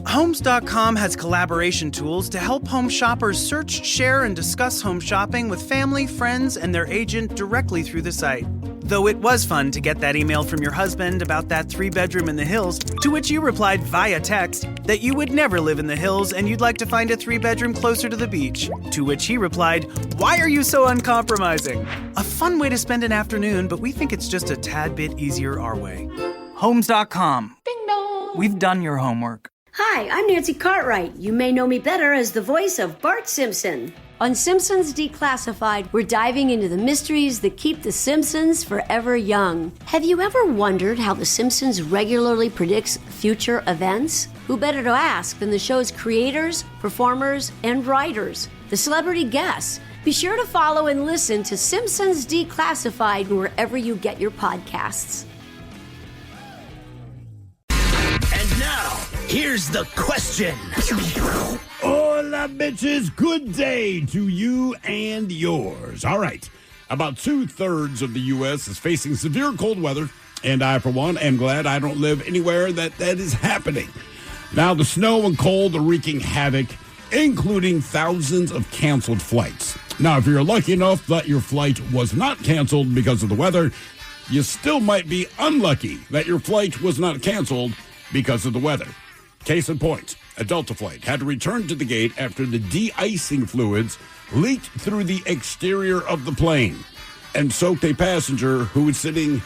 Homes.com has collaboration tools to help home shoppers search, share, and discuss home shopping with family, friends, and their agent directly through the site. Though it was fun to get that email from your husband about that 3-bedroom in the hills, to which you replied via text that you would never live in the hills and you'd like to find a 3-bedroom closer to the beach. To which he replied, "Why are you so uncompromising?" A fun way to spend an afternoon, but we think it's just a tad bit easier our way. Homes.com. Ding dong. We've done your homework. Hi, I'm Nancy Cartwright. You may know me better as the voice of Bart Simpson. On Simpsons Declassified, we're diving into the mysteries that keep the Simpsons forever young. Have you ever wondered how the Simpsons regularly predicts future events? Who better to ask than the show's creators, performers, and writers, the celebrity guests? Be sure to follow and listen to Simpsons Declassified wherever you get your podcasts. And now, here's the question. Hola, bitches. Good day to you and yours. All right. About 2/3 of the U.S. is facing severe cold weather, and I, for one, am glad I don't live anywhere that is happening. Now, the snow and cold are wreaking havoc, including thousands of canceled flights. Now, if you're lucky enough that your flight was not canceled because of the weather, you still might be unlucky that your flight was not canceled because of the weather. Case in point, a Delta flight had to return to the gate after the de-icing fluids leaked through the exterior of the plane and soaked a passenger who was sitting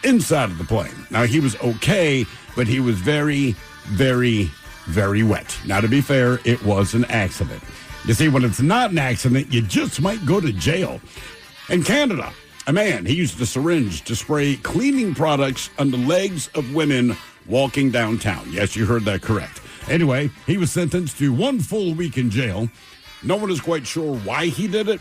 inside of the plane. Now, he was okay, but he was very, very, very wet. Now, to be fair, it was an accident. You see, when it's not an accident, you just might go to jail. In Canada, a man, he used a syringe to spray cleaning products on the legs of women walking downtown. Yes, you heard that correct. Anyway, he was sentenced to 1 full week in jail. No one is quite sure why he did it,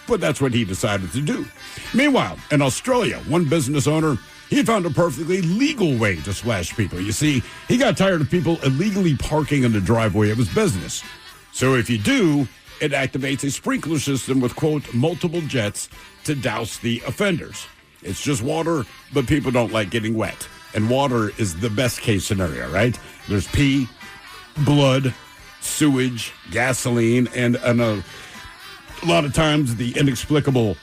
but that's what he decided to do. Meanwhile, in Australia, one business owner, he found a perfectly legal way to splash people. You see, he got tired of people illegally parking in the driveway of his business. So if you do, it activates a sprinkler system with, quote, multiple jets to douse the offenders. It's just water, but people don't like getting wet. And water is the best case scenario, right? There's pee, blood, sewage, gasoline, and a lot of times the inexplicable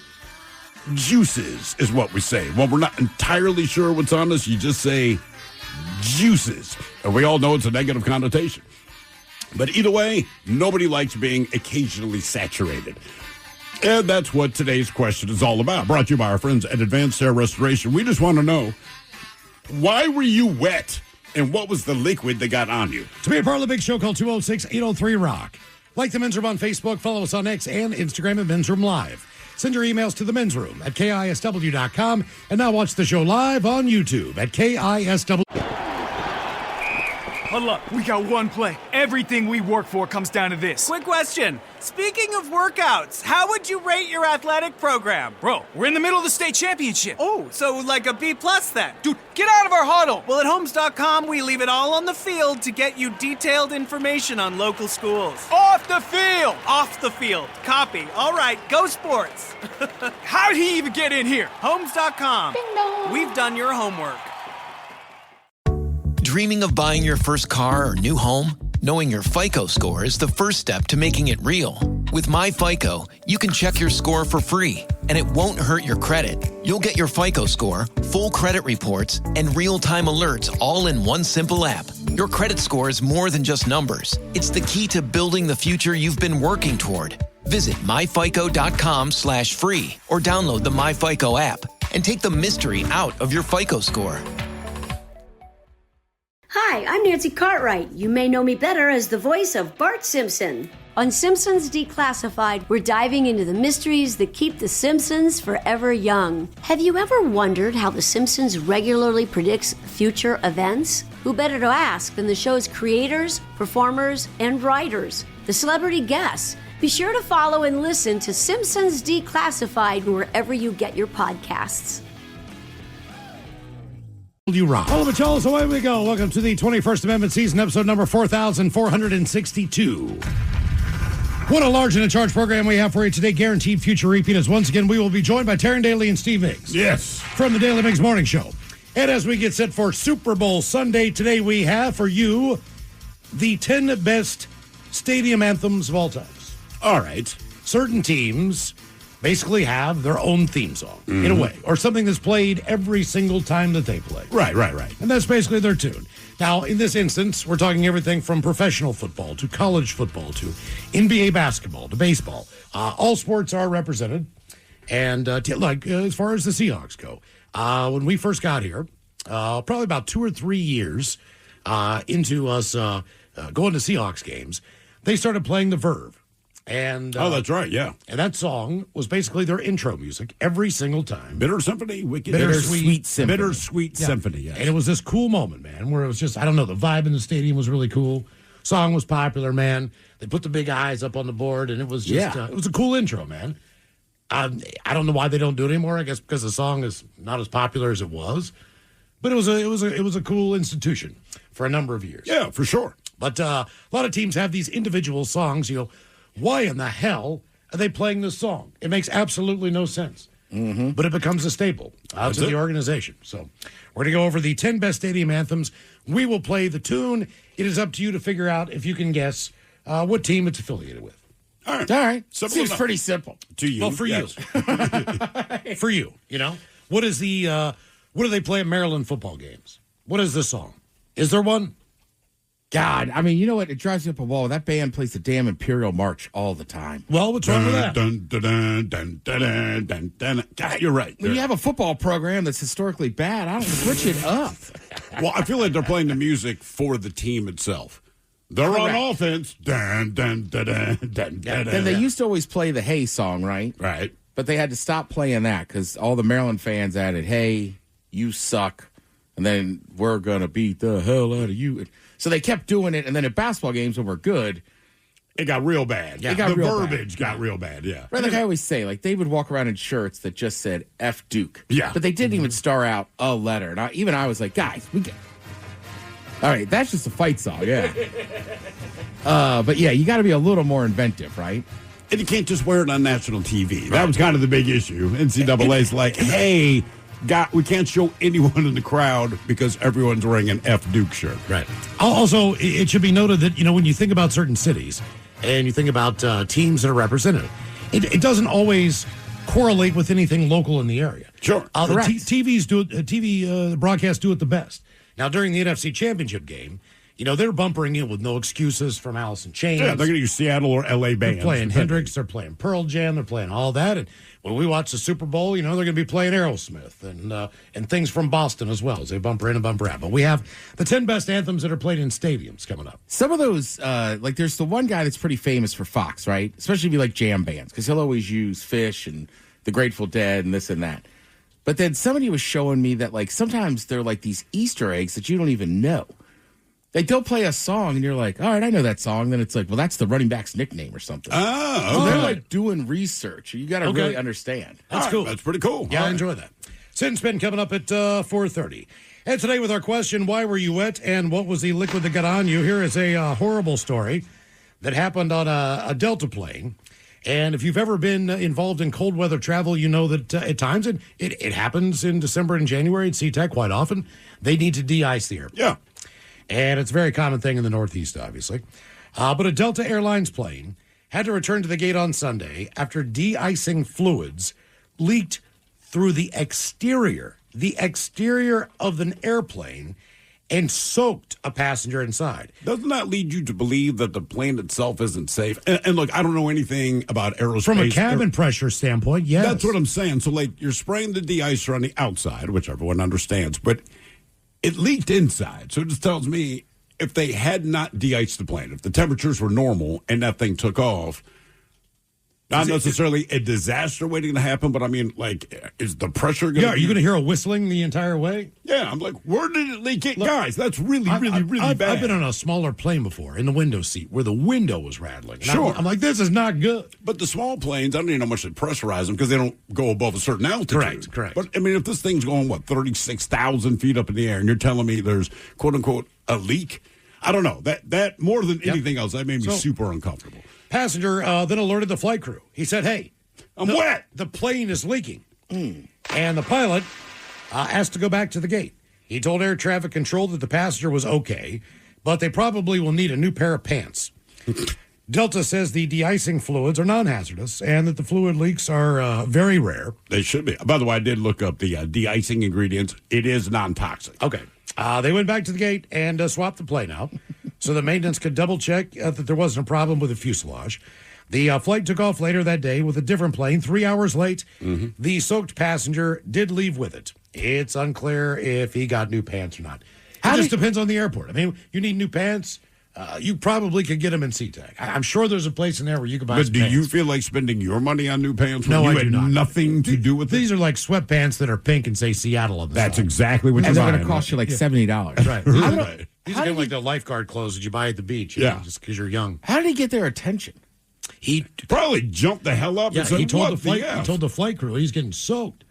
juices is what we say. When we're not entirely sure what's on us, you just say juices. And we all know it's a negative connotation. But either way, nobody likes being occasionally saturated. And that's what today's question is all about. Brought to you by our friends at Advanced Hair Restoration. We just want to know, why were you wet? And what was the liquid that got on you? To be a part of the big show, call 206-803-ROCK. Like the Men's Room on Facebook, follow us on X and Instagram at Men's Room Live. Send your emails to the Men's Room at KISW.com. And now watch the show live on YouTube at KISW. Huddle up. We got one play. Everything we work for comes down to this. Quick question. Speaking of workouts, how would you rate your athletic program? Bro, we're in the middle of the state championship. Oh, so like a B+ then? Dude, get out of our huddle. Well, at Homes.com, we leave it all on the field to get you detailed information on local schools. Off the field. Off the field. Copy. All right, go sports. How'd he even get in here? Homes.com. Ding dong. We've done your homework. Dreaming of buying your first car or new home? Knowing your FICO score is the first step to making it real. With MyFICO, you can check your score for free, and it won't hurt your credit. You'll get your FICO score, full credit reports, and real-time alerts all in one simple app. Your credit score is more than just numbers. It's the key to building the future you've been working toward. Visit myfico.com/free or download the MyFICO app and take the mystery out of your FICO score. Hi, I'm Nancy Cartwright. You may know me better as the voice of Bart Simpson. On Simpsons Declassified, we're diving into the mysteries that keep the Simpsons forever young. Have you ever wondered how the Simpsons regularly predicts future events? Who better to ask than the show's creators, performers, and writers, the celebrity guests? Be sure to follow and listen to Simpsons Declassified wherever you get your podcasts. You rock. All of it, y'all, so away we go. Welcome to the 21st Amendment season, episode number 4,462. What a large and in charge program we have for you today. Guaranteed future repeat, as once again we will be joined by Taryn Daly and Steve Miggs. Yes. From the Daily Miggs Morning Show. And as we get set for Super Bowl Sunday, today we have for you the 10 best stadium anthems of all times. All right. Certain teams basically have their own theme song, in a way, or something that's played every single time that they play. Right. And that's basically their tune. Now, in this instance, we're talking everything from professional football to college football to NBA basketball to baseball. All sports are represented. And as far as the Seahawks go, when we first got here, probably about 2 or 3 years into us going to Seahawks games, they started playing the Verve. And that's right, yeah. And that song was basically their intro music every single time. Bitter Symphony, Wicked Bittersweet Symphony. Bittersweet Symphony, yes. And it was this cool moment, man, where it was just, I don't know, the vibe in the stadium was really cool. Song was popular, man. They put the big eyes up on the board, and it was just, it was a cool intro, man. I don't know why they don't do it anymore. I guess because the song is not as popular as it was. But it was a cool institution for a number of years. Yeah, for sure. But a lot of teams have these individual songs. You go, why in the hell are they playing this song? It makes absolutely no sense. Mm-hmm. But it becomes a staple to the organization. So we're going to go over the 10 best stadium anthems. We will play the tune. It is up to you to figure out if you can guess what team it's affiliated with. All right. All right. Seems pretty simple. To you. Well, for yes. you. For you, What is what do they play at Maryland football games? What is the song? Is there one? God, I mean, you know what? It drives me up a wall. That band plays the damn Imperial March all the time. Well, what's wrong with that? Dun, dun, dun, dun, dun, dun, dun, dun. God, you're right. When you have a football program that's historically bad, I don't switch it up. Well, I feel like they're playing the music for the team itself. They're Correct. on offense. Dun, dun, dun, dun, dun, dun, And they used to always play the Hey song, right? Right. But they had to stop playing that because all the Maryland fans added, Hey, you suck. And then we're going to beat the hell out of you. So they kept doing it. And then at basketball games when we're good, it got real bad. It got the real verbiage bad. got real bad, yeah. Right, like I always say, like they would walk around in shirts that just said F Duke. Yeah. But they didn't even star out a letter. And I was like, guys, all right, that's just a fight song, yeah. But yeah, you got to be a little more inventive, right? And you can't just wear it on national TV. That was kind of the big issue. NCAA's like, hey, we can't show anyone in the crowd because everyone's wearing an F Duke shirt. Right. Also, it should be noted that, when you think about certain cities and you think about teams that are represented, it doesn't always correlate with anything local in the area. Sure. The TV broadcasts do it the best. Now, during the NFC Championship game, they're bumpering in with No Excuses from Alice in Chains. Yeah, they're going to use Seattle or L.A. bands. They're playing Hendrix, they're playing Pearl Jam, they're playing all that. And when we watch the Super Bowl, they're going to be playing Aerosmith and things from Boston as well as they bumper in and bumper out. But we have the 10 best anthems that are played in stadiums coming up. Some of those, there's the one guy that's pretty famous for Fox, right? Especially if you like jam bands, because he'll always use Fish and the Grateful Dead and this and that. But then somebody was showing me that, sometimes they're like these Easter eggs that you don't even know. Like, they'll play a song, and you're like, all right, I know that song. Then it's like, well, that's the running back's nickname or something. Oh, so okay. they're, doing research. You got to really understand. That's right, cool. That's pretty cool. Yeah, I enjoy that. Sit and Spin coming up at 4:30. And today with our question, why were you wet, and what was the liquid that got on you? Here is a horrible story that happened on a Delta plane. And if you've ever been involved in cold weather travel, you know that at times, and it happens in December and January at SeaTac quite often, they need to de-ice the airplane. Yeah. And it's a very common thing in the Northeast, obviously. But a Delta Airlines plane had to return to the gate on Sunday after de-icing fluids leaked through the exterior of an airplane and soaked a passenger inside. Doesn't that lead you to believe that the plane itself isn't safe? And look, I don't know anything about aerospace. From a cabin pressure standpoint, yes. That's what I'm saying. So, you're spraying the de-icer on the outside, which everyone understands, but it leaked inside. So it just tells me if they had not de-iced the plane, if the temperatures were normal and that thing took off, not necessarily a disaster waiting to happen, but I mean, is the pressure going to are you going to hear a whistling the entire way? Yeah, I'm like, where did it leak? Guys, that's really bad. I've been on a smaller plane before in the window seat where the window was rattling. Sure. I'm like, this is not good. But the small planes, I don't even know how much they pressurize them because they don't go above a certain altitude. Correct. But, I mean, if this thing's going, 36,000 feet up in the air and you're telling me there's, quote unquote, a leak, I don't know. That more than anything else, that made me super uncomfortable. Passenger then alerted the flight crew. He said, hey, I'm wet. The plane is leaking. And the pilot asked to go back to the gate. He told air traffic control that the passenger was okay, but they probably will need a new pair of pants. Delta says the de-icing fluids are non-hazardous and that the fluid leaks are very rare. They should be. By the way, I did look up the de-icing ingredients. It is non-toxic. Okay. They went back to the gate and swapped the plane out so the maintenance could double-check that there wasn't a problem with the fuselage. The flight took off later that day with a different plane, 3 hours late. Mm-hmm. The soaked passenger did leave with it. It's unclear if he got new pants or not. It just depends on the airport. I mean, you need new pants. You probably could get them in SeaTac. I'm sure there's a place in there where you can buy some pants. But do you pants. feel like spending your money on new pants No, when I you do had not. nothing to do with These are like sweatpants that are pink and say Seattle on the That's side. exactly what And you're they're buying. going to cost you like $70. Right. Right. These are kind of like the lifeguard clothes that you buy at the beach. You know, just because you're young. How did he get their attention? He Probably jumped the hell up and said, he told what the flight. F? He told the flight crew he's getting soaked.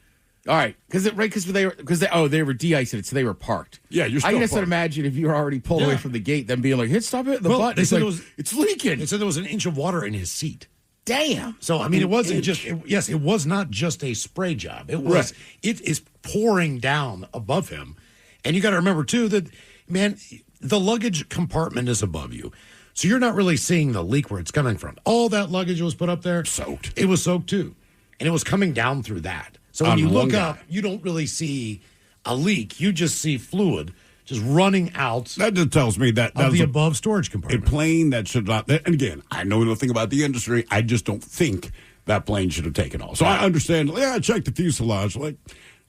All right, because they were de-icing it, so they were parked. Yeah, you're I still can just parked. imagine if you were already pulled away from the gate, them being like, "Hit, stop it!" The button. They said like, it's leaking. They said there was an inch of water in his seat. Damn. So I mean, it wasn't just. It was not just a spray job. It was. Right. It is pouring down above him, and you got to remember too that, man, the luggage compartment is above you. So you're not really seeing the leak where it's coming from. All that luggage was put up there. Soaked. It was soaked too. And it was coming down through that. So when On you one look guy. up, you don't really see a leak. You just see fluid just running out That just tells me that of the was above storage a compartment. plane that should not. And again, I know nothing about the industry. I just don't think that plane should have taken off. So I understand. Yeah, check the fuselage. Like,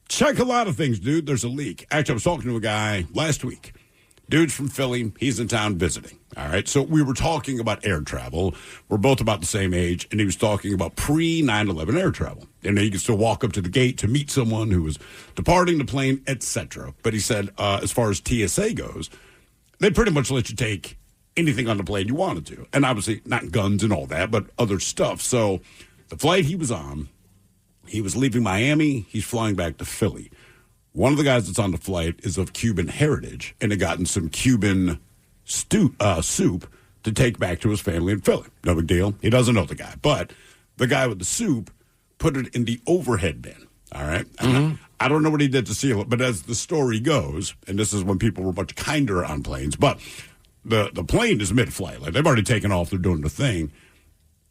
check a lot of things, dude. There's a leak. Actually, I was talking to a guy last week. Dude's from Philly. He's in town visiting. All right. So we were talking about air travel. We're both about the same age. And he was talking about pre 9/11 air travel. And you can still walk up to the gate to meet someone who was departing the plane, etc. But he said, as far as TSA goes, they pretty much let you take anything on the plane you wanted to. And obviously, not guns and all that, but other stuff. So the flight he was on, he was leaving Miami. He's flying back to Philly. One of the guys that's on the flight is of Cuban heritage and had gotten some Cuban soup to take back to his family in Philly. No big deal. He doesn't know the guy. But the guy with the soup put it in the overhead bin. All right? Mm-hmm. I don't know what he did to seal it, but as the story goes, and this is when people were much kinder on planes, but the plane is mid-flight. Like, they've already taken off. They're doing the thing.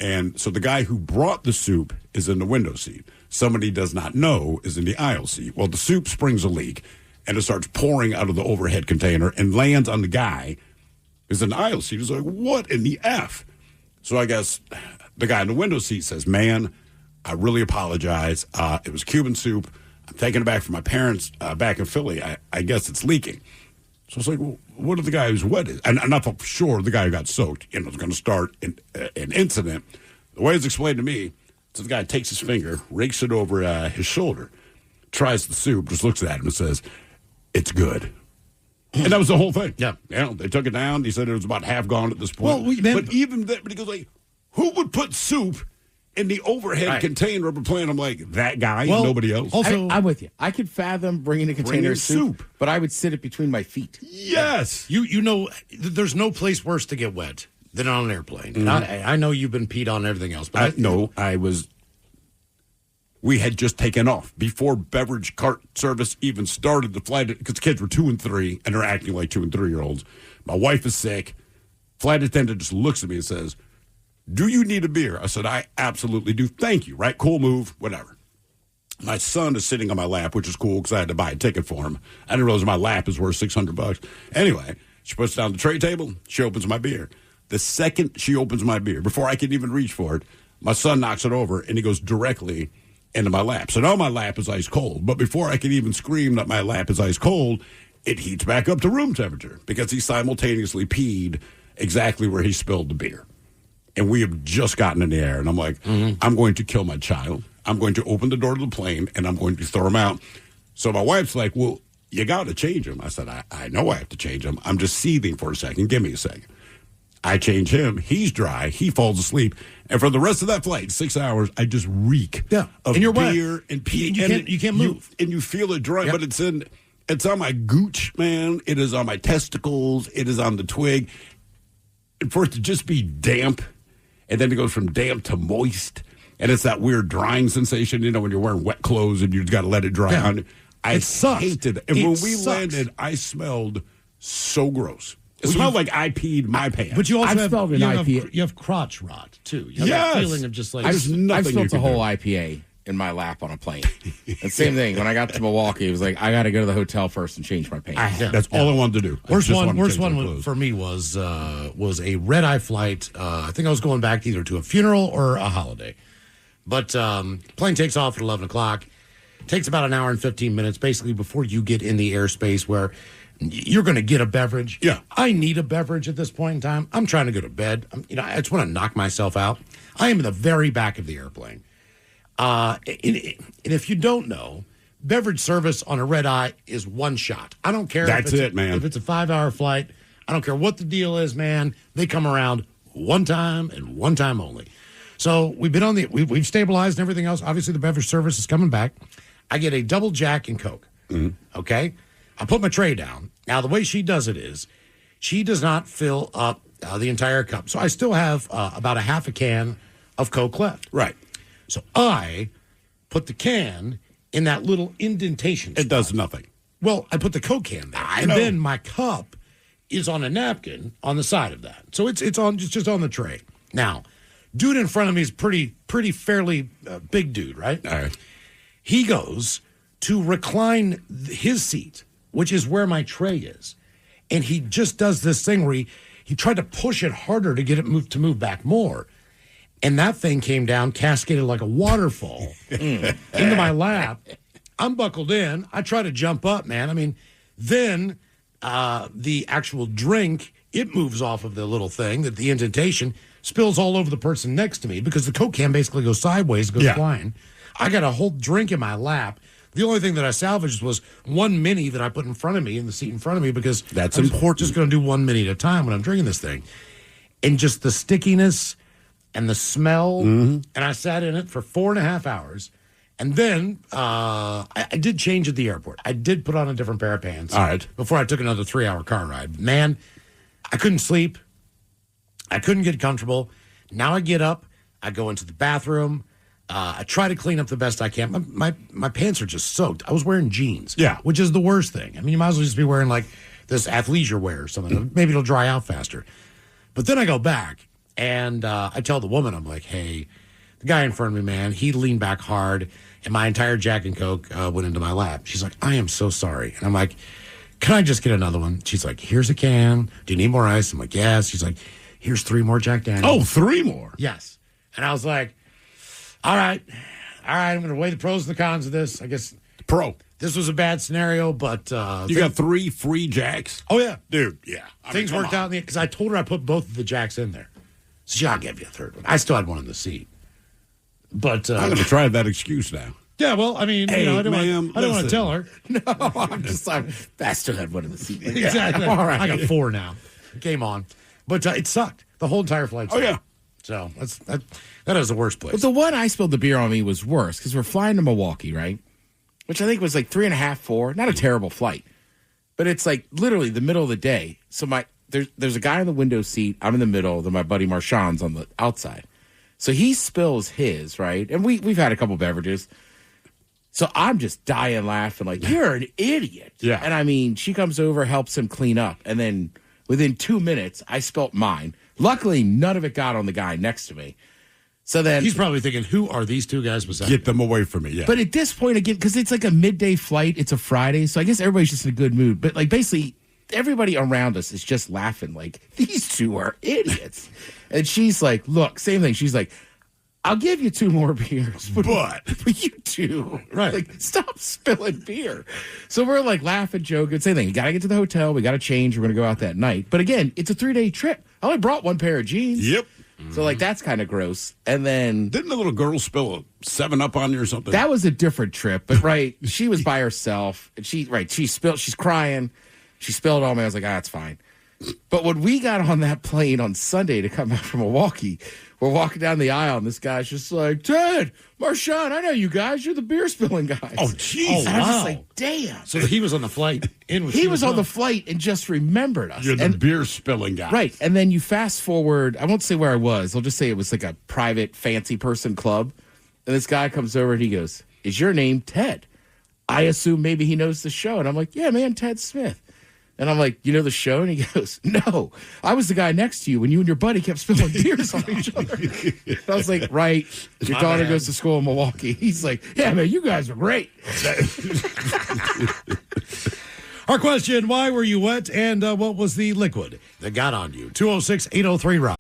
And so the guy who brought the soup is in the window seat. Somebody does not know is in the aisle seat. Well, the soup springs a leak, and it starts pouring out of the overhead container and lands on the guy who's in the aisle seat. He's like, what in the F? So I guess the guy in the window seat says, man, I really apologize. It was Cuban soup. I'm taking it back from my parents back in Philly. I guess it's leaking. So it's like, well, what if the guy who's wet is? And I'm not for sure the guy who got soaked, is going to start an incident. The way it's explained to me, so the guy takes his finger, rakes it over his shoulder, tries the soup, just looks at him and says, it's good. And that was the whole thing. Yeah. They took it down. He said it was about half gone at this point. Well, but even that, but he goes like, who would put soup in the overhead container of a plane? I'm like, that guy and nobody else. Also, I'm with you. I could fathom bringing a container of soup, but I would sit it between my feet. Yes. you know, there's no place worse to get wet than on an airplane. Mm-hmm. I know you've been peed on and everything else, but we had just taken off before beverage cart service even started the flight because the kids were 2 and 3 and they're acting like 2 and 3-year-olds. My wife is sick. Flight attendant just looks at me and says, do you need a beer? I said, I absolutely do. Thank you. Right? Cool move. Whatever. My son is sitting on my lap, which is cool because I had to buy a ticket for him. I didn't realize my lap is worth $600. Anyway, she puts down the tray table. She opens my beer. The second she opens my beer, before I can even reach for it, my son knocks it over and he goes directly into my lap. So now my lap is ice cold. But before I can even scream that my lap is ice cold, it heats back up to room temperature because he simultaneously peed exactly where he spilled the beer. And we have just gotten in the air. And I'm like, I'm going to kill my child. I'm going to open the door to the plane and I'm going to throw him out. So my wife's like, well, you got to change him. I said, I know I have to change him. I'm just seething for a second. Give me a second. I change him. He's dry. He falls asleep. And for the rest of that flight, 6 hours, I just reek of and you're beer wet. and pee. You can't move. And you feel it dry, but it's on my gooch, man. It is on my testicles. It is on the twig. And for it to just be damp, and then it goes from damp to moist, and it's that weird drying sensation, when you're wearing wet clothes and you've got to let it dry on. I It sucks. hated it. And when we landed, I smelled so gross. It smelled like I peed my pants. But you also I've smelled an IPA. you have crotch rot, too. You have Yes. that feeling of just like... I've nothing you spilled can a whole do. IPA in my lap on a plane. And same thing. When I got to Milwaukee, it was like, I got to go to the hotel first and change my pants. That's all I wanted to do. Worst one for me was a red-eye flight. I think I was going back either to a funeral or a holiday. But plane takes off at 11 o'clock. Takes about an hour and 15 minutes, basically, before you get in the airspace where you're going to get a beverage. Yeah. I need a beverage at this point in time. I'm trying to go to bed. I just want to knock myself out. I am in the very back of the airplane. And if you don't know, beverage service on a red eye is one shot. I don't care. That's it, man. If it's a 5-hour flight, I don't care what the deal is, man. They come around one time and one time only. So we've been we've stabilized and everything else. Obviously, the beverage service is coming back. I get a double Jack and Coke. Mm-hmm. Okay, I put my tray down. Now the way she does it is, she does not fill up the entire cup. So I still have about a half a can of Coke left. Right. So I put the can in that little indentation spot. It does nothing. Well, I put the Coke can there. And then my cup is on a napkin on the side of that. So it's just on the tray. Now, dude in front of me is pretty fairly big dude, right? All right. He goes to recline his seat, which is where my tray is. And he just does this thing where he tried to push it harder to get it to move back more. And that thing came down, cascaded like a waterfall into my lap. I'm buckled in. I try to jump up, man. I mean, then the actual drink, it moves off of the little thing, that the indentation spills all over the person next to me because the Coke can basically goes sideways, goes flying. I got a whole drink in my lap. The only thing that I salvaged was one mini that I put in front of me, in the seat in front of me, because that's important. important. Just going to do one mini at a time when I'm drinking this thing. And just the stickiness and the smell. And I sat in it for 4.5 hours. And then I did change at the airport. I did put on a different pair of pants. All right. Before I took another 3-hour car ride. Man, I couldn't sleep. I couldn't get comfortable. Now I get up. I go into the bathroom. I try to clean up the best I can. My pants are just soaked. I was wearing jeans. Yeah. Which is the worst thing. I mean, you might as well just be wearing like this athleisure wear or something. Maybe it'll dry out faster. But then I go back and I tell the woman, I'm like, hey, the guy in front of me, man, he leaned back hard and my entire Jack and Coke went into my lap. She's like, I am so sorry. And I'm like, can I just get another one? She's like, here's a can. Do you need more ice? I'm like, yes. She's like, here's 3 more Jack Daniels. Oh, 3 more? Yes. And I was like, all right, I'm going to weigh the pros and the cons of this. I guess Pro. this was a bad scenario, but... You got 3 free Jacks? Oh, yeah. Dude, yeah. Things worked out because I told her I put both of the Jacks in there. So I'll give you a third one. I still had one in the seat. But... I'm going to try that excuse now. yeah, well, I mean, Hey, I don't ma'am, want to tell her. No, I still had one in the seat. Exactly. All right. I got 4 now. Game on. But it sucked. The whole entire flight sucked. Oh, yeah. So that is the worst place. But the one I spilled the beer on me was worse because we're flying to Milwaukee, right? Which I think was like 3.5, 4. Not a terrible flight, but it's like literally the middle of the day. So there's a guy in the window seat. I'm in the middle. Then my buddy Marshawn's on the outside. So he spills his, right? And we've had a couple beverages. So I'm just dying laughing like, you're an idiot. Yeah. And I mean, she comes over, helps him clean up. And then within 2 minutes, I spilt mine. Luckily, none of it got on the guy next to me. So then He's probably thinking, who are these 2 guys beside Get me? them away from me, yeah. But at this point, again, because it's like a midday flight, it's a Friday, so I guess everybody's just in a good mood. But like basically, everybody around us is just laughing like, these 2 are idiots. And she's like, look, same thing. She's like, I'll give you 2 more beers, but you 2, Right. like, stop spilling beer. So we're like laughing, joking, same thing. You got to get to the hotel. We got to change. We're going to go out that night. But again, it's a 3-day trip. I only brought 1 pair of jeans. Yep. So like that's kind of gross. And then Didn't the little girl spill a 7-Up on you or something? that was a different trip. But right, she was by herself, and she spilled. She's crying. She spilled on me. I was like, it's fine. But when we got on that plane on Sunday to come back from Milwaukee, we're walking down the aisle, and this guy's just like, Ted, Marshawn, I know you guys. You're the beer spilling guys. Oh, jeez. Oh, And I was just wow. like, damn. So he was on the flight in with He you was as on the well. flight and just remembered us. You're the And- beer spilling guy. Right. And then you fast forward. I won't say where I was. I'll just say it was like a private fancy person club. And this guy comes over and he goes, is your name Ted? I assume maybe he knows the show. And I'm like, yeah, man, Ted Smith. And I'm like, you know the show? And he goes, no, I was the guy next to you when you and your buddy kept spilling beers on each other. And I was like, right. Your daughter goes to school in Milwaukee. He's like, yeah, man, you guys are great. Our question, why were you wet and what was the liquid that got on you? 206-803-ROCK.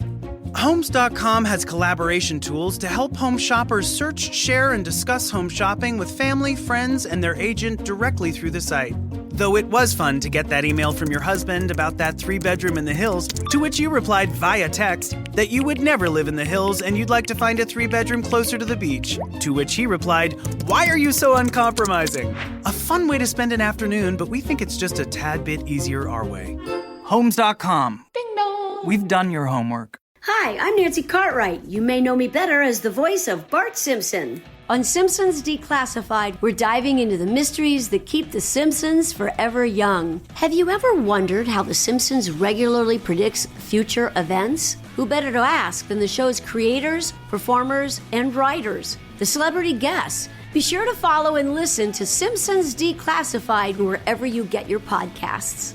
Homes.com has collaboration tools to help home shoppers search, share, and discuss home shopping with family, friends, and their agent directly through the site. Though it was fun to get that email from your husband about that 3-bedroom in the hills, to which you replied via text that you would never live in the hills and you'd like to find a 3-bedroom closer to the beach. To which he replied, why are you so uncompromising? A fun way to spend an afternoon, but we think it's just a tad bit easier our way. Homes.com. Ding dong. We've done your homework. Hi, I'm Nancy Cartwright. You may know me better as the voice of Bart Simpson. On Simpsons Declassified, we're diving into the mysteries that keep the Simpsons forever young. Have you ever wondered how the Simpsons regularly predicts future events? Who better to ask than the show's creators, performers, and writers, the celebrity guests? Be sure to follow and listen to Simpsons Declassified wherever you get your podcasts.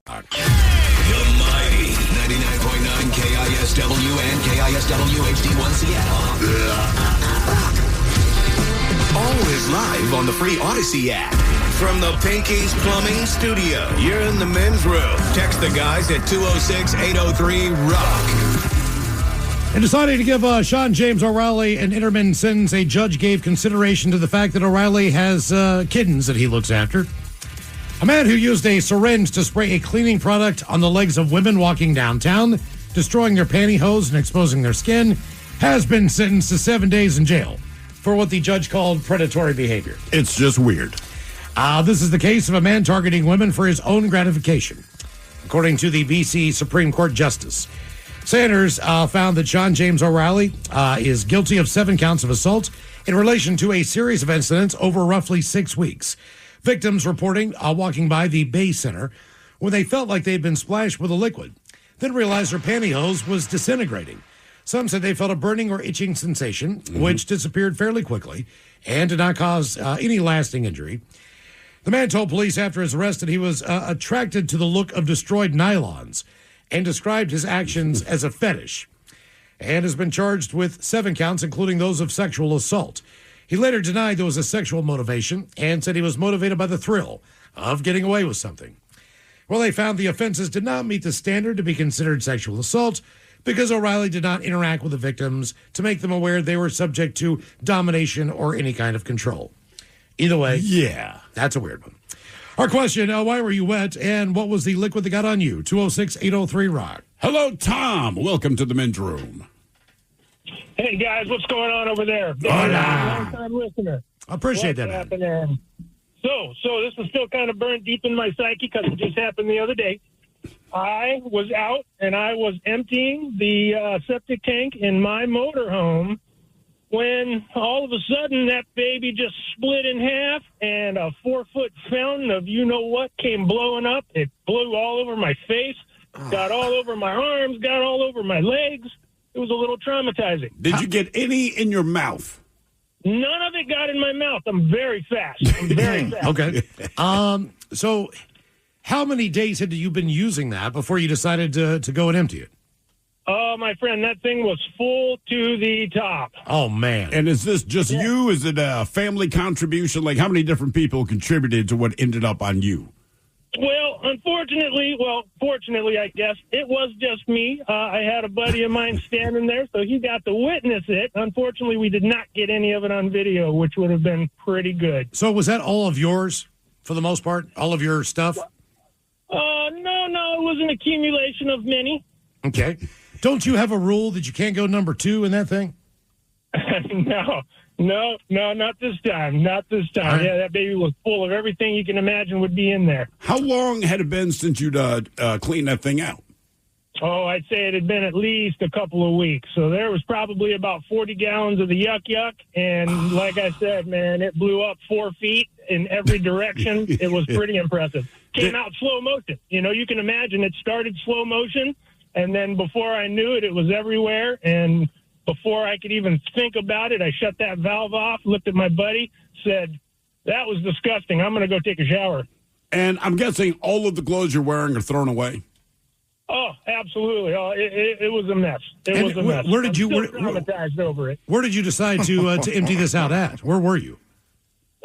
The mighty 99.9 KISW and KISW HD1 Seattle. Always live on the free Odyssey app. From the Pinky's Plumbing Studio, you're in the men's room. Text the guys at 206-803-ROCK. In deciding to give Sean James O'Reilly an intermittent sentence, a judge gave consideration to the fact that O'Reilly has kittens that he looks after. A man who used a syringe to spray a cleaning product on the legs of women walking downtown, destroying their pantyhose and exposing their skin, has been sentenced to 7 days in jail for what the judge called predatory behavior. It's just weird. This is the case of a man targeting women for his own gratification, according to the BC Supreme Court Justice. Sanders found that Sean James O'Reilly is guilty of 7 counts of assault in relation to a series of incidents over roughly 6 weeks. Victims reporting walking by the Bay Center when they felt like they'd been splashed with a liquid, then realized their pantyhose was disintegrating. Some said they felt a burning or itching sensation, which disappeared fairly quickly and did not cause any lasting injury. The man told police after his arrest that he was attracted to the look of destroyed nylons and described his actions as a fetish, and has been charged with 7 counts, including those of sexual assault. He later denied there was a sexual motivation and said he was motivated by the thrill of getting away with something. Well, they found the offenses did not meet the standard to be considered sexual assault because O'Reilly did not interact with the victims to make them aware they were subject to domination or any kind of control. Either way, Yeah. that's a weird one. Our question, why were you wet and what was the liquid that got on you? 206-803-ROCK. Hello, Tom. Welcome to the men's room. Hey, guys, what's going on over there? Hola. Long-time listener. I appreciate that, man. Happening? So this is still kind of burned deep in my psyche because it just happened the other day. I was out and I was emptying the septic tank in my motorhome when all of a sudden that baby just split in half and a 4-foot fountain of you-know-what came blowing up. It blew all over my face, got all over my arms, got all over my legs. It was a little traumatizing. Did you get any in your mouth? None of it got in my mouth. I'm very fast. Okay. So how many days had you been using that before you decided to go and empty it? Oh, my friend, that thing was full to the top. Oh, man. And is this just you? Is it a family contribution? Like, how many different people contributed to what ended up on you? Well, fortunately, I guess, it was just me. I had a buddy of mine standing there, so he got to witness it. Unfortunately, we did not get any of it on video, which would have been pretty good. So was that all of yours for the most part? All of your stuff? No, it was an accumulation of many. Okay. Don't you have a rule that you can't go number 2 in that thing? No, not this time. Not this time. Right. Yeah, that baby was full of everything you can imagine would be in there. How long had it been since you'd cleaned that thing out? Oh, I'd say it had been at least a couple of weeks. So there was probably about 40 gallons of the yuck. And like I said, man, it blew up 4 feet in every direction. It was pretty impressive. Came out slow motion. You know, you can imagine it started slow motion. And then before I knew it, it was everywhere. And before I could even think about it, I shut that valve off, looked at my buddy, said, that was disgusting. I'm going to go take a shower. And I'm guessing all of the clothes you're wearing are thrown away. Oh, absolutely. Oh, it was a mess. It was a mess. Where did you? I'm still traumatized over it. Where did you decide to empty this out at? Where were you?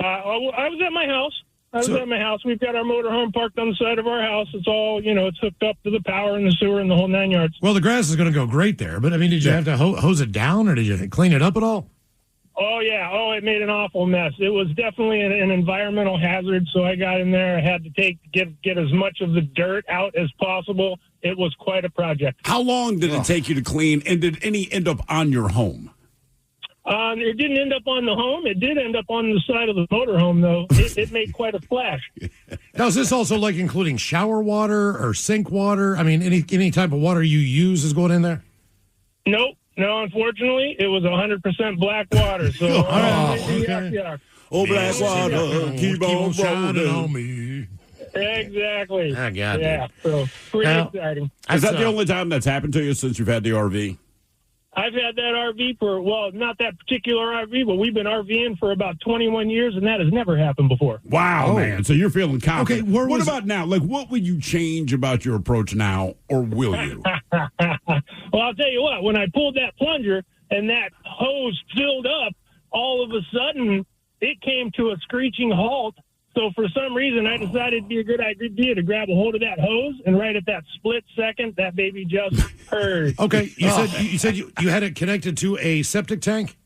I was at my house. At my house. We've got our motorhome parked on the side of our house. It's all, it's hooked up to the power and the sewer and the whole 9 yards. Well, the grass is going to go great there, but I mean, did you have to hose it down or did you clean it up at all? Oh, yeah. Oh, it made an awful mess. It was definitely an environmental hazard, so I got in there. I had to get as much of the dirt out as possible. It was quite a project. How long did it take you to clean, and did any end up on your home? It didn't end up on the home. It did end up on the side of the motorhome, though. It made quite a splash. Now, is this also like including shower water or sink water? I mean, any type of water you use is going in there? Nope. No, unfortunately, it was 100% black water. So, okay. Oh, black water, keep on shining on me. Exactly. I got yeah, so pretty exciting. Is that the only time that's happened to you since you've had the RV? I've had that RV not that particular RV, but we've been RVing for about 21 years, and that has never happened before. Wow, man. So you're feeling confident. Okay, what about now? Like, what would you change about your approach now, or will you? Well, I'll tell you what. When I pulled that plunger and that hose filled up, all of a sudden, it came to a screeching halt. So for some reason, I decided it'd be a good idea to grab a hold of that hose, and right at that split second, that baby just purged. Okay, you said you had it connected to a septic tank?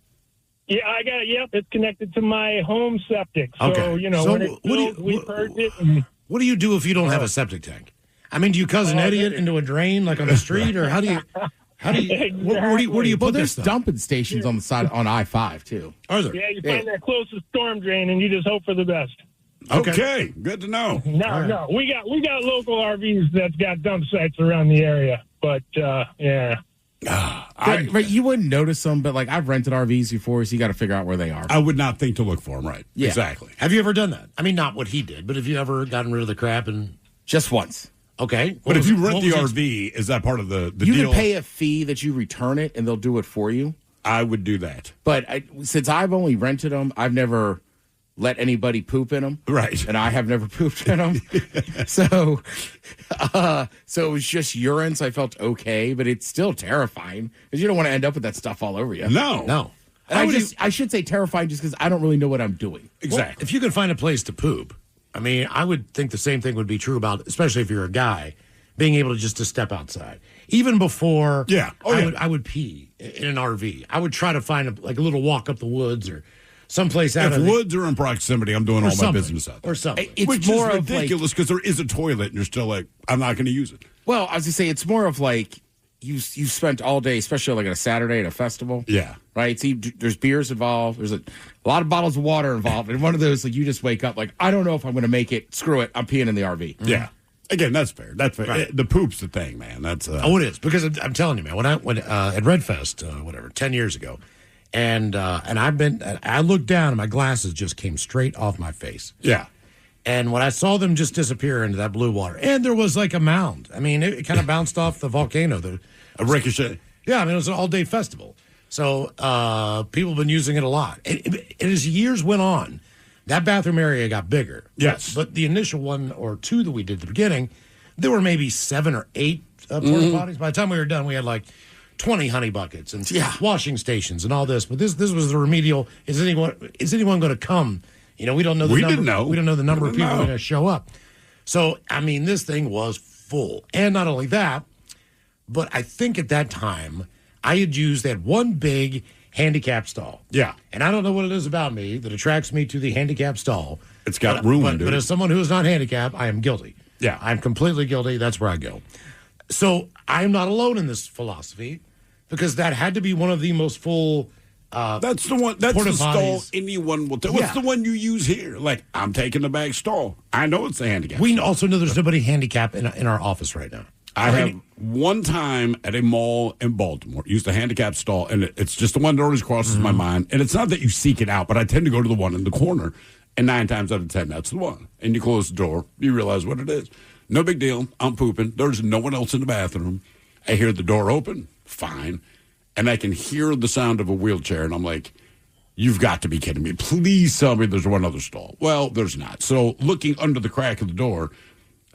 Yeah, I got it. Yep, it's connected to my home septic. So, Okay. When it filled, we purged it. And, what do you do if you don't have a septic tank? I mean, do you cousin Eddie it into a drain like on the street, or how do you Exactly. where do you put there's this stuff? dumping stations on the side on I-5 too. Are there? Yeah, you find that closest storm drain, and you just hope for the best. Okay, good to know. No, we got local RVs that's got dump sites around the area, but yeah. Right, you wouldn't notice them, but like I've rented RVs before, so you got to figure out where they are. I would not think to look for them, right? Yeah. Exactly. Have you ever done that? I mean, not what he did, but have you ever gotten rid of the crap and Just once. okay? But if you rent the RV, is that part of the You deal? can pay a fee that you return it, and they'll do it for you. I would do that. But since I've only rented them, I've never let anybody poop in them. Right. And I have never pooped in them. So it was just urine, so I felt okay, but it's still terrifying because you don't want to end up with that stuff all over you. No. And I should say terrifying just because I don't really know what I'm doing. Exactly. Well, if you can find a place to poop, I mean, I would think the same thing would be true about, especially if you're a guy, being able to step outside. Even before I would pee in an RV. I would try to find a little walk up the woods or someplace out If of woods are in proximity, I'm doing all my something. business out there. Or something. It's Which more is of ridiculous because there is a toilet and you're still like, I'm not going to use it. Well, I was going to say, it's more of like you spent all day, especially like on a Saturday at a festival. Yeah. Right? See, there's beers involved. There's a lot of bottles of water involved. And one of those, like, you just wake up like, I don't know if I'm going to make it. Screw it. I'm peeing in the RV. Yeah. Again, that's fair. That's fair. Right. The poop's the thing, man. That's Oh, it is, because I'm telling you, man. When at Red Fest, 10 years ago, and I looked down and my glasses just came straight off my face. Yeah. And when I saw them just disappear into that blue water, and there was like a mound. I mean, it kind of bounced off the volcano. A ricochet. Yeah, I mean, it was an all-day festival. So people have been using it a lot. And as years went on, that bathroom area got bigger. Yes. But the initial one or two that we did at the beginning, there were maybe 7 or 8 porta potties. By the time we were done, we had like 20 honey buckets and washing stations and all this. But this was the remedial. Is anyone going to come? You know, we don't know the number. Didn't know. We don't know the number of people that are going to show up. So, I mean, this thing was full. And not only that, but I think at that time, I had one big handicap stall. Yeah. And I don't know what it is about me that attracts me to the handicap stall. It's got room, dude. But as someone who is not handicapped, I am guilty. Yeah. I'm completely guilty. That's where I go. So I'm not alone in this philosophy because that had to be one of the most full that's the one. That's porta the stall potties. anyone will take. What's the one you use here? Like, I'm taking the back stall. I know it's the handicap. We also know there's nobody handicapped in our office right now. I have one time at a mall in Baltimore used a handicap stall, and it's just the one that always crosses my mind. And it's not that you seek it out, but I tend to go to the one in the corner, and 9 times out of 10, that's the one. And you close the door, you realize what it is. No big deal. I'm pooping. There's no one else in the bathroom. I hear the door open. Fine. And I can hear the sound of a wheelchair, and I'm like, You've got to be kidding me. Please tell me there's one other stall. Well, there's not. So looking under the crack of the door,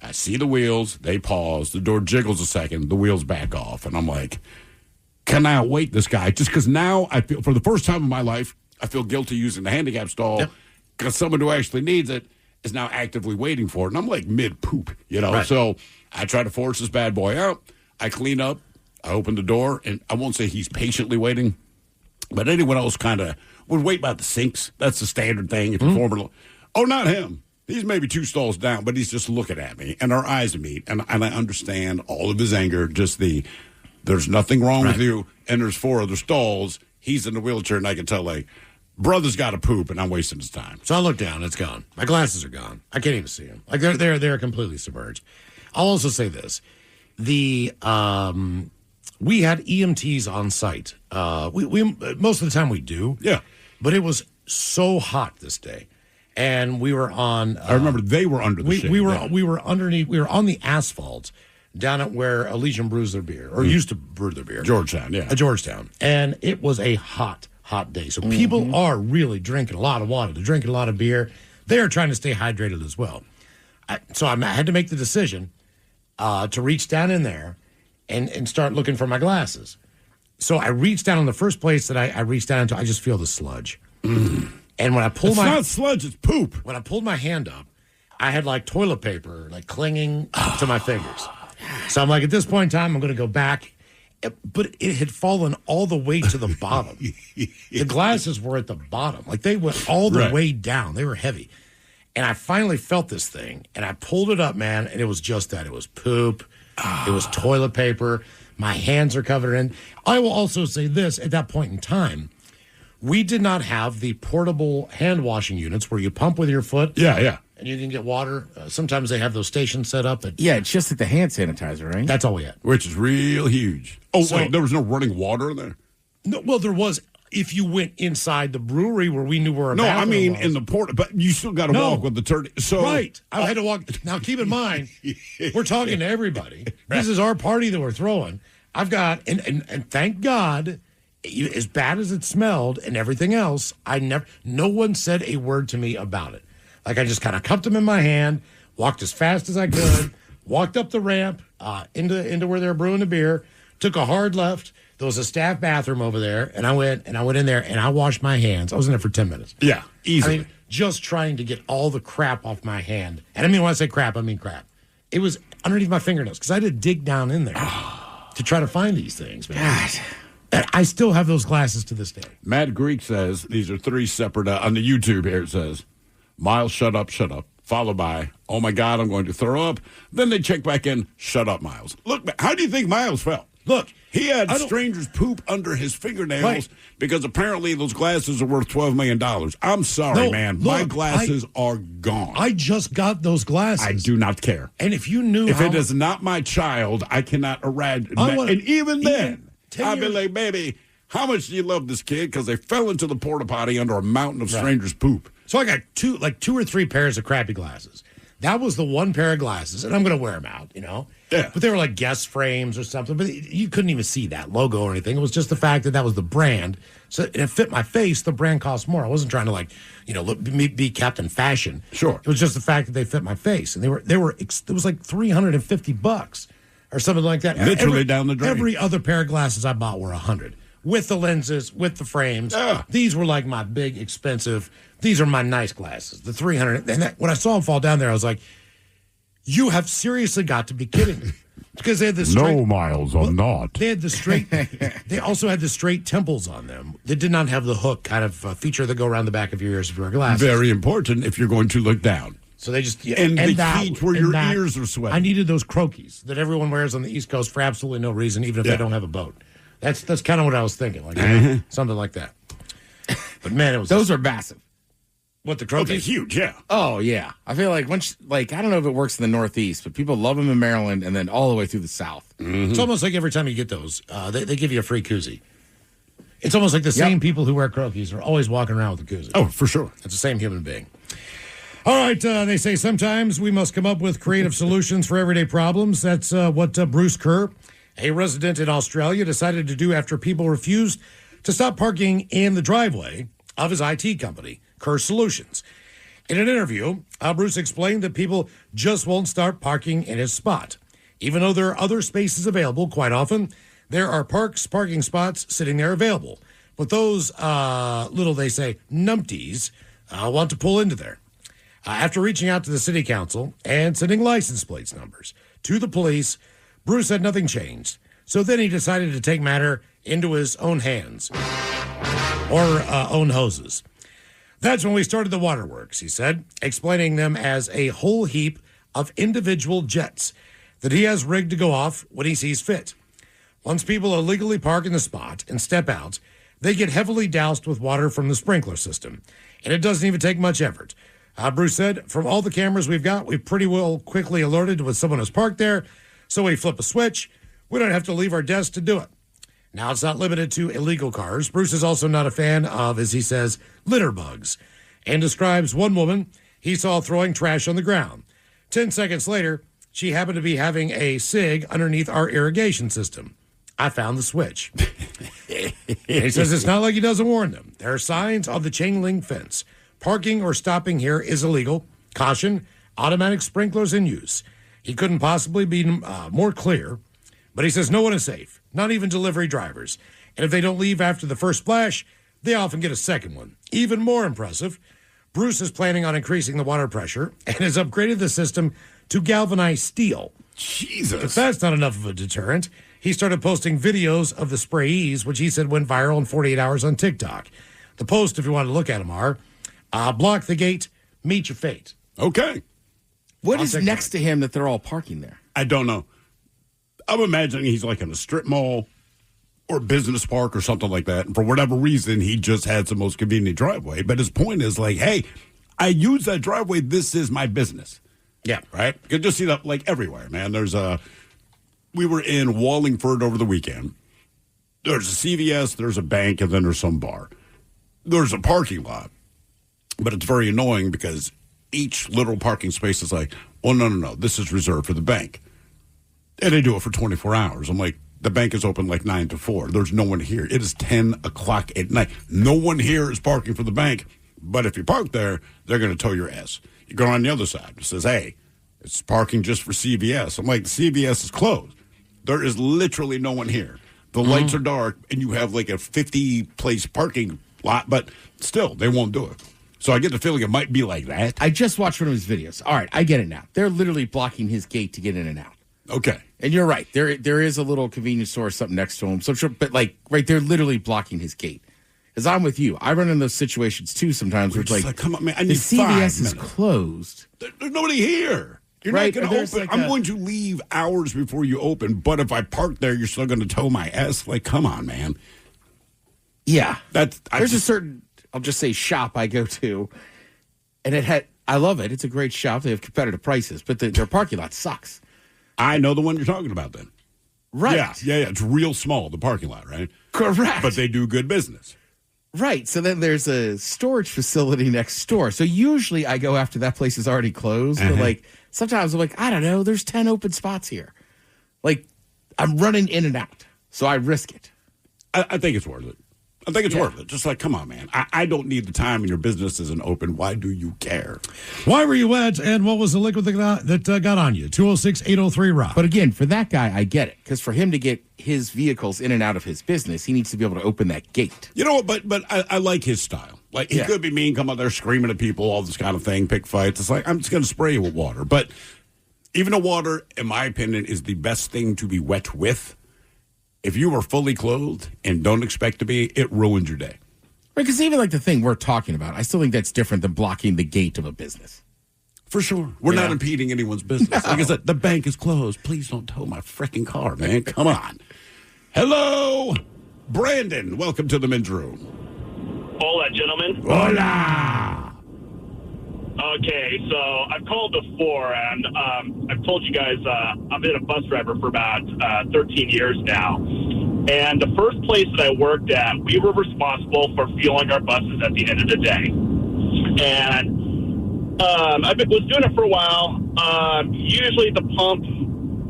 I see the wheels. They pause. The door jiggles a second. The wheels back off. And I'm like, can I wait this guy? Just because now I feel, for the first time in my life, I feel guilty using the handicap stall because someone who actually needs it is now actively waiting for it. And I'm like mid-poop, you know. Right. So I try to force this bad boy out. I clean up. I open the door. And I won't say he's patiently waiting, but anyone else kind of would wait by the sinks. That's the standard thing. If you're former, oh, not him. He's maybe 2 stalls down, but he's just looking at me, and our eyes meet, and I understand all of his anger. Just there's nothing wrong with you, and there's 4 other stalls. He's in the wheelchair, and I can tell, like, brother's got to poop, and I'm wasting his time. So I look down, it's gone. My glasses are gone. I can't even see them. Like they're completely submerged. I'll also say this: we had EMTs on site. We most of the time we do, but it was so hot this day. And we were on. I remember they were under the shade. We were underneath. We were on the asphalt down at where Elysian brews their beer, or used to brew their beer. Georgetown, yeah. Georgetown. And it was a hot day. So people are really drinking a lot of water. They're drinking a lot of beer. They are trying to stay hydrated as well. So I had to make the decision to reach down in there and start looking for my glasses. So I reached down in the first place that I reached down into. I just feel the sludge. And when I pulled it's not sludge, it's poop. When I pulled my hand up, I had like toilet paper like clinging to my fingers. So I'm like, at this point in time, I'm going to go back. But it had fallen all the way to the bottom. The glasses were at the bottom. Like they went all the way down. They were heavy. And I finally felt this thing, and I pulled it up, man, and it was just that. It was poop. It was toilet paper. My hands are covered in. I will also say this, at that point in time, we did not have the portable hand washing units where you pump with your foot. Yeah. And you can get water. Sometimes they have those stations set up. It's just like the hand sanitizer, right? That's all we had. Which is real huge. Oh, so, wait, there was no running water in there? No, well, there was if you went inside the brewery where we knew where our bathroom was. In the port, but you still got to walk with the turkey. So, right. I had to walk. Now, keep in mind, we're talking to everybody. This is our party that we're throwing. I've got, and thank God, as bad as it smelled and everything else, no one said a word to me about it. Like I just kind of cupped them in my hand, walked as fast as I could, walked up the ramp into where they were brewing the beer, took a hard left. There was a staff bathroom over there, and I went in there and I washed my hands. I was in there for 10 minutes. Yeah, easily. I mean, just trying to get all the crap off my hand. And I mean, when I say crap, I mean crap. It was underneath my fingernails because I had to dig down in there to try to find these things, man. God. And I still have those glasses to this day. Matt Greek says, these are 3 separate, on the YouTube here it says, Miles, shut up, followed by, oh my God, I'm going to throw up. Then they check back in, shut up, Miles. Look, how do you think Miles felt? Look, he had strangers poop under his fingernails because apparently those glasses are worth $12 million. I'm sorry, man. Look, my glasses are gone. I just got those glasses. I do not care. And if you knew if it is not my child, I cannot eradicate. And even then, I'd be like, baby, how much do you love this kid? Because they fell into the porta potty under a mountain of strangers' poop. So I got two or three pairs of crappy glasses. That was the one pair of glasses, and I'm going to wear them out, you know? Yeah. But they were like guest frames or something, but you couldn't even see that logo or anything. It was just the fact that was the brand. So it fit my face. The brand cost more. I wasn't trying to be Captain Fashion. Sure. It was just the fact that they fit my face, and it was like $350 or something like that. Literally down the drain. Every other pair of glasses I bought were $100 with the lenses, with the frames. Yeah. These were like my big, expensive. These are my nice glasses, the $300. And when I saw them fall down there, I was like, you have seriously got to be kidding me. Because they had the straight... No, Miles, I'm not. They had the straight... They also had the straight temples on them. They did not have the hook kind of feature that go around the back of your ears if you wear glasses. Very important if you're going to look down. So they just... And the heat where your ears are sweating. I needed those croquis that everyone wears on the East Coast for absolutely no reason, even if they don't have a boat. That's kind of what I was thinking. Like something like that. But man, it was... Those are massive. What, the croquis? Okay, huge, yeah. Oh, yeah. I feel like I don't know if it works in the Northeast, but people love them in Maryland and then all the way through the South. Mm-hmm. It's almost like every time you get those, they give you a free koozie. It's almost like the same people who wear croquis are always walking around with a koozie. Oh, for sure. It's the same human being. All right, they say sometimes we must come up with creative solutions for everyday problems. That's what Bruce Kerr, a resident in Australia, decided to do after people refused to stop parking in the driveway of his IT company, KISW Solutions. In an interview, Bruce explained that people just won't start parking in his spot. Even though there are other spaces available, quite often, there are parking spots sitting there available. But those little, they say, numpties want to pull into there. After reaching out to the city council and sending license plates numbers to the police, Bruce said nothing changed. So then he decided to take matter into his own hands, or own hoses. That's when we started the waterworks, he said, explaining them as a whole heap of individual jets that he has rigged to go off when he sees fit. Once people illegally park in the spot and step out, they get heavily doused with water from the sprinkler system, and it doesn't even take much effort. Bruce said, from all the cameras we've got, we've pretty well quickly alerted when someone is parked there, so we flip a switch. We don't have to leave our desk to do it. Now, it's not limited to illegal cars. Bruce is also not a fan of, as he says, litter bugs, and describes one woman he saw throwing trash on the ground. 10 seconds later, she happened to be having a cig underneath our irrigation system. I found the switch. He says it's not like he doesn't warn them. There are signs on the chain link fence. Parking or stopping here is illegal. Caution, automatic sprinklers in use. He couldn't possibly be more clear, but he says no one is safe, not even delivery drivers. And if they don't leave after the first splash, they often get a second one. Even more impressive, Bruce is planning on increasing the water pressure and has upgraded the system to galvanized steel. Jesus. If that's not enough of a deterrent, he started posting videos of the sprayees, which he said went viral in 48 hours on TikTok. The post, if you want to look at them, are block the gate, meet your fate. Okay. What is next to him that they're all parking there? I don't know. I'm imagining he's like in a strip mall or business park or something like that. And for whatever reason, he just has the most convenient driveway. But his point is like, hey, I use that driveway. This is my business. Yeah. Right? You can just see that like everywhere, man. We were in Wallingford over the weekend. There's a CVS, there's a bank, and then there's some bar. There's a parking lot. But it's very annoying because each little parking space is like, oh, no. This is reserved for the bank. And they do it for 24 hours. I'm like, the bank is open like 9 to 4. There's no one here. It is 10 o'clock at night. No one here is parking for the bank. But if you park there, they're going to tow your ass. You go on the other side. It says, hey, it's parking just for CVS. I'm like, CVS is closed. There is literally no one here. The lights are dark, and you have like a 50-place parking lot, but still, they won't do it. So I get the feeling it might be like that. I just watched one of his videos. All right, I get it now. They're literally blocking his gate to get in and out. Okay. And you're right. There is a little convenience store or something next to him. So, but like, right, they're literally blocking his gate. As I'm with you, I run in those situations too sometimes. Where it's like, come on, man, I the need CVS is closed. There's nobody here. You're right, not going to open. like I'm going to leave hours before you open. But if I park there, you're still going to tow my ass. Like, come on, man. Yeah. There's a certain, I'll just say, shop I go to. And I love it. It's a great shop. They have competitive prices. But their parking lot sucks. I know the one you're talking about then. Right. Yeah. It's real small, the parking lot, right? Correct. But they do good business. Right. So then there's a storage facility next door. So usually I go after that place is already closed. But like sometimes I'm like, I don't know, there's 10 open spots here. Like I'm running in and out. So I risk it. I think it's worth it. I think it's worth it. Just like, come on, man. I don't need the time and your business isn't open. Why do you care? Why were you wet and what was the liquid that got on you? 206-803-ROCK. But again, for that guy, I get it. Because for him to get his vehicles in and out of his business, he needs to be able to open that gate. You know what? But I like his style. Like, he could be mean, come out there screaming at people, all this kind of thing, pick fights. It's like, I'm just going to spray you with water. But even though water, in my opinion, is the best thing to be wet with, if you are fully clothed and don't expect to be, it ruins your day. Right, because even like the thing we're talking about, I still think that's different than blocking the gate of a business. For sure. We're not impeding anyone's business. No. Like I said, the bank is closed. Please don't tow my freaking car, man. Come on. Hello, Brandon. Welcome to the men's room. Hola, gentlemen. Hola. Okay, so I've called before, and I've told you guys I've been a bus driver for about 13 years now. And the first place that I worked at, we were responsible for fueling our buses at the end of the day. And I was doing it for a while. Usually the pump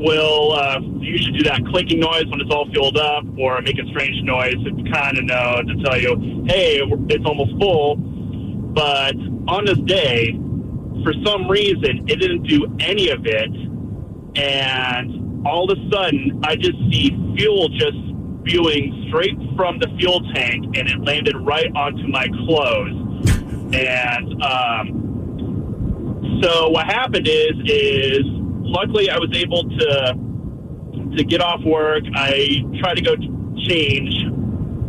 will usually do that clicking noise when it's all filled up, or make a strange noise to kind of know to tell you, hey, it's almost full. But on this day, for some reason, it didn't do any of it, and all of a sudden, I just see fuel just spewing straight from the fuel tank, and it landed right onto my clothes. And so what happened is luckily I was able to get off work. I tried to go change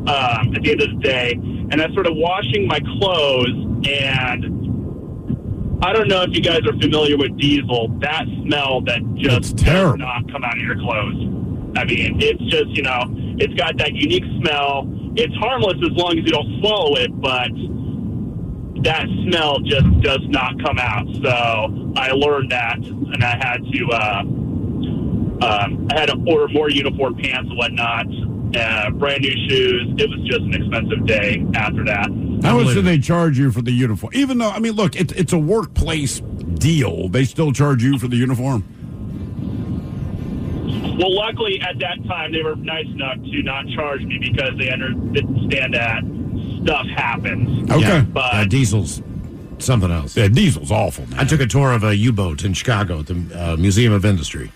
at the end of the day, and I started washing my clothes, and I don't know if you guys are familiar with diesel. That smell that just does not come out of your clothes. I mean, it's just, it's got that unique smell. It's harmless as long as you don't swallow it, but that smell just does not come out. So I learned that, and I had to order more uniform pants and whatnot, brand new shoes. It was just an expensive day after that. How much do they charge you for the uniform? Even though, I mean, look, it's a workplace deal. They still charge you for the uniform? Well, luckily at that time they were nice enough to not charge me because they understand that stuff happens. Okay. Yeah, but diesel's something else. Yeah, diesel's awful, man. I took a tour of a U-boat in Chicago at the Museum of Industry.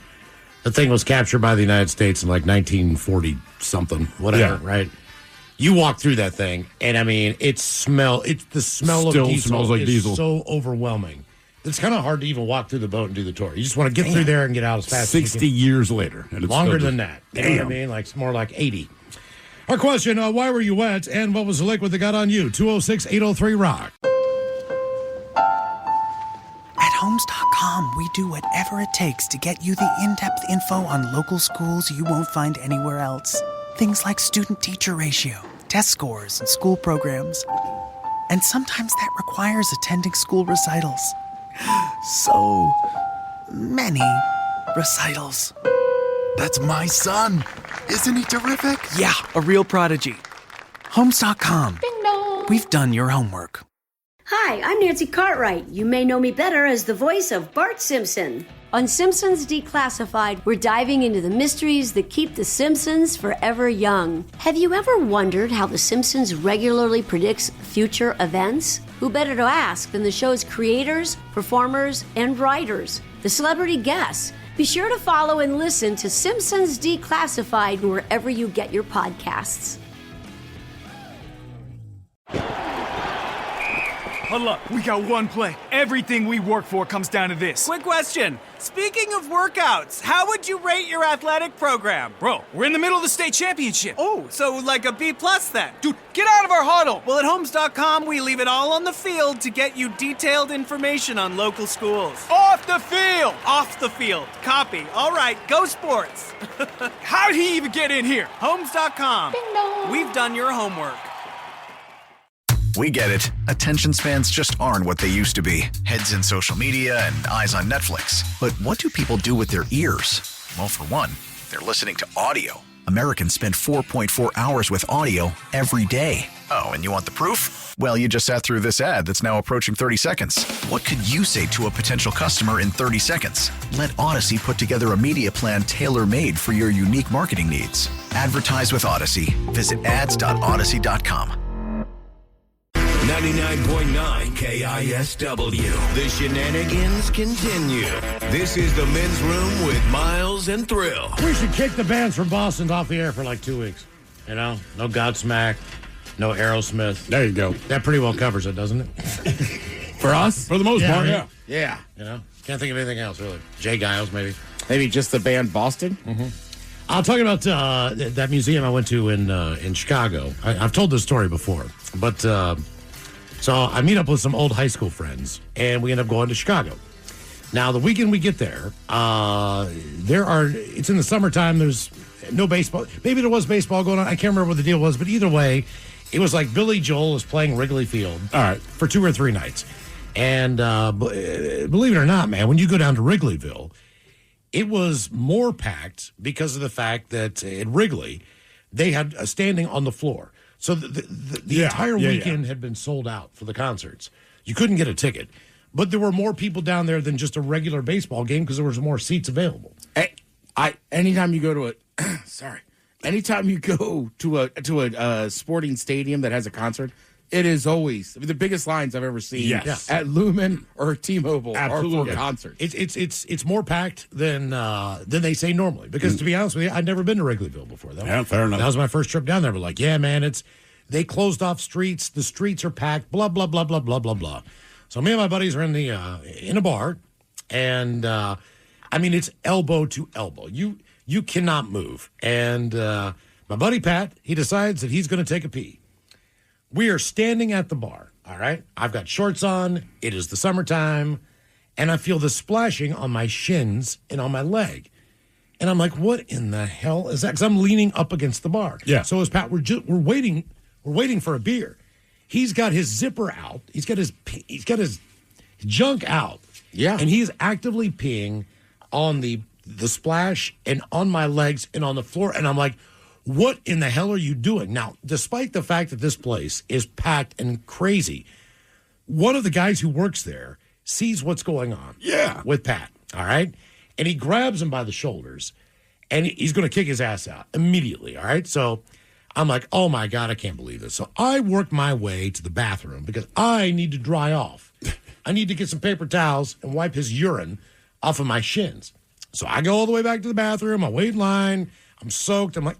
The thing was captured by the United States in like 1940-something, whatever, right? You walk through that thing, and I mean, the smell Still of diesel smells like is diesel. so overwhelming. It's kind of hard to even walk through the boat and do the tour. You just want to get through there and get out as fast as you can. 60 years later. And it's Longer still than that. You know Damn. what I mean? Like, it's more like 80. Our question, why were you wet, and what was the liquid that got on you? 206-803-ROCK. At Homes.com, we do whatever it takes to get you the in-depth info on local schools you won't find anywhere else. Things like student-teacher ratio, test scores, and school programs. And sometimes that requires attending school recitals. So many recitals. That's my son. Isn't he terrific? Yeah, a real prodigy. Homes.com. Ding dong. We've done your homework. Hi, I'm Nancy Cartwright. You may know me better as the voice of Bart Simpson. On Simpsons Declassified, we're diving into the mysteries that keep the Simpsons forever young. Have you ever wondered how the Simpsons regularly predicts future events? Who better to ask than the show's creators, performers, and writers, the celebrity guests? Be sure to follow and listen to Simpsons Declassified wherever you get your podcasts. Hold up, we got one play. Everything we work for comes down to this. Quick question. Speaking of workouts, how would you rate your athletic program? Bro, we're in the middle of the state championship. Oh, so like a B+ then? Dude, get out of our huddle. Well, at Homes.com, we leave it all on the field to get you detailed information on local schools. Off the field. Off the field. Copy. All right, go sports. How'd he even get in here? Homes.com. We've done your homework. We get it. Attention spans just aren't what they used to be. Heads in social media and eyes on Netflix. But what do people do with their ears? Well, for one, they're listening to audio. Americans spend 4.4 hours with audio every day. Oh, and you want the proof? Well, you just sat through this ad that's now approaching 30 seconds. What could you say to a potential customer in 30 seconds? Let Odyssey put together a media plan tailor-made for your unique marketing needs. Advertise with Odyssey. Visit ads.odyssey.com. 99.9 KISW. The shenanigans continue. This is the Men's Room with Miles and Thrill. We should kick the bands from Boston off the air for like 2 weeks. You know, no Godsmack, no Aerosmith. There you go. That pretty well covers it, doesn't it? For us? For the most part, yeah. Yeah. You know, can't think of anything else, really. Jay Giles, maybe. Maybe just the band Boston? Mm-hmm. I'll talk about that museum I went to in Chicago. I've told this story before, but so I meet up with some old high school friends, and we end up going to Chicago. Now, the weekend we get there, it's in the summertime. There's no baseball. Maybe there was baseball going on. I can't remember what the deal was, but either way, it was like Billy Joel was playing Wrigley Field for 2 or 3 nights. And believe it or not, man, when you go down to Wrigleyville, it was more packed because of the fact that at Wrigley, they had a standing on the floor. So the entire weekend had been sold out for the concerts. You couldn't get a ticket. But there were more people down there than just a regular baseball game because there was more seats available. Anytime you go to anytime you go to a sporting stadium that has a concert, it is always the biggest lines I've ever seen at Lumen or T-Mobile or for concerts. It's more packed than they say normally. Because to be honest with you, I'd never been to Wrigleyville before. Fair enough. That was my first trip down there. But like, yeah, man, they closed off streets. The streets are packed. Blah blah blah blah blah blah blah. So me and my buddies are in a bar, and it's elbow to elbow. You cannot move. And my buddy Pat, he decides that he's going to take a pee. We are standing at the bar, all right? I've got shorts on. It is the summertime. And I feel the splashing on my shins and on my leg. And I'm like, what in the hell is that? Because I'm leaning up against the bar. Yeah. So as Pat, we're waiting for a beer. He's got his zipper out. He's got his junk out. Yeah. And he's actively peeing on the splash and on my legs and on the floor. And I'm like, what in the hell are you doing? Now, despite the fact that this place is packed and crazy, one of the guys who works there sees what's going on with Pat, all right? And he grabs him by the shoulders, and he's going to kick his ass out immediately, all right? So I'm like, oh, my God, I can't believe this. So I work my way to the bathroom because I need to dry off. I need to get some paper towels and wipe his urine off of my shins. So I go all the way back to the bathroom. I wait in line. I'm soaked. I'm like,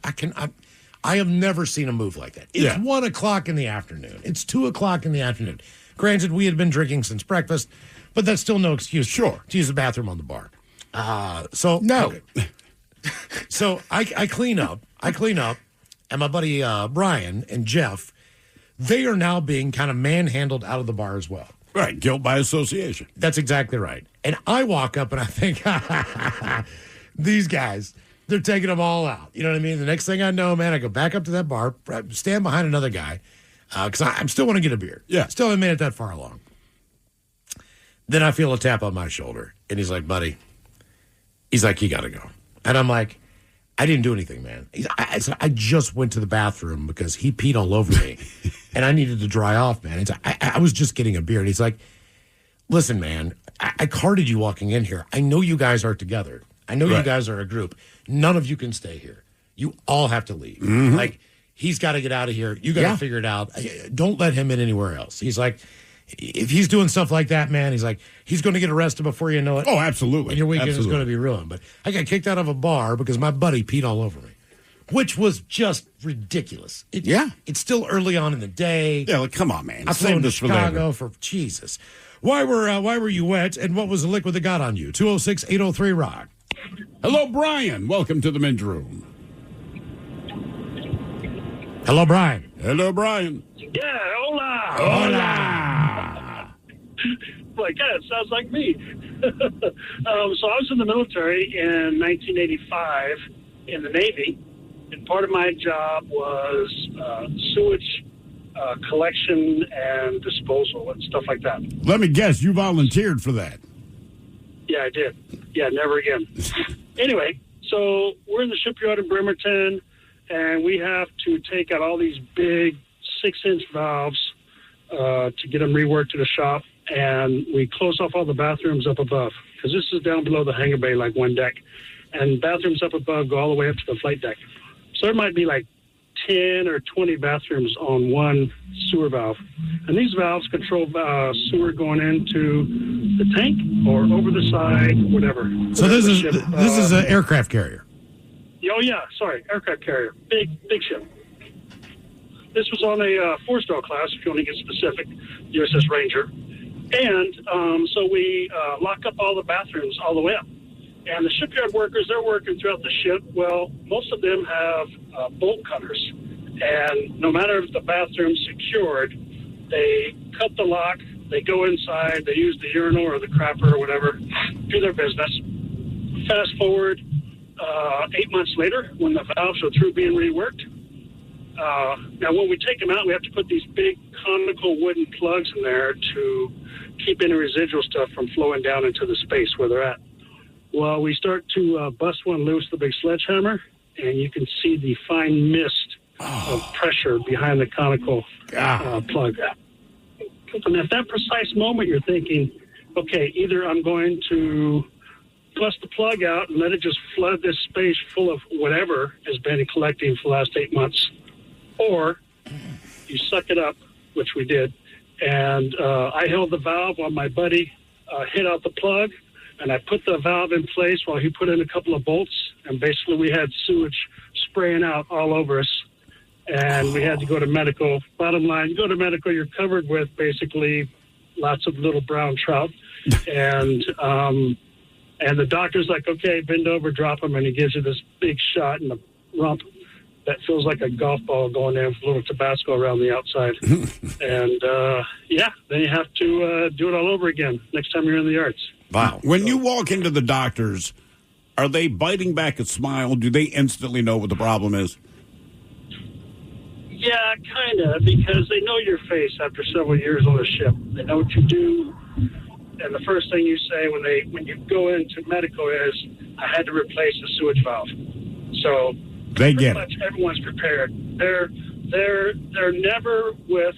I have never seen a move like that. It's 1 o'clock in the afternoon. It's 2 o'clock in the afternoon. Granted, we had been drinking since breakfast, but that's still no excuse to use the bathroom on the bar. So I clean up. And my buddy Brian and Jeff, they are now being kind of manhandled out of the bar as well. Right, guilt by association. That's exactly right. And I walk up and I think, these guys, they're taking them all out. You know what I mean? The next thing I know, man, I go back up to that bar, stand behind another guy, because I'm still want to get a beer. Yeah. Still haven't made it that far along. Then I feel a tap on my shoulder, and he's like, buddy, he's like, you got to go. And I'm like, I didn't do anything, man. I just went to the bathroom because he peed all over me, and I needed to dry off, man. I was just getting a beer, and he's like, listen, man, I carded you walking in here. I know you guys are together. I know you guys are a group. None of you can stay here. You all have to leave. Mm-hmm. Like, he's got to get out of here. You got to figure it out. Don't let him in anywhere else. He's like, if he's doing stuff like that, man, he's like, he's going to get arrested before you know it. Oh, absolutely. And your weekend is going to be ruined. But I got kicked out of a bar because my buddy peed all over me, which was just ridiculous. It's still early on in the day. Yeah, like, come on, man. I flew to Chicago for Jesus. Why were you wet, and what was the liquid that got on you? 206-803-ROCK. Hello, Brian. Welcome to the men's room. Hello, Brian. Hello, Brian. Yeah, hola. Hola. My God, it sounds like me. So I was in the military in 1985 in the Navy, and part of my job was sewage collection and disposal and stuff like that. Let me guess, you volunteered for that. Yeah, I did. Yeah, never again. Anyway, so we're in the shipyard in Bremerton, and we have to take out all these big 6-inch valves to get them reworked to the shop, and we close off all the bathrooms up above, because this is down below the hangar bay, like one deck, and bathrooms up above go all the way up to the flight deck. So there might be like 10 or 20 bathrooms on one sewer valve. And these valves control sewer going into the tank or over the side, whatever. So this is an aircraft carrier. Oh, yeah, sorry, aircraft carrier. Big ship. This was on a 4-star class, if you want to get specific, USS Ranger. And so we lock up all the bathrooms all the way up. And the shipyard workers, they're working throughout the ship. Well, most of them have bolt cutters. And no matter if the bathroom's secured, they cut the lock, they go inside, they use the urinal or the crapper or whatever, do their business. Fast forward 8 months later, when the valves are through being reworked. Now, when we take them out, we have to put these big conical wooden plugs in there to keep any residual stuff from flowing down into the space where they're at. Well, we start to bust one loose, the big sledgehammer, and you can see the fine mist of pressure behind the conical plug. And at that precise moment, you're thinking, okay, either I'm going to, bust the plug out and let it just flood this space full of whatever has been collecting for the last 8 months. Or you suck it up, which we did. And I held the valve while my buddy hit out the plug, and I put the valve in place while he put in a couple of bolts. And basically we had sewage spraying out all over us. And we had to go to medical. Bottom line, you go to medical, you're covered with basically lots of little brown trout. And the doctor's like, okay, bend over, drop him. And he gives you this big shot in the rump that feels like a golf ball going in with a little Tabasco around the outside. And, then you have to do it all over again next time you're in the yards. Wow. When you walk into the doctors, are they biting back a smile? Do they instantly know what the problem is? Yeah, kind of, because they know your face after several years on the ship. They know what you do. And the first thing you say when you go into medical is, I had to replace the sewage valve. So they get it. Everyone's prepared. They're never with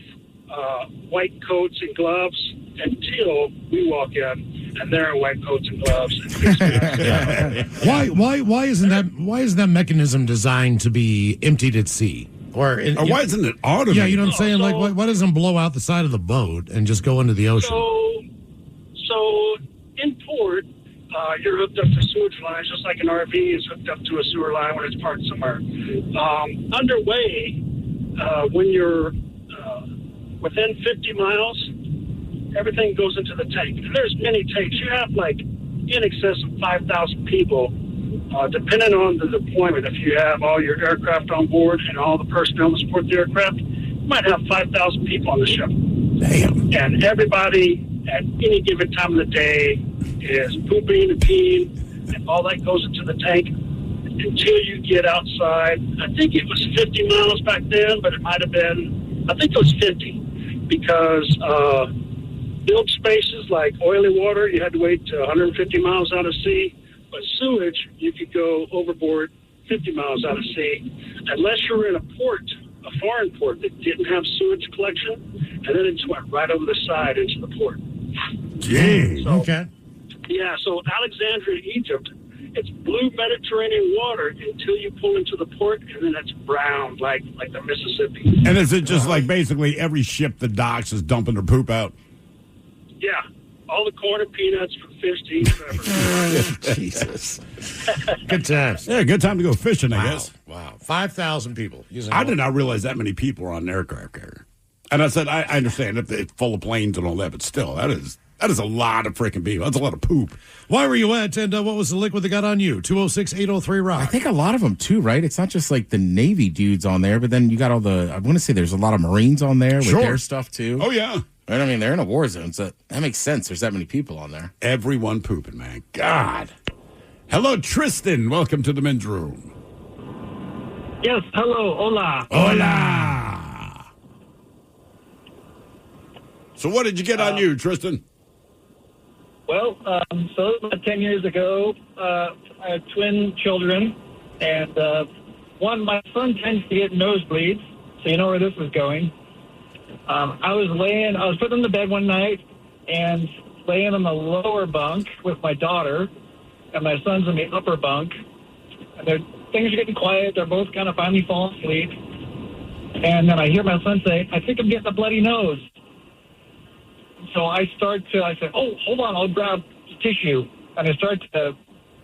white coats and gloves until we walk in, and they're in white coats and gloves. Why isn't that mechanism designed to be emptied at sea? Or why isn't it automated? Yeah, you know what I'm saying? Why doesn't it blow out the side of the boat and just go into the ocean? So in port, you're hooked up to sewage lines, just like an RV is hooked up to a sewer line when it's parked somewhere. Underway, when you're within 50 miles, everything goes into the tank. And there's many tanks. You have in excess of 5,000 people. Depending on the deployment, if you have all your aircraft on board and all the personnel to support the aircraft, you might have 5,000 people on the ship. Damn. And everybody at any given time of the day is pooping and peeing, and all that goes into the tank until you get outside. I think it was 50 miles back then, but it might have been, I think it was 50, because build spaces like oily water, you had to wait to 150 miles out of sea. But sewage, you could go overboard 50 miles out of sea, unless you were in a port, a foreign port that didn't have sewage collection, and then it just went right over the side into the port. Gee. Okay. Yeah, so Alexandria, Egypt, it's blue Mediterranean water until you pull into the port, and then it's brown like the Mississippi. And is it just like basically every ship that docks is dumping their poop out? Yeah. All the corn and peanuts for fish to eat forever. Jesus. Good times. Yeah, good time to go fishing, I guess. Wow. 5,000 people. I did not realize that many people were on an aircraft carrier. And I said, I understand if it's full of planes and all that, but still, that is a lot of freaking people. That's a lot of poop. Why were you at, and what was the liquid that got on you? 206-803-ROCK. I think a lot of them, too, right? It's not just like the Navy dudes on there, but then you got I want to say there's a lot of Marines on there with their stuff, too. Oh, yeah. I mean, they're in a war zone, so that makes sense. There's that many people on there. Everyone pooping, man. God. Hello, Tristan. Welcome to the men's room. Yes, hello. Hola. Hola. So what did you get on you, Tristan? Well, so about 10 years ago, I had twin children, and my son tends to get nosebleeds, so you know where this is going. I was put in the bed one night and laying on the lower bunk with my daughter, and my son's in the upper bunk. And things are getting quiet. They're both kind of finally falling asleep. And then I hear my son say, I think I'm getting a bloody nose. So I said, oh, hold on, I'll grab tissue. And I start to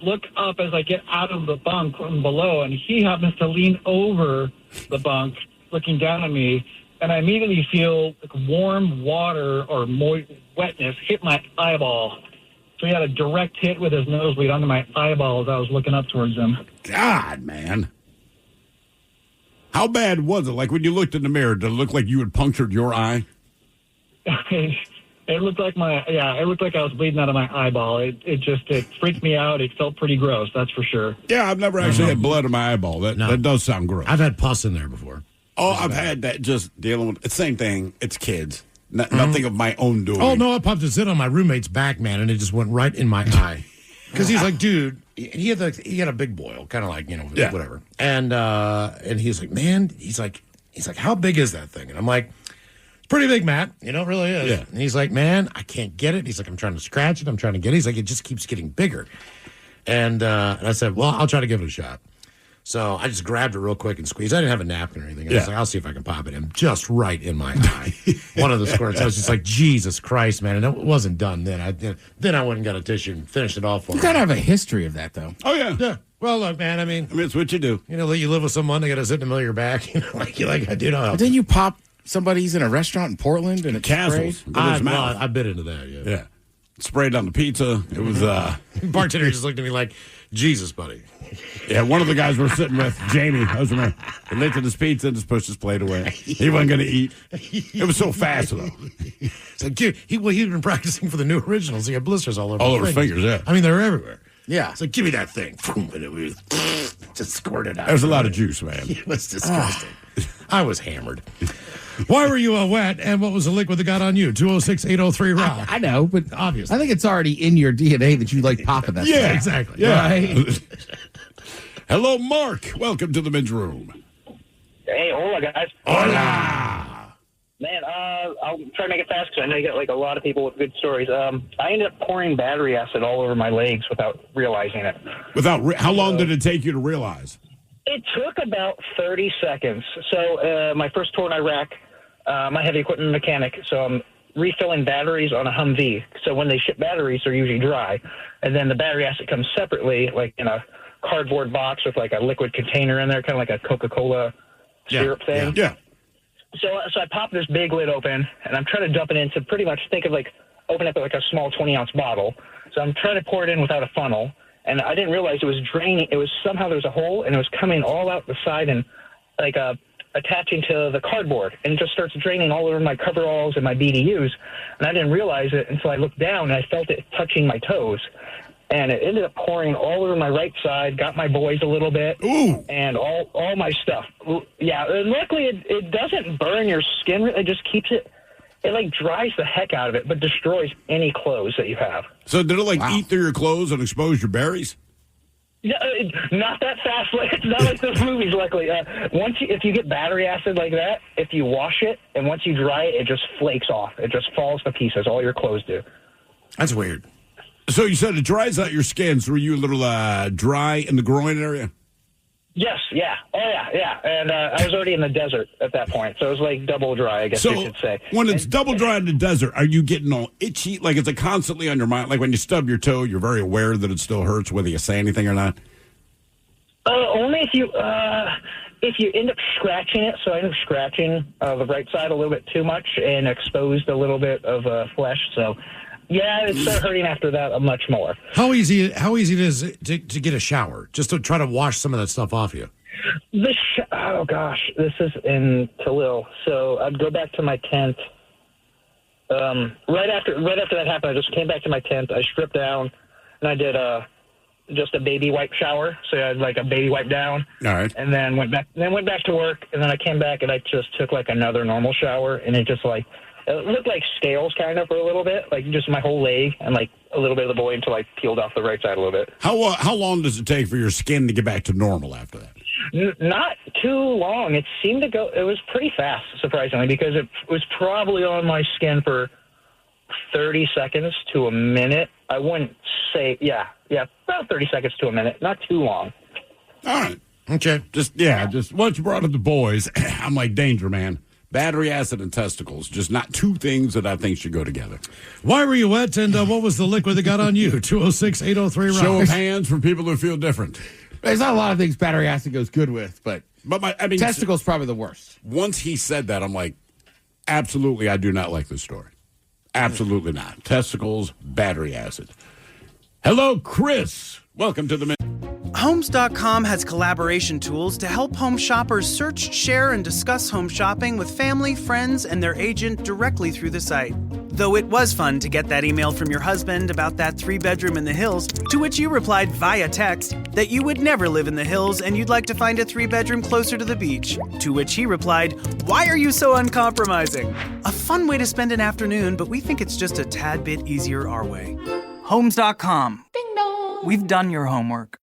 look up as I get out of the bunk from below, and he happens to lean over the bunk looking down at me. And I immediately feel like warm water or wetness hit my eyeball. So he had a direct hit with his nosebleed onto my eyeball as I was looking up towards him. God, man. How bad was it? Like when you looked in the mirror, did it look like you had punctured your eye? It looked like it looked like I was bleeding out of my eyeball. It freaked me out. It felt pretty gross, that's for sure. Yeah, I've never actually had blood in my eyeball. That does sound gross. I've had pus in there before. Oh, I've had that just dealing with the same thing. It's kids. Nothing of my own doing. Oh, no, I popped a zit on my roommate's back, man, and it just went right in my eye. Because he's like, dude, he had a big boil, kind of like, whatever. And he's like, man, he's like, how big is that thing? And I'm like, it's pretty big, Matt. It really is. Yeah. And he's like, man, I can't get it. He's like, I'm trying to scratch it. I'm trying to get it. He's like, it just keeps getting bigger. And I said, well, I'll try to give it a shot. So I just grabbed it real quick and squeezed. I didn't have a napkin or anything. I was like, I'll see if I can pop it in. Just right in my eye. One of the squirts. I was just like, Jesus Christ, man. And it wasn't done then. Then I went and got a tissue and finished it off for You got to have a history of that, though. Oh, yeah. Yeah. Well, look, man, I mean, it's what you do. You know, you live with someone, they got to sit in the middle of your back. You know, like I do know. But then you pop somebody's in a restaurant in Portland and it's Castles. sprayed? I bit into that, Yeah. Sprayed on the pizza. It was bartender just looked at me like, Jesus, buddy. Yeah, one of the guys we're sitting with, Jamie, husband, he licked at his pizza and just pushed his plate away. He wasn't going to eat. It was so fast, though. So he'd been practicing for the new originals. He had blisters all over his fingers, yeah. I mean, they're everywhere. Yeah. So give me that thing. And it was just squirted out. There was a lot of juice, man. It was disgusting. I was hammered. Why were you wet, and what was the liquid that got on you? 206-803-ROCK. I know, but obviously. I think it's already in your DNA that you like popping that Yeah, stuff. Exactly. Yeah. Right? Hello, Mark. Welcome to the men's room. Hey, hola, guys. Hola. Man, I'll try to make it fast because I know you got like a lot of people with good stories. I ended up pouring battery acid all over my legs without realizing it. How long did it take you to realize? It took about 30 seconds. So my first tour in Iraq, I'm a heavy equipment mechanic, so I'm refilling batteries on a Humvee. So when they ship batteries, they're usually dry. And then the battery acid comes separately, like in a cardboard box with like a liquid container in there, kind of like a Coca-Cola syrup thing. Yeah. So I pop this big lid open, and I'm trying to dump it into pretty much think of like open up like a small 20-ounce bottle. So I'm trying to pour it in without a funnel, and I didn't realize it was draining. It was somehow there was a hole, and it was coming all out the side and like attaching to the cardboard, and it just starts draining all over my coveralls and my BDUs. And I didn't realize it until I looked down, and I felt it touching my toes. And it ended up pouring all over my right side, got my boys a little bit, and all my stuff. Yeah, and luckily it doesn't burn your skin. It just keeps it, like dries the heck out of it, but destroys any clothes that you have. So did it eat through your clothes and expose your berries? No, not that fast. It's not like those movies, luckily. If you get battery acid like that, if you wash it, and once you dry it, it just flakes off. It just falls to pieces. All your clothes do. That's weird. So you said it dries out your skin, so were you a little dry in the groin area? Yes, yeah. Oh, yeah. And I was already in the desert at that point, so it was like double dry, I guess you could say. When it's double dry in the desert, are you getting all itchy? Like, is it constantly on your mind? Like when you stub your toe, you're very aware that it still hurts, whether you say anything or not? Only if you end up scratching it. So I ended up scratching the right side a little bit too much and exposed a little bit of flesh, so... Yeah, it started hurting after that much more. How easy it is to get a shower, just to try to wash some of that stuff off you? Oh, gosh, this is in Khalil. So I'd go back to my tent. Right after that happened, I just came back to my tent. I stripped down, and I did just a baby wipe shower. So I had like a baby wipe down. All right. And then went back to work, and then I came back, and I just took like another normal shower, and it just like... It looked like scales kind of for a little bit, like just my whole leg and like a little bit of the boy until I peeled off the right side a little bit. How long does it take for your skin to get back to normal after that? Not too long. It seemed to go, it was pretty fast, surprisingly, because it was probably on my skin for 30 seconds to a minute. I wouldn't say, yeah, about 30 seconds to a minute. Not too long. All right. Okay. Just once you brought up the boys, I'm like, danger, man. Battery acid and testicles, just not two things that I think should go together. Why were you wet, and what was the liquid that got on you? 206-803-ROCK. Show of hands from people who feel different. There's not a lot of things battery acid goes good with, but testicles probably the worst. Once he said that, I'm like, absolutely, I do not like this story. Absolutely not. Testicles, battery acid. Hello, Chris. Welcome to the... Homes.com has collaboration tools to help home shoppers search, share, and discuss home shopping with family, friends, and their agent directly through the site. Though it was fun to get that email from your husband about that 3-bedroom in the hills, to which you replied via text that you would never live in the hills and you'd like to find a 3-bedroom closer to the beach. To which he replied, "Why are you so uncompromising?" A fun way to spend an afternoon, but we think it's just a tad bit easier our way. Homes.com. Ding dong. We've done your homework.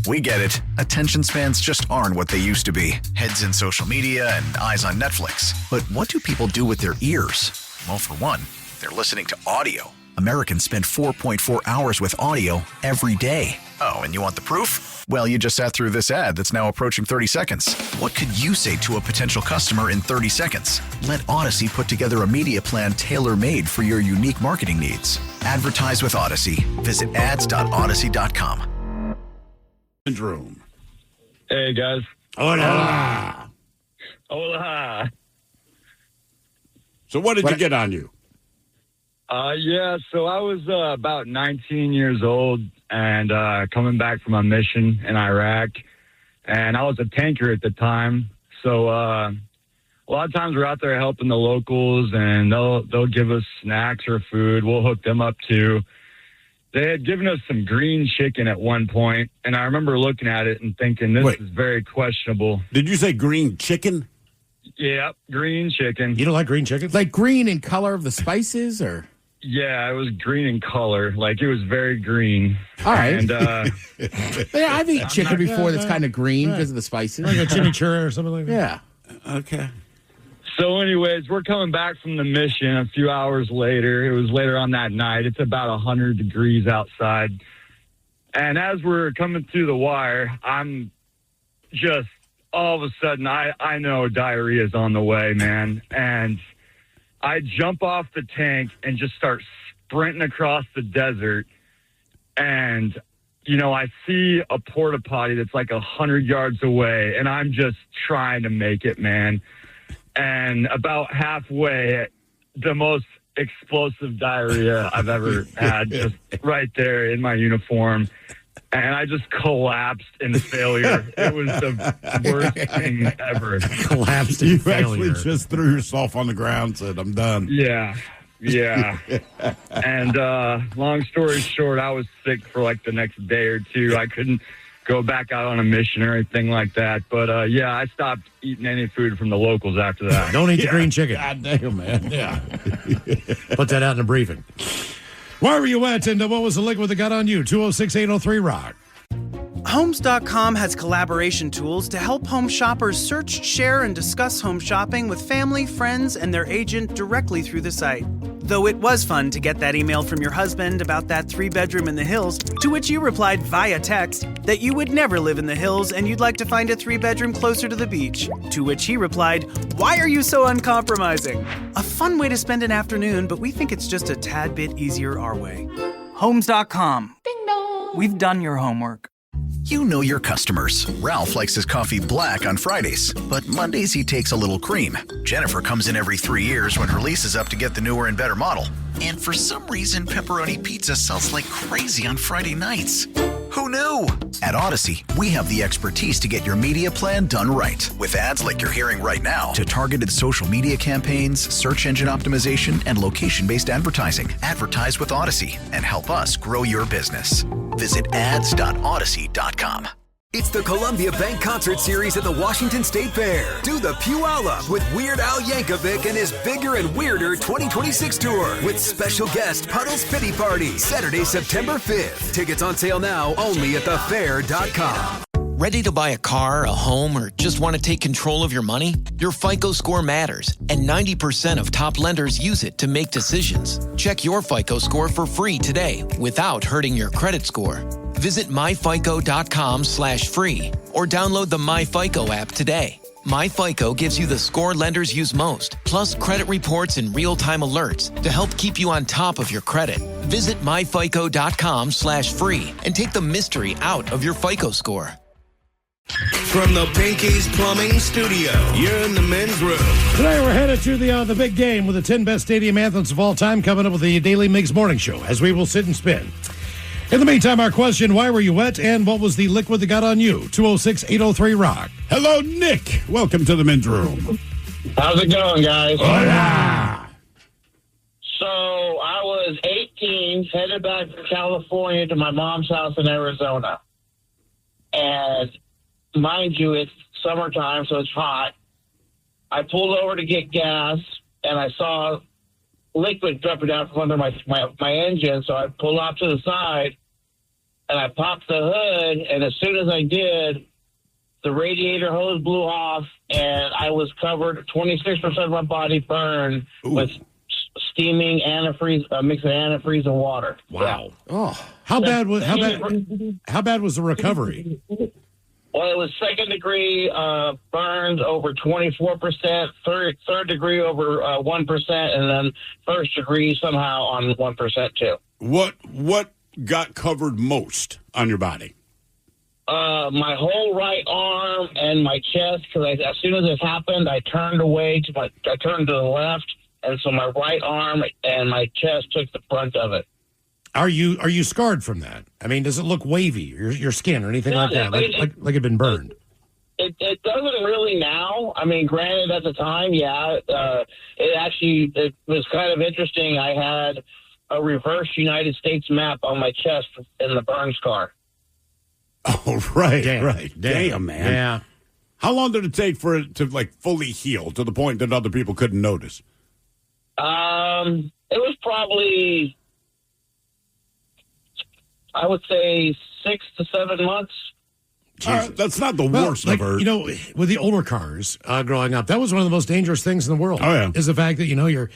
We get it. Attention spans just aren't what they used to be. Heads in social media and eyes on Netflix. But what do people do with their ears? Well, for one, they're listening to audio. Americans spend 4.4 hours with audio every day. Oh, and you want the proof? Well, you just sat through this ad that's now approaching 30 seconds. What could you say to a potential customer in 30 seconds? Let Odyssey put together a media plan tailor-made for your unique marketing needs. Advertise with Odyssey. Visit ads.odyssey.com. Room. Hey, guys. Hola. Hola. So what did you get on you? Yeah, so I was about 19 years old and coming back from a mission in Iraq. And I was a tanker at the time. So a lot of times we're out there helping the locals, and they'll give us snacks or food. We'll hook them up too. They had given us some green chicken at one point, and I remember looking at it and thinking, this is very questionable. Did you say green chicken? Yeah, green chicken. You don't like green chicken? Like green in color of the spices, or? Yeah, it was green in color. Like, it was very green. All right. And, yeah, I've eaten chicken before that's kind of green because of the spices. Like a chimichurri or something like that? Yeah. Okay. So anyways, we're coming back from the mission a few hours later. It was later on that night. It's about 100 degrees outside. And as we're coming through the wire, I'm just, all of a sudden, I know diarrhea is on the way, man. And I jump off the tank and just start sprinting across the desert. And, you know, I see a porta potty that's like 100 yards away, and I'm just trying to make it, man. And about halfway, the most explosive diarrhea I've ever had, just right there in my uniform. And I just collapsed in failure. It was the worst thing ever. Collapsed in failure. You actually just threw yourself on the ground and said, I'm done. Yeah. And long story short, I was sick for like the next day or two. I couldn't go back out on a mission or anything like that. But, yeah, I stopped eating any food from the locals after that. Don't eat the green chicken. God damn, man. Yeah. Put that out in a briefing. Why were you at, and what was the liquid that got on you? 206-803-ROCK. Homes.com has collaboration tools to help home shoppers search, share, and discuss home shopping with family, friends, and their agent directly through the site. Though it was fun to get that email from your husband about that 3-bedroom in the hills, to which you replied via text that you would never live in the hills and you'd like to find a 3-bedroom closer to the beach. To which he replied, "Why are you so uncompromising?" A fun way to spend an afternoon, but we think it's just a tad bit easier our way. Homes.com. Ding dong. We've done your homework. You know your customers. Ralph likes his coffee black on Fridays, but Mondays he takes a little cream. Jennifer comes in every 3 years when her lease is up to get the newer and better model. And for some reason, pepperoni pizza sells like crazy on Friday nights. Who knew? At Odyssey, we have the expertise to get your media plan done right. With ads like you're hearing right now, to targeted social media campaigns, search engine optimization, and location-based advertising. Advertise with Odyssey and help us grow your business. Visit ads.odyssey.com. It's the Columbia Bank Concert Series at the Washington State Fair. Do the Puyallup with Weird Al Yankovic and his Bigger and Weirder 2026 tour with special guest Puddle's Pity Party, Saturday, September 5th. Tickets on sale now only at thefair.com. Ready to buy a car, a home, or just want to take control of your money? Your FICO score matters, and 90% of top lenders use it to make decisions. Check your FICO score for free today without hurting your credit score. Visit myfico.com/free or download the MyFICO app today. MyFICO gives you the score lenders use most, plus credit reports and real-time alerts to help keep you on top of your credit. Visit myfico.com/free and take the mystery out of your FICO score. From the Pinky's Plumbing Studio, you're in the men's room. Today we're headed to the big game with the 10 best stadium anthems of all time coming up with the Daily Mix Morning Show as we will sit and spin. In the meantime, our question, why were you wet and what was the liquid that got on you? 206-803-ROCK. Hello, Nick. Welcome to the men's room. How's it going, guys? Hola. So I was 18, headed back to California to my mom's house in Arizona. And mind you, it's summertime, so it's hot. I pulled over to get gas, and I saw liquid dripping out from under my engine, so I pulled off to the side, and I popped the hood, and as soon as I did, the radiator hose blew off, and I was covered, 26% of my body burned with steaming antifreeze, mix of antifreeze and water. Wow. Oh, how bad was the recovery? Well, it was second degree burns over 24%, third degree over 1%, and then first degree somehow on 1% too. What got covered most on your body? My whole right arm and my chest, because as soon as it happened, I turned I turned to the left, and so my right arm and my chest took the brunt of it. Are you scarred from that? I mean, does it look wavy, your skin or anything like that, like it'd been burned? It doesn't really now. I mean, granted, at the time, yeah, it was kind of interesting. I had a reverse United States map on my chest in the burn scar. Oh, right, Damn. right. Damn, man. Yeah. How long did it take for it to like fully heal to the point that other people couldn't notice? It was probably, I would say, 6 to 7 months. That's not the worst I've heard. You know, with the older cars growing up, that was one of the most dangerous things in the world. Oh, yeah. Is the fact that, you know, your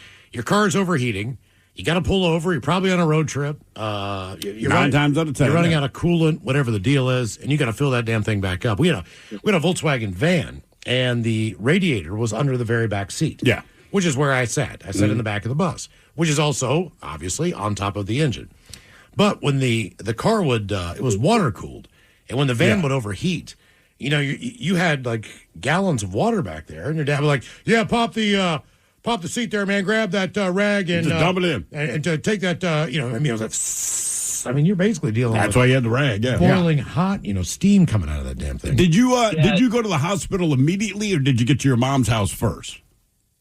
car's overheating. You got to pull over. You're probably on a road trip. You're 9 times out of 10. You're running out of coolant, whatever the deal is, and you got to fill that damn thing back up. We had a Volkswagen van, and the radiator was under the very back seat. Yeah. Which is where I sat. I sat in the back of the bus, which is also, obviously, on top of the engine. But when the car would, it was water cooled, and when the van would overheat, you know, you had like gallons of water back there, and your dad was like, "Yeah, pop the seat there, man. Grab that rag and just dump it in, and take that." You know, I mean, it was like, you're basically dealing. That's with why you had the rag, boiling hot, you know, steam coming out of that damn thing. Did you go to the hospital immediately, or did you get to your mom's house first?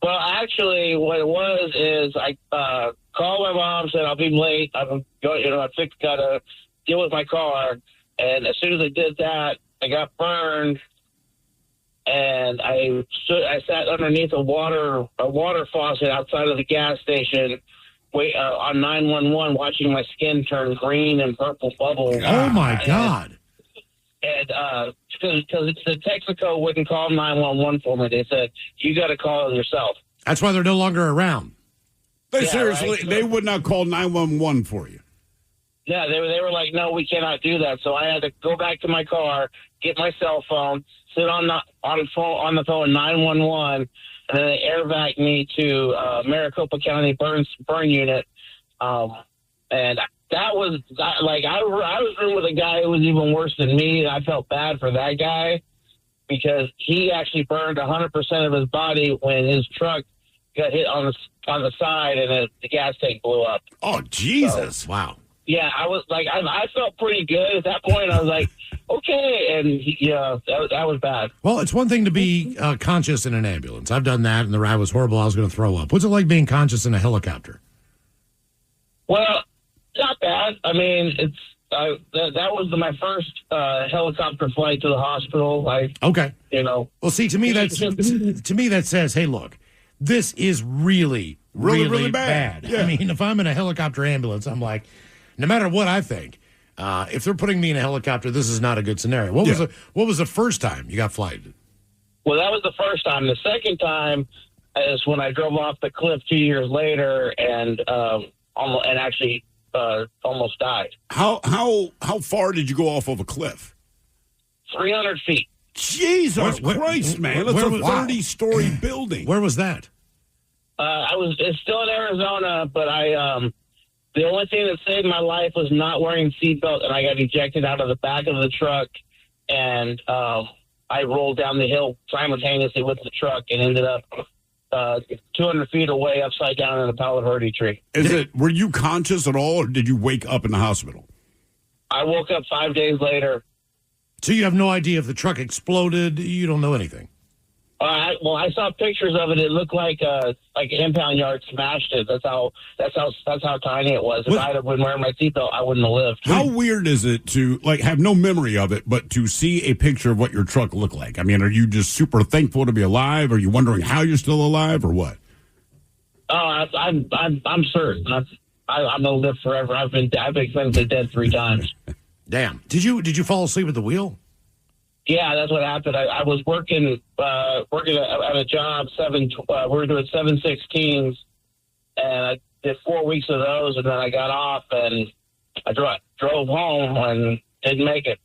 Well, actually, what it was is I called my mom, said I'll be late. I'm going, you know, I think got to deal with my car, and as soon as I did that, I got burned, and I sat underneath a water faucet outside of the gas station, on 911, watching my skin turn green and purple bubbles. Oh my God! And because the Texaco wouldn't call 911 for me, they said you got to call it yourself. That's why they're no longer around. Seriously, right? They would not call 911 for you. Yeah, they were like, no, we cannot do that. So I had to go back to my car, get my cell phone, sit on the phone 911, and then they air vac me to Maricopa County burn unit, and that was like I was room with a guy who was even worse than me. I felt bad for that guy because he actually burned 100% of his body when his truck got hit on the side and the gas tank blew up. Oh Jesus! So, wow. Yeah, I was like, I felt pretty good at that point. I was like, okay, and that was bad. Well, it's one thing to be conscious in an ambulance. I've done that, and the ride was horrible. I was going to throw up. What's it like being conscious in a helicopter? Well, not bad. I mean, it's that was my first helicopter flight to the hospital. Okay. You know. Well, see, to me that says, hey, look, this is really bad. Yeah. I mean, if I'm in a helicopter ambulance, I'm like, no matter what I think, if they're putting me in a helicopter, this is not a good scenario. What was the first time you got flighted? Well, that was the first time. The second time is when I drove off the cliff 2 years later and actually almost died. How far did you go off of a cliff? 300 feet. Jesus Christ, man! That's a 30-story building. Where was that? It's still in Arizona, but the only thing that saved my life was not wearing seatbelt, and I got ejected out of the back of the truck, and I rolled down the hill simultaneously with the truck and ended up 200 feet away, upside down in a Palo Verde tree. Were you conscious at all, or did you wake up in the hospital? I woke up 5 days later. So you have no idea if the truck exploded? You don't know anything? I saw pictures of it. It looked like an impound yard smashed it. That's how tiny it was. If I had been wearing my seatbelt, I wouldn't have lived. How weird is it to have no memory of it, but to see a picture of what your truck looked like? I mean, are you just super thankful to be alive? Are you wondering how you're still alive, or what? Oh, I'm certain. I'm gonna live forever. I've been clinically dead 3 times. Damn. Did you fall asleep at the wheel? Yeah, that's what happened. I was working at a job. We were doing 716s, and did 4 weeks of those, and then I got off, and I drove home and didn't make it.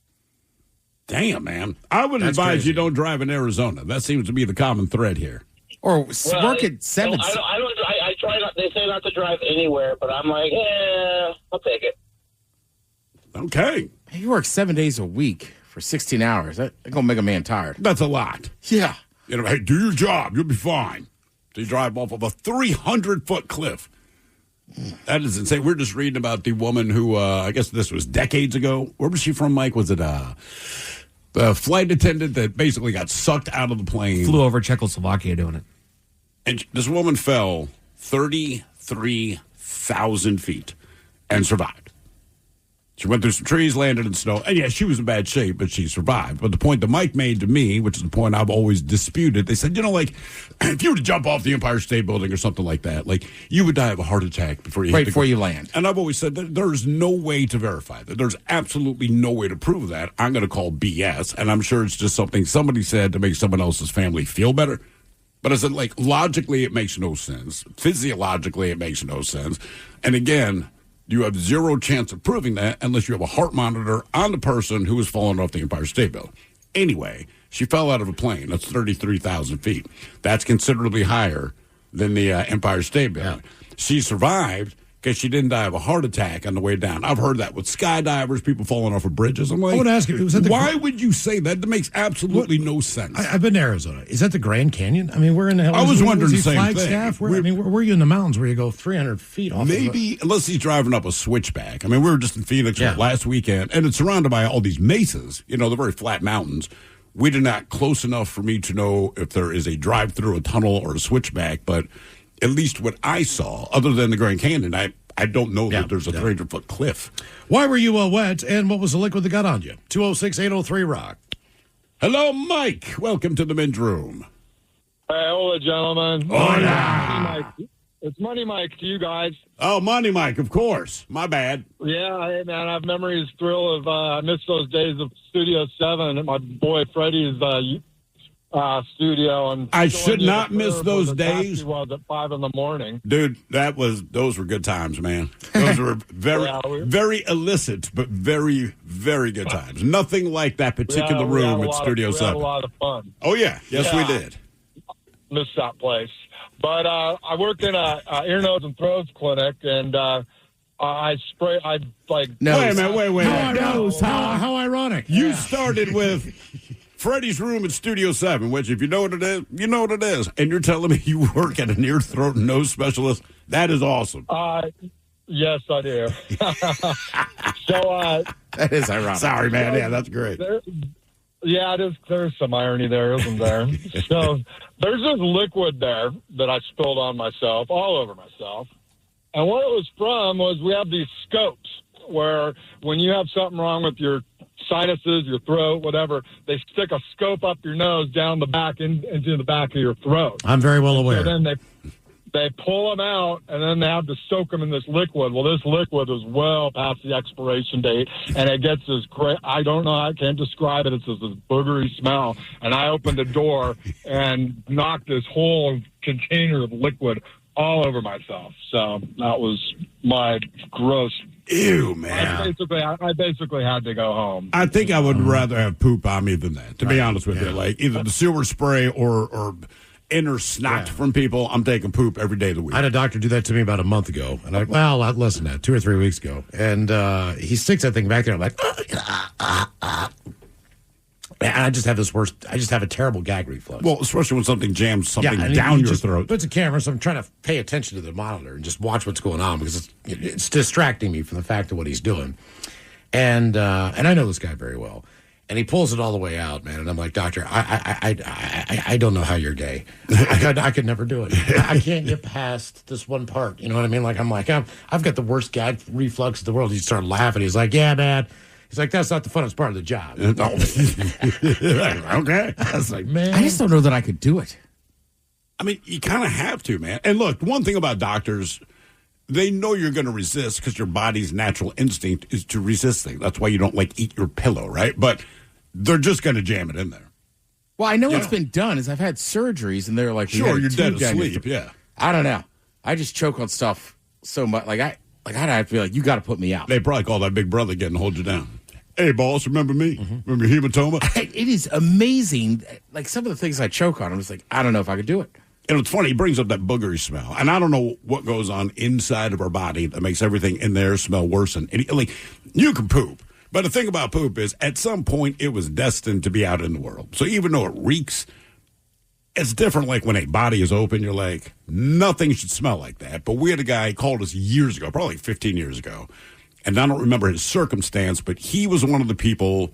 Damn, man. I would advise you don't drive in Arizona. That seems to be the common thread here. Or work at 7. I try not. They say not to drive anywhere, but I'm like, I'll take it. Okay. You work 7 days a week for 16 hours. That's going to make a man tired. That's a lot. Yeah. You know, hey, do your job. You'll be fine. So you drive off of a 300-foot cliff. That is insane. We're just reading about the woman who, I guess this was decades ago. Where was she from, Mike? Was it a flight attendant that basically got sucked out of the plane? Flew over Czechoslovakia doing it. And this woman fell 33,000 feet and survived. She went through some trees, landed in snow, and yeah, she was in bad shape, but she survived. But the point that Mike made to me, which is the point I've always disputed, they said, like, if you were to jump off the Empire State Building or something like that, like, you would die of a heart attack before you land. And I've always said that there's no way to verify that. There's absolutely no way to prove that. I'm going to call BS, and I'm sure it's just something somebody said to make someone else's family feel better. But I said, like, logically, it makes no sense. Physiologically, it makes no sense. And again, you have zero chance of proving that unless you have a heart monitor on the person who was falling off the Empire State Building. Anyway, she fell out of a plane. That's 33,000 feet. That's considerably higher than the Empire State Building. Yeah. She survived because she didn't die of a heart attack on the way down. I've heard that with skydivers, people falling off of bridges. I'm like, I want to ask you, why would you say that? That makes absolutely no sense. I've been to Arizona. Is that the Grand Canyon? I mean, where in the hell? I was wondering the same Flagstaff? thing. Where were you in the mountains where you go 300 feet off? Maybe, unless he's driving up a switchback. I mean, we were just in Phoenix last weekend, and it's surrounded by all these mesas, the very flat mountains. We did not close enough for me to know if there is a drive-through, a tunnel, or a switchback, but at least what I saw, other than the Grand Canyon, I don't know that there's a 300-foot cliff. Why were you wet, and what was the liquid that got on you? 206-803-ROCK. Hello, Mike. Welcome to the men's room. Hey, hola, gentlemen. Hola. It's Money Mike to you guys. Oh, Money Mike, of course. My bad. Yeah, hey, man, I have memories, thrill of, I miss those days of Studio 7 at my boy Freddie's studio. And I should not miss those days. Was at 5 a.m. Dude, those were good times, man. Those were very illicit, but very, very good times. Nothing like that particular room at Studio 7. We had a lot of fun. Oh, yeah. Yes, we did. Miss that place. But I work in a ear, nose, and throat clinic, and I spray. Wait a minute. How ironic. You started with Freddie's room at Studio 7, which, if you know what it is, you know what it is. And you're telling me you work at an ear, throat, and nose specialist? That is awesome. Yes, I do. So that is ironic. Sorry, man. Yeah, that's great. There's some irony there, isn't there? So there's this liquid there that I spilled on myself, all over myself. And what it was from was we have these scopes where when you have something wrong with your sinuses, your throat, whatever, they stick a scope up your nose down the back into the back of your throat. I'm very well aware. So then they pull them out, and then they have to soak them in this liquid. Well, this liquid is well past the expiration date, and it gets this great, I don't know, I can't describe it. It's just this boogery smell. And I opened the door and knocked this whole container of liquid all over myself. So that was my gross. Ew, man. I basically had to go home. I think I would rather have poop on me than that, to be honest with you. Like either the sewer spray or inner snot from people. I'm taking poop every day of the week. I had a doctor do that to me about a month ago. And less than that, 2 or 3 weeks ago. And he sticks that thing back there. I'm like, and I just have a terrible gag reflex. Well, especially when something jams down your throat. Puts a camera, so I'm trying to pay attention to the monitor and just watch what's going on because it's distracting me from the fact of what he's doing. And I know this guy very well. And he pulls it all the way out, man. And I'm like, doctor, I don't know how you're gay. I could never do it. I can't get past this one part. You know what I mean? Like, I've got the worst gag reflux in the world. He started laughing. He's like, yeah, man. He's like, that's not the funnest part of the job. Okay. I was like, man. I just don't know that I could do it. I mean, you kind of have to, man. And look, one thing about doctors, they know you're going to resist because your body's natural instinct is to resist things. That's why you don't, eat your pillow, right? But they're just going to jam it in there. Well, I know what's been done is I've had surgeries, and they're like, sure, you're dead asleep, yeah. I don't know. I just choke on stuff so much. I'd have to be like, you got to put me out. They probably call that big brother getting hold you down. Hey, boss, remember me? Remember hematoma? It is amazing. Like some of the things I choke on, I'm just like, I don't know if I could do it. And it's funny, he brings up that boogery smell. And I don't know what goes on inside of our body that makes everything in there smell worse than like you can poop. But the thing about poop is at some point it was destined to be out in the world. So even though it reeks, it's different. Like when a body is open, you're like, nothing should smell like that. But we had a guy called us years ago, probably 15 years ago. And I don't remember his circumstance, but he was one of the people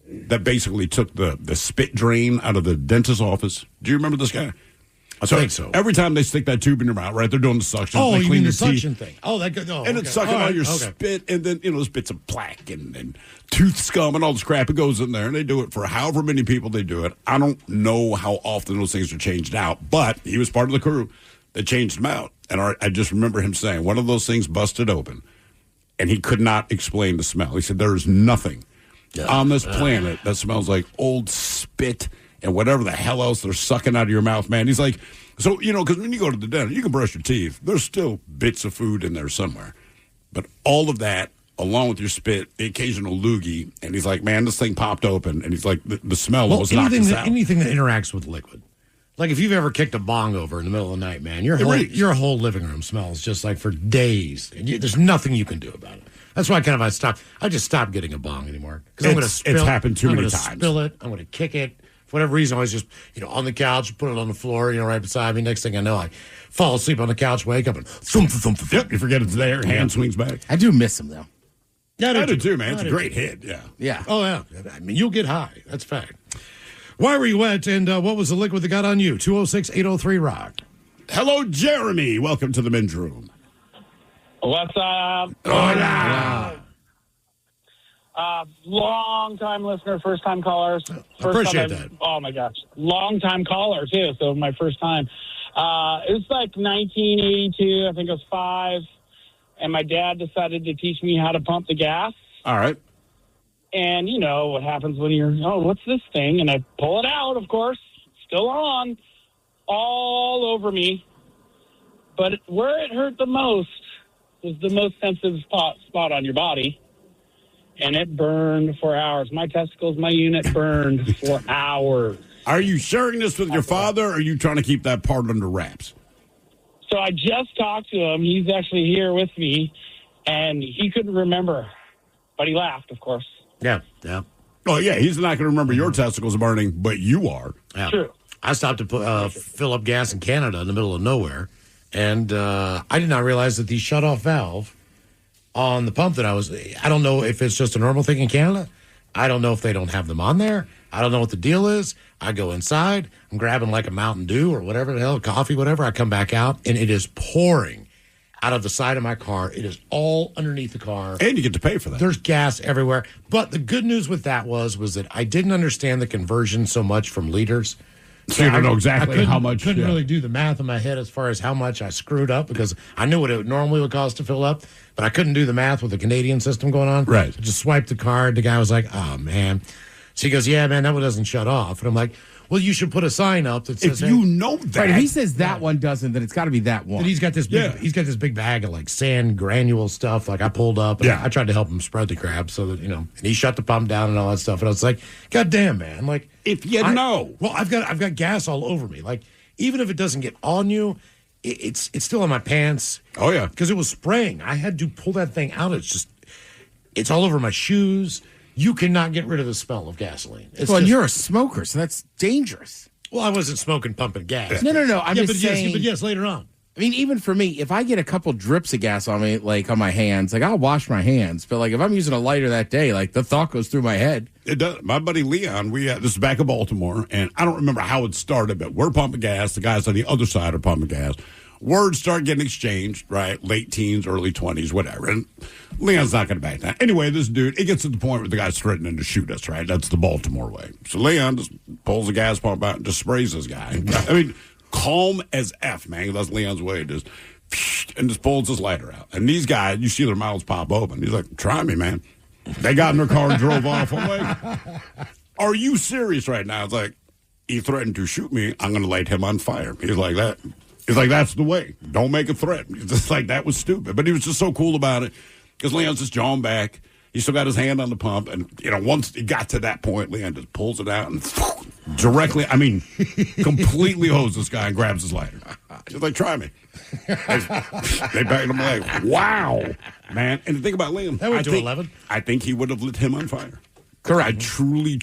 that basically took the spit drain out of the dentist's office. Do you remember this guy? I think so. Every time they stick that tube in your mouth, right, they're doing the suction. Oh, they you clean mean the your suction teeth. thing? Oh, that good. Oh, and it's sucking all your spit, and then, there's bits of plaque and tooth scum and all this crap. It goes in there, and they do it for however many people they do it. I don't know how often those things are changed out, but he was part of the crew that changed them out. And I just remember him saying one of those things busted open, and he could not explain the smell. He said, there's nothing on this planet that smells like old spit and whatever the hell else they're sucking out of your mouth, man. He's like, so, because when you go to the dentist, you can brush your teeth. There's still bits of food in there somewhere. But all of that, along with your spit, the occasional loogie, and he's like, man, this thing popped open. And he's like, the smell was knocked us out. Anything that interacts with liquid. Like if you've ever kicked a bong over in the middle of the night, man, your whole living room smells just like for days. And there's nothing you can do about it. That's why I just stopped getting a bong anymore. Because I'm going to spill it. It's happened too many times. I'm going to spill it. I'm going to kick it. For whatever reason, I was just, on the couch, put it on the floor, right beside me. Next thing I know, I fall asleep on the couch, wake up, and thump. Yep, you forget it's there. Hand swings back. I do miss him, though. Yeah, I do too, man. It's a great hit. Yeah. Yeah. Oh, yeah. I mean, you'll get high. That's fact. Why were you wet, and what was the liquid that got on you? 206-803-ROCK. Hello, Jeremy. Welcome to the men's room. What's up? Hola. Long time listener, first time callers. Appreciate that. Oh my gosh, long time caller too. So my first time. It was like 1982. I think I was 5, and my dad decided to teach me how to pump the gas. All right. And you know what happens when you're, what's this thing? And I pull it out, of course, still on, all over me. But where it hurt the most was the most sensitive spot on your body. And it burned for hours. My testicles, my unit burned for hours. Are you sharing this with your father, or are you trying to keep that part under wraps? So I just talked to him. He's actually here with me, and he couldn't remember. But he laughed, of course. Yeah. Oh, yeah, he's not going to remember your testicles burning, but you are. Yeah. True. I stopped to fill up gas in Canada in the middle of nowhere, and I did not realize that the shut-off valve on the pump that I don't know if it's just a normal thing in Canada. I don't know if they don't have them on there. I don't know what the deal is. I go inside. I'm grabbing like a Mountain Dew or whatever the hell, coffee, whatever. I come back out, and it is pouring out of the side of my car. It is all underneath the car. And you get to pay for that. There's gas everywhere. But the good news with that was that I didn't understand the conversion so much from liters. So you don't know exactly how much. I couldn't really do the math in my head as far as how much I screwed up, because I knew what it normally would cost to fill up, but I couldn't do the math with the Canadian system going on. Right. I just swiped the card. The guy was like, oh, man. So he goes, yeah, man, that one doesn't shut off. And I'm like, well, you should put a sign up that says, if you know that. Right, if he says that one doesn't, then it's got to be that one. And he's got this big bag of like sand granule stuff. Like I pulled up, and I tried to help him spread the crap so that, and he shut the pump down and all that stuff. And I was like, God damn, man. Like, if you know. Well, I've got gas all over me. Like, even if it doesn't get on you, it's still in my pants. Oh, yeah. Because it was spraying. I had to pull that thing out. It's all over my shoes. You cannot get rid of the smell of gasoline. And you're a smoker, so that's dangerous. Well, I wasn't smoking, pumping gas. No. I'm just saying. But yes, later on. I mean, even for me, if I get a couple drips of gas on me, like on my hands, like I'll wash my hands. But like if I'm using a lighter that day, like the thought goes through my head. It does. My buddy Leon, this is back in Baltimore, and I don't remember how it started, but we're pumping gas. The guys on the other side are pumping gas. Words start getting exchanged, right? Late teens, early 20s, whatever. And Leon's not going to back down. Anyway, this dude, it gets to the point where the guy's threatening to shoot us, right? That's the Baltimore way. So Leon just pulls the gas pump out and just sprays this guy. I mean, calm as F, man. That's Leon's way. And just pulls his lighter out. And these guys, you see their mouths pop open. He's like, try me, man. They got in their car and drove off. I'm like, are you serious right now? It's like, he threatened to shoot me. I'm going to light him on fire. He's like that. He's like, that's the way. Don't make a threat. He's just like, that was stupid. But he was just so cool about it because Leon's just jawing back. He still got his hand on the pump. And, once he got to that point, Leon just pulls it out and completely hoses this guy and grabs his lighter. He's like, try me. They backed him like, wow, man. And the thing about Liam, that went to 11. I think he would have lit him on fire. Correct. I truly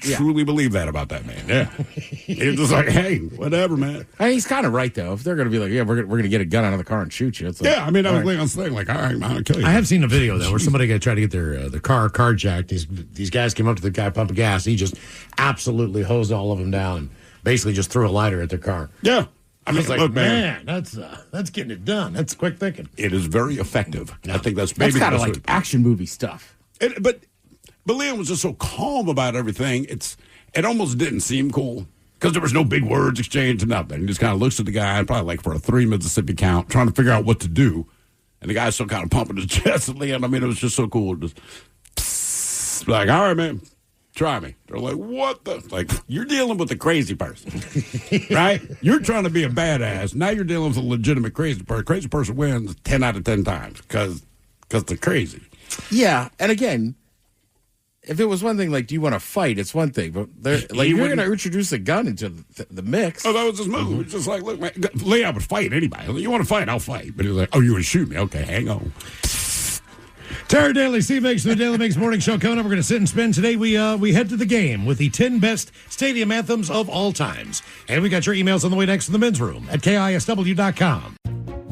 believe that about that man. Yeah. He's just like, hey, whatever, man. I mean, he's kind of right, though. If they're going to be like, yeah, we're going to get a gun out of the car and shoot you. It's like, that was Leon's thing. Like, all right, I'm going to kill you. I have seen a video, though, where somebody tried to get their car carjacked. These guys came up to the guy pumping gas. He just absolutely hosed all of them down and basically just threw a lighter at their car. Yeah. I was like, look, man, that's getting it done. That's quick thinking. It is very effective. I think that's kind of like action movie stuff. But Leon was just so calm about everything. It almost didn't seem cool because there was no big words exchanged and nothing. He just kind of looks at the guy, probably like for a 3 Mississippi count, trying to figure out what to do. And the guy's still kind of pumping his chest at Leon. I mean, it was just so cool. Just psst, like, all right, man, try me. They're like, what the? Like, you're dealing with a crazy person, right? You're trying to be a badass. Now you're dealing with a legitimate crazy person. Crazy person wins 10 out of 10 times because they're crazy. Yeah, and again, if it was one thing, like, do you want to fight? It's one thing, but you're going to introduce a gun into the mix. Oh, that was his move. It's just like, look, man, Leon would fight anybody. You want to fight? I'll fight. But he was like, oh, you want to shoot me? Okay, hang on. Tara Daly, Steve Mix, the Daily Mix Morning Show coming up. We're going to sit and spin today. We head to the game with the 10 best stadium anthems of all times. And we got your emails on the way next to the men's room at KISW.com.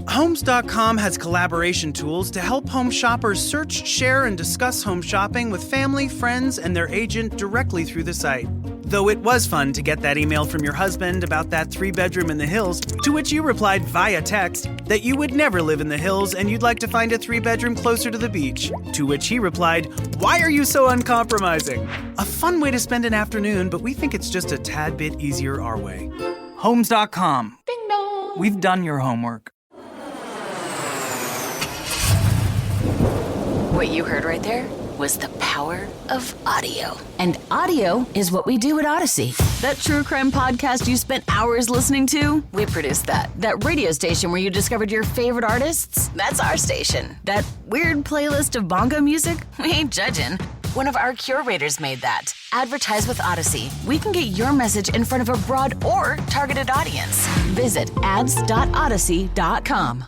Homes.com has collaboration tools to help home shoppers search, share, and discuss home shopping with family, friends, and their agent directly through the site. Though it was fun to get that email from your husband about that 3-bedroom in the hills, to which you replied via text that you would never live in the hills and you'd like to find a 3-bedroom closer to the beach. To which he replied, why are you so uncompromising? A fun way to spend an afternoon, but we think it's just a tad bit easier our way. Homes.com. Ding dong. We've done your homework. What you heard right there was the power of audio. And audio is what we do at Odyssey. That true crime podcast you spent hours listening to, we produced that. That radio station where you discovered your favorite artists, that's our station. That weird playlist of bongo music, we ain't judging. One of our curators made that. Advertise with Odyssey. We can get your message in front of a broad or targeted audience. Visit ads.odyssey.com.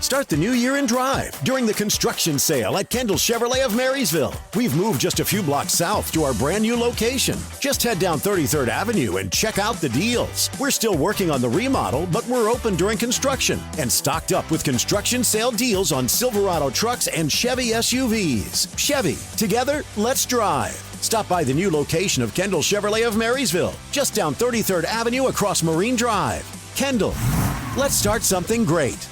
Start the new year and drive during the construction sale at Kendall Chevrolet of Marysville. We've moved just a few blocks south to our brand new location. Just head down 33rd Avenue and check out the deals. We're still working on the remodel, but we're open during construction and stocked up with construction sale deals on Silverado trucks and Chevy SUVs. Chevy, together, let's drive. Stop by the new location of Kendall Chevrolet of Marysville, just down 33rd Avenue across Marine Drive. Kendall, let's start something great.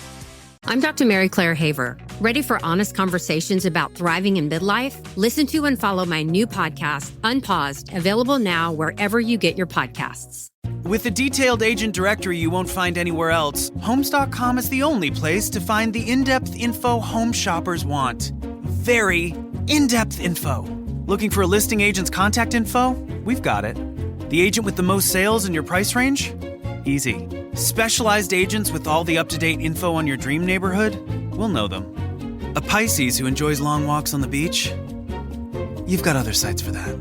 I'm Dr. Mary Claire Haver. Ready for honest conversations about thriving in midlife? Listen to and follow my new podcast, Unpaused, available now wherever you get your podcasts. With a detailed agent directory you won't find anywhere else, Homes.com is the only place to find the in-depth info home shoppers want. Very in-depth info. Looking for a listing agent's contact info? We've got it. The agent with the most sales in your price range? Easy. Specialized agents with all the up-to-date info on your dream neighborhood? We'll know them. A Pisces who enjoys long walks on the beach? You've got other sites for that.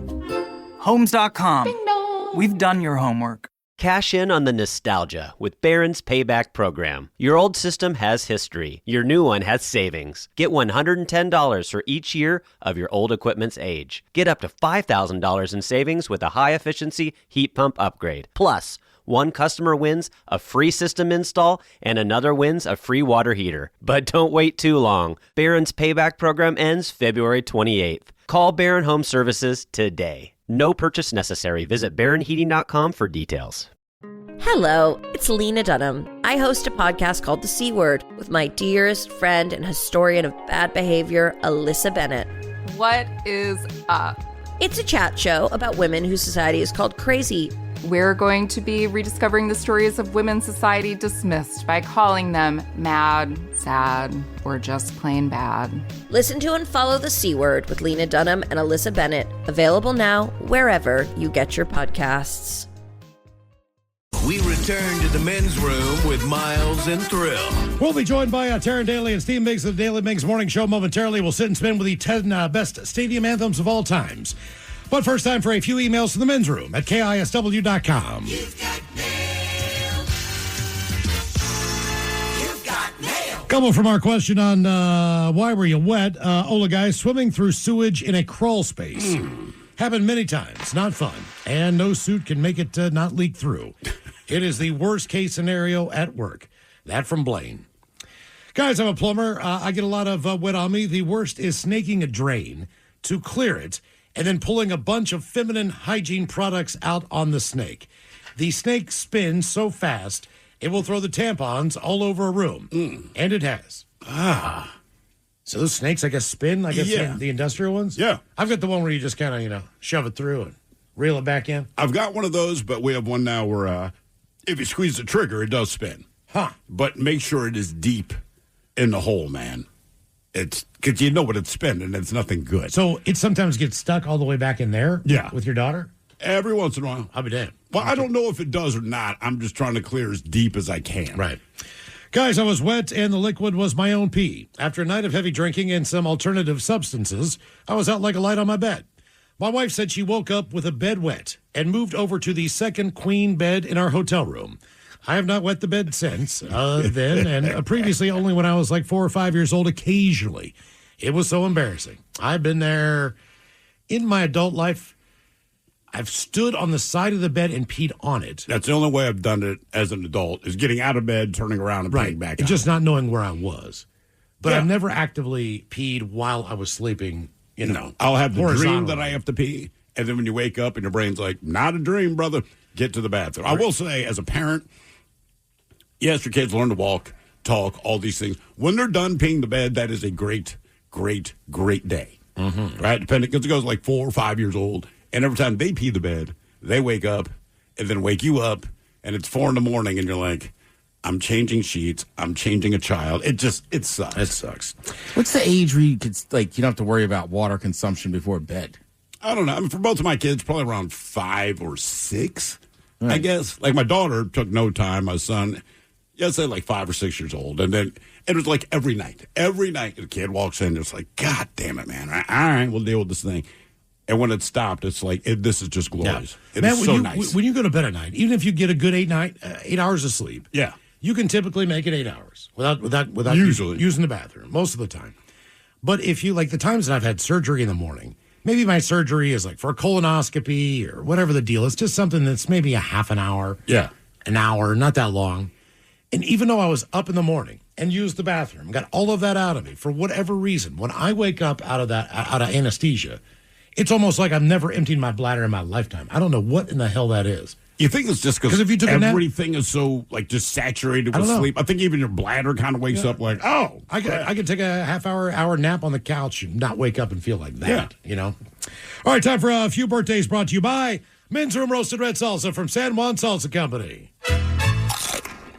Homes.com. Ding dong. We've done your homework. Cash in on the nostalgia with Barron's Payback Program. Your old system has history. Your new one has savings. Get $110 for each year of your old equipment's age. Get up to $5,000 in savings with a high-efficiency heat pump upgrade. Plus, one customer wins a free system install and another wins a free water heater. But don't wait too long. Barron's Payback Program ends February 28th. Call Barron Home Services today. No purchase necessary. Visit barronheating.com for details. Hello, it's Lena Dunham. I host a podcast called The C Word with my dearest friend and historian of bad behavior, Alyssa Bennett. What is up? It's a chat show about women whose society is called crazy. We're going to be rediscovering the stories of women's society dismissed by calling them mad, sad, or just plain bad. Listen to and follow The C Word with Lena Dunham and Alyssa Bennett. Available now wherever you get your podcasts. We return to the men's room with Miles and Thrill. We'll be joined by Taryn Daly and Steve Miggs of the Daily Miggs Morning Show momentarily. We'll sit and spin with the 10 best stadium anthems of all times. But first, time for a few emails to the men's room at KISW.com. Couple from our question on why were you wet? Ola guy, swimming through sewage in a crawl space. Happened many times. Not fun. And no suit can make it not leak through. It is the worst case scenario at work. That from Blaine. Guys, I'm a plumber. I get a lot of wet on me. The worst is snaking a drain to clear it and then pulling a bunch of feminine hygiene products out on the snake. The snake spins so fast, it will throw the tampons all over a room. And it has. So those snakes, I guess, spin? I guess the industrial ones? Yeah. I've got the one where you just kind of, shove it through and reel it back in. I've got one of those, but we have one now where if you squeeze the trigger, it does spin. But make sure it is deep in the hole, man. It's because you know what it's spinning. It's nothing good. So it sometimes gets stuck all the way back in there? Yeah. With your daughter? Every once in a while. I'll be damned. Well, I don't know if it does or not. I'm just trying to clear as deep as I can. Right. Guys, I was wet and the liquid was my own pee. After a night of heavy drinking and some alternative substances, I was out like a light on my bed. My wife said she woke up with a bed wet and moved over to the second queen bed in our hotel room. I have not wet the bed since then, and previously only when I was like 4 or 5 years old occasionally. It was so embarrassing. I've been there in my adult life. I've stood on the side of the bed and peed on it. That's the only way I've done it as an adult is getting out of bed, turning around, and peeing back and out. just not knowing where I was. But I've never actively peed while I was sleeping. No, I'll have the dream that I have to pee, and then when you wake up and your brain's like, not a dream, brother, get to the bathroom. I will say, as a parent, yes, your kids learn to walk, talk, all these things. When they're done peeing the bed, that is a great, great, great day. Right? Depending, because it goes like 4 or 5 years old. And every time they pee the bed, they wake up and then wake you up, and it's 4 a.m, and you're like, I'm changing sheets. I'm changing a child. It sucks. It sucks. What's the age where you could, you don't have to worry about water consumption before bed? I don't know. I mean, for both of my kids, probably around 5 or 6, I guess. Like my daughter took no time. My son, say like 5 or 6 years old. And then it was like every night. Every night the kid walks in, it's like, God damn it, man. All right, we'll deal with this thing. And when it stopped, it's like, this is just glorious. Yeah. It's so nice. When you go to bed at night, even if you get a good 8 hours of sleep, you can typically make it 8 hours without usually using the bathroom most of the time. But if you, like the times that I've had surgery in the morning, maybe my surgery is like for a colonoscopy or whatever the deal is, just something that's maybe a half an hour, an hour, not that long. And even though I was up in the morning and used the bathroom, got all of that out of me for whatever reason, when I wake up out of anesthesia, it's almost like I've never emptied my bladder in my lifetime. I don't know what in the hell that is. You think it's just because if you took everything is so just saturated with sleep? I think even your bladder kind of wakes up like, oh, I could take a hour nap on the couch and not wake up and feel like that. All right, time for a few birthdays brought to you by Men's Room Roasted Red Salsa from San Juan Salsa Company.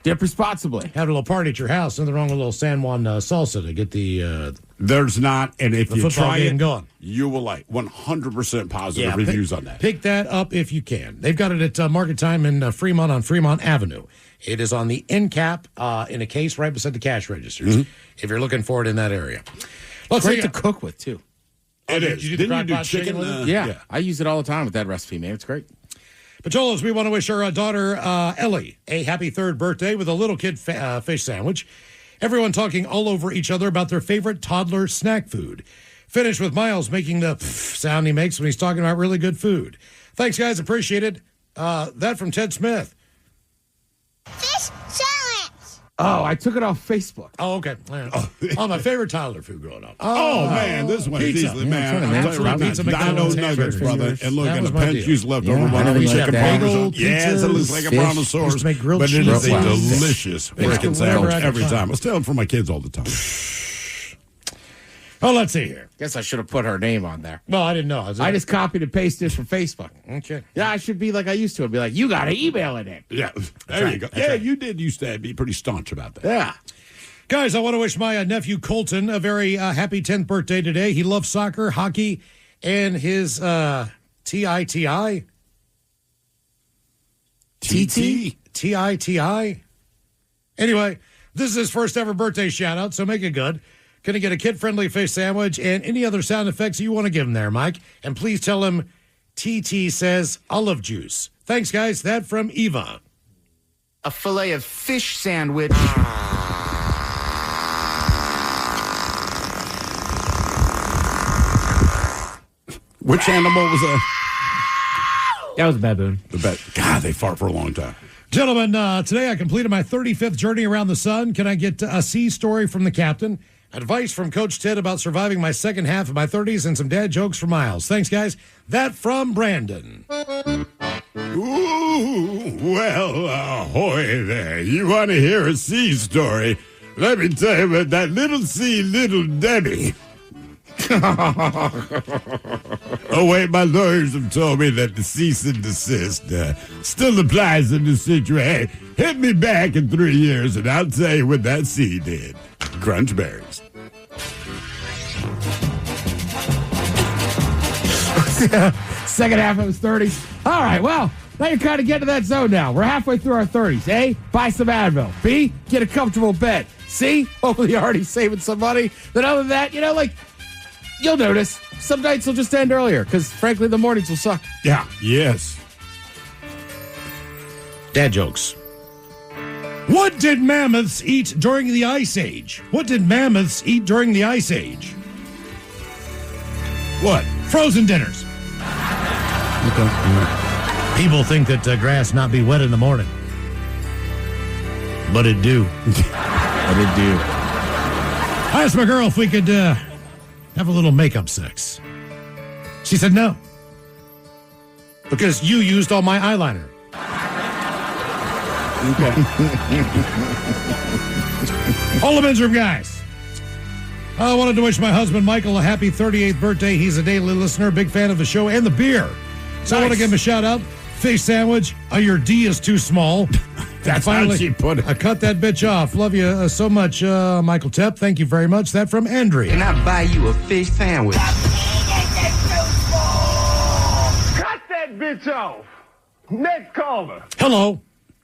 Dip responsibly. Have a little party at your house. Nothing wrong with a little San Juan salsa to get the. There's not, and if you try it, going. You will like 100% positive reviews on that. Pick that up if you can. They've got it at Market Time in Fremont on Fremont Avenue. It is on the end cap in a case right beside the cash registers. If you're looking for it in that area, great to cook with too. It is. Didn't you do chicken with it? Yeah, I use it all the time with that recipe, man. It's great. Pacholos, we want to wish our daughter, Ellie, a happy 3rd birthday with a little kid fish sandwich. Everyone talking all over each other about their favorite toddler snack food. Finish with Miles making the sound he makes when he's talking about really good food. Thanks, guys. Appreciate it. That from Ted Smith. Fish challenge. Oh, I took it off Facebook. Oh, okay. Oh, my favorite toddler food growing up. Oh, man, this one is easily, man. I'm telling you right now, Dino Nuggets, brother. And look, and the pen juice left over one chicken parmesan. Yes, it looks like a brontosaurus, but it is a delicious freaking sandwich every time. I steal it from my kids all the time. Oh, let's see here. Guess I should have put her name on there. Well, I didn't know. I just copied and pasted this from Facebook. Okay. Yeah, I should be like I used to. I'd be like, you got to email it in. Yeah, there you go. Yeah, you did used to be pretty staunch about that. Yeah. Guys, I want to wish my nephew Colton a very happy 10th birthday today. He loves soccer, hockey, and his TITI TT? T-I-T-I? Anyway, this is his first ever birthday shout out, so make it good. Gonna get a kid-friendly fish sandwich and any other sound effects you want to give him there, Mike. And please tell him TT says olive juice. Thanks, guys. That from Eva. A fillet of fish sandwich. Which animal was that? That was a baboon. God, they fart for a long time. Gentlemen, today I completed my 35th journey around the sun. Can I get a sea story from the captain? Advice from Coach Ted about surviving my second half of my 30s and some dad jokes for Miles. Thanks, guys. That from Brandon. Ooh, well, ahoy there. You want to hear a sea story? Let me tell you about that little sea, little Debbie. Oh, wait, my lawyers have told me that the cease and desist still applies in this situation. Hey, hit me back in 3 years, and I'll tell you what that sea did. Crunch berries. Second half of his 30s. All right, well, now you're kind of getting to that zone now. We're halfway through our 30s. A, buy some Advil. B, get a comfortable bed. C, hopefully you're already saving some money. Then other than that, you'll notice some nights will just end earlier because, frankly, the mornings will suck. Yeah. Yes. Dad jokes. What did mammoths eat during the Ice Age? What did mammoths eat during the Ice Age? What? Frozen dinners. People think that grass not be wet in the morning. But it do. But it do. I asked my girl if we could have a little makeup sex. She said no. Because you used all my eyeliner. All the men's room guys. I wanted to wish my husband Michael a happy 38th birthday. He's a daily listener, big fan of the show and the beer. So I want to give him a shout out. Fish sandwich. Your D is too small. That's finally, how she put it. I cut that bitch off. Love you so much, Michael Tepp. Thank you very much. That from Andrea. Can I buy you a fish sandwich? Cut that bitch off. Next caller. Hello.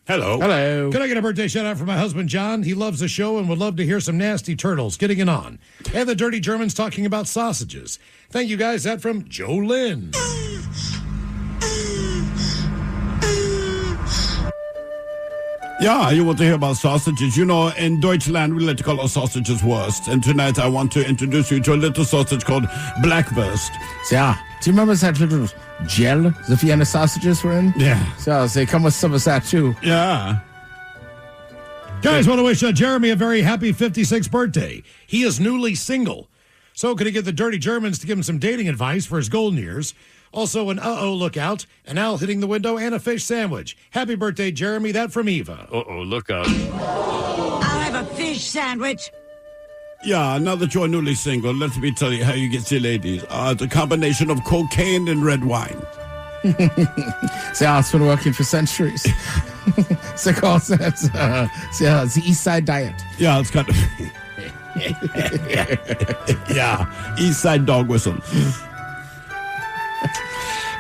Hello. Hello. Can I get a birthday shout out for my husband, John? He loves the show and would love to hear some nasty turtles getting it on. And the dirty Germans talking about sausages. Thank you, guys. That from Joe Lynn. Yeah, you want to hear about sausages. In Deutschland, we like to call our sausages Wurst. And tonight I want to introduce you to a little sausage called Blackwurst. Ja, do you remember that little gel the Vienna sausages were in? Yeah. So they come with some of that, too. Yeah. Guys, want to wish Jeremy a very happy 56th birthday. He is newly single. So could he get the dirty Germans to give him some dating advice for his golden years? Also an uh-oh lookout, an owl hitting the window, and a fish sandwich. Happy birthday, Jeremy. That from Eva. Uh-oh, look out. I'll have a fish sandwich. Yeah, now that you're newly single, let me tell you how you get your ladies. It's a combination of cocaine and red wine. Yeah, it's been working for centuries. So called the East Side Diet. Yeah, it's kind of... yeah, East Side dog whistle.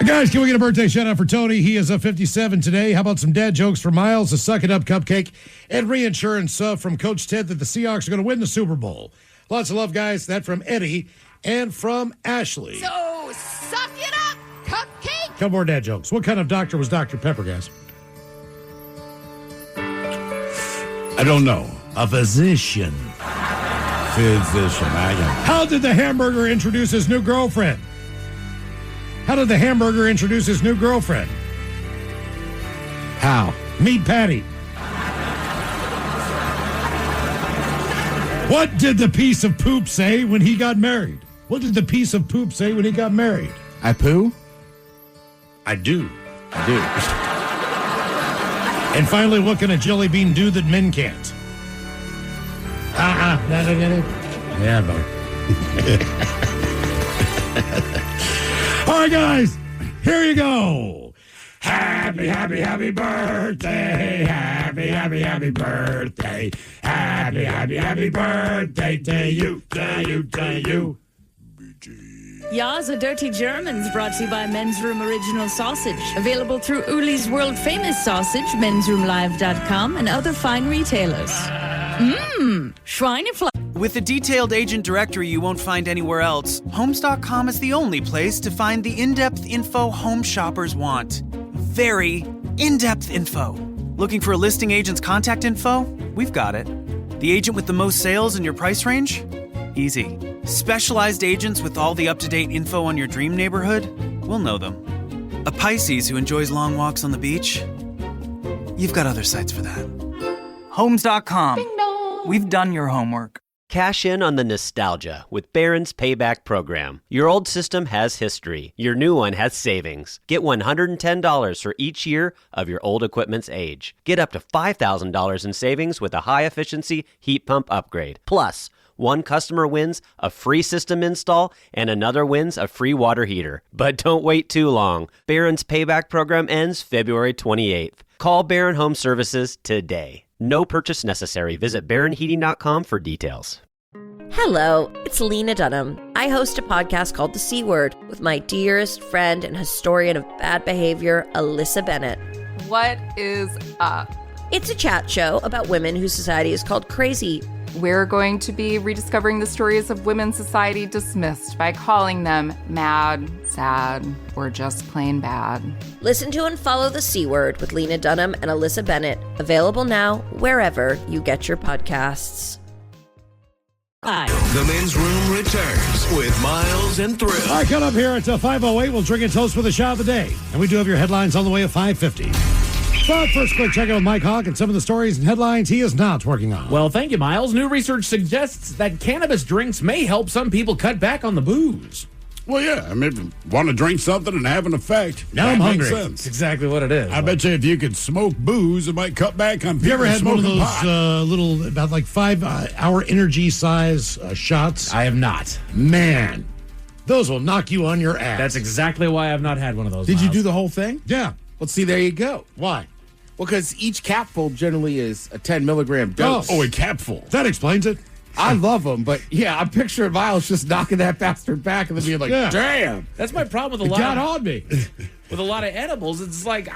Guys, can we get a birthday shout out for Tony? He is 57 today. How about some dad jokes for Miles, a suck it up cupcake, and reinsurance from Coach Ted that the Seahawks are going to win the Super Bowl. Lots of love, guys. That from Eddie and from Ashley. So, suck it up, cupcake. Couple more dad jokes. What kind of doctor was Dr. Pepper, guys? I don't know. A physician. How did the hamburger introduce his new girlfriend? How? Meet Patty. What did the piece of poop say when he got married? I poo? I do. And finally, what can a jelly bean do that men can't? Yeah, buddy. All right, guys, here you go. Happy birthday. Happy birthday. Happy birthday to you. Ya's a Dirty Germans, brought to you by Men's Room Original Sausage. Available through Uli's World Famous Sausage, mensroomlive.com, and other fine retailers. Schweinefleisch. With a detailed agent directory you won't find anywhere else, Homes.com is the only place to find the in-depth info home shoppers want. Very in-depth info. Looking for a listing agent's contact info? We've got it. The agent with the most sales in your price range? Easy. Specialized agents with all the up-to-date info on your dream neighborhood? We'll know them. A Pisces who enjoys long walks on the beach? You've got other sites for that. Homes.com. We've done your homework. Cash in on the nostalgia with Barron's Payback Program. Your old system has history. Your new one has savings. Get $110 for each year of your old equipment's age. Get up to $5,000 in savings with a high-efficiency heat pump upgrade. Plus, one customer wins a free system install and another wins a free water heater. But don't wait too long. Barron's Payback Program ends February 28th. Call Barron Home Services today. No purchase necessary. Visit barronheating.com for details. Hello, it's Lena Dunham. I host a podcast called The C Word with my dearest friend and historian of bad behavior, Alyssa Bennett. What is up? It's a chat show about women whose society is called crazy. We're going to be rediscovering the stories of women society dismissed by calling them mad, sad, or just plain bad. Listen to and follow The C Word with Lena Dunham and Alyssa Bennett. Available now wherever you get your podcasts. The Men's Room returns with Miles and Thrill. All right, coming up here at 5:08, we'll drink and toast with the shot of the day. And we do have your headlines on the way at 5:50. But first, quick check out with Mike Hawk and some of the stories and headlines he is not working on. Well, thank you, Miles. New research suggests that cannabis drinks may help some people cut back on the booze. Well, yeah. I mean, want to drink something and have an effect. Now I'm hungry. Makes sense. That's exactly what it is. I bet you if you could smoke booze, it might cut back on people. Have you ever had one of those pot. little, about like 5-hour energy size shots? I have not. Man, those will knock you on your ass. That's exactly why I've not had one of those. Did you Miles. do the whole thing? Yeah. Well, see, there you go. Why? Well, because each capful generally is a 10 milligram dose. Oh, a capful. That explains it. I love them, but yeah, I'm picturing Miles just knocking that bastard back and then being like, damn. That's my problem with It a lot got of, on me. with a lot of edibles. It's like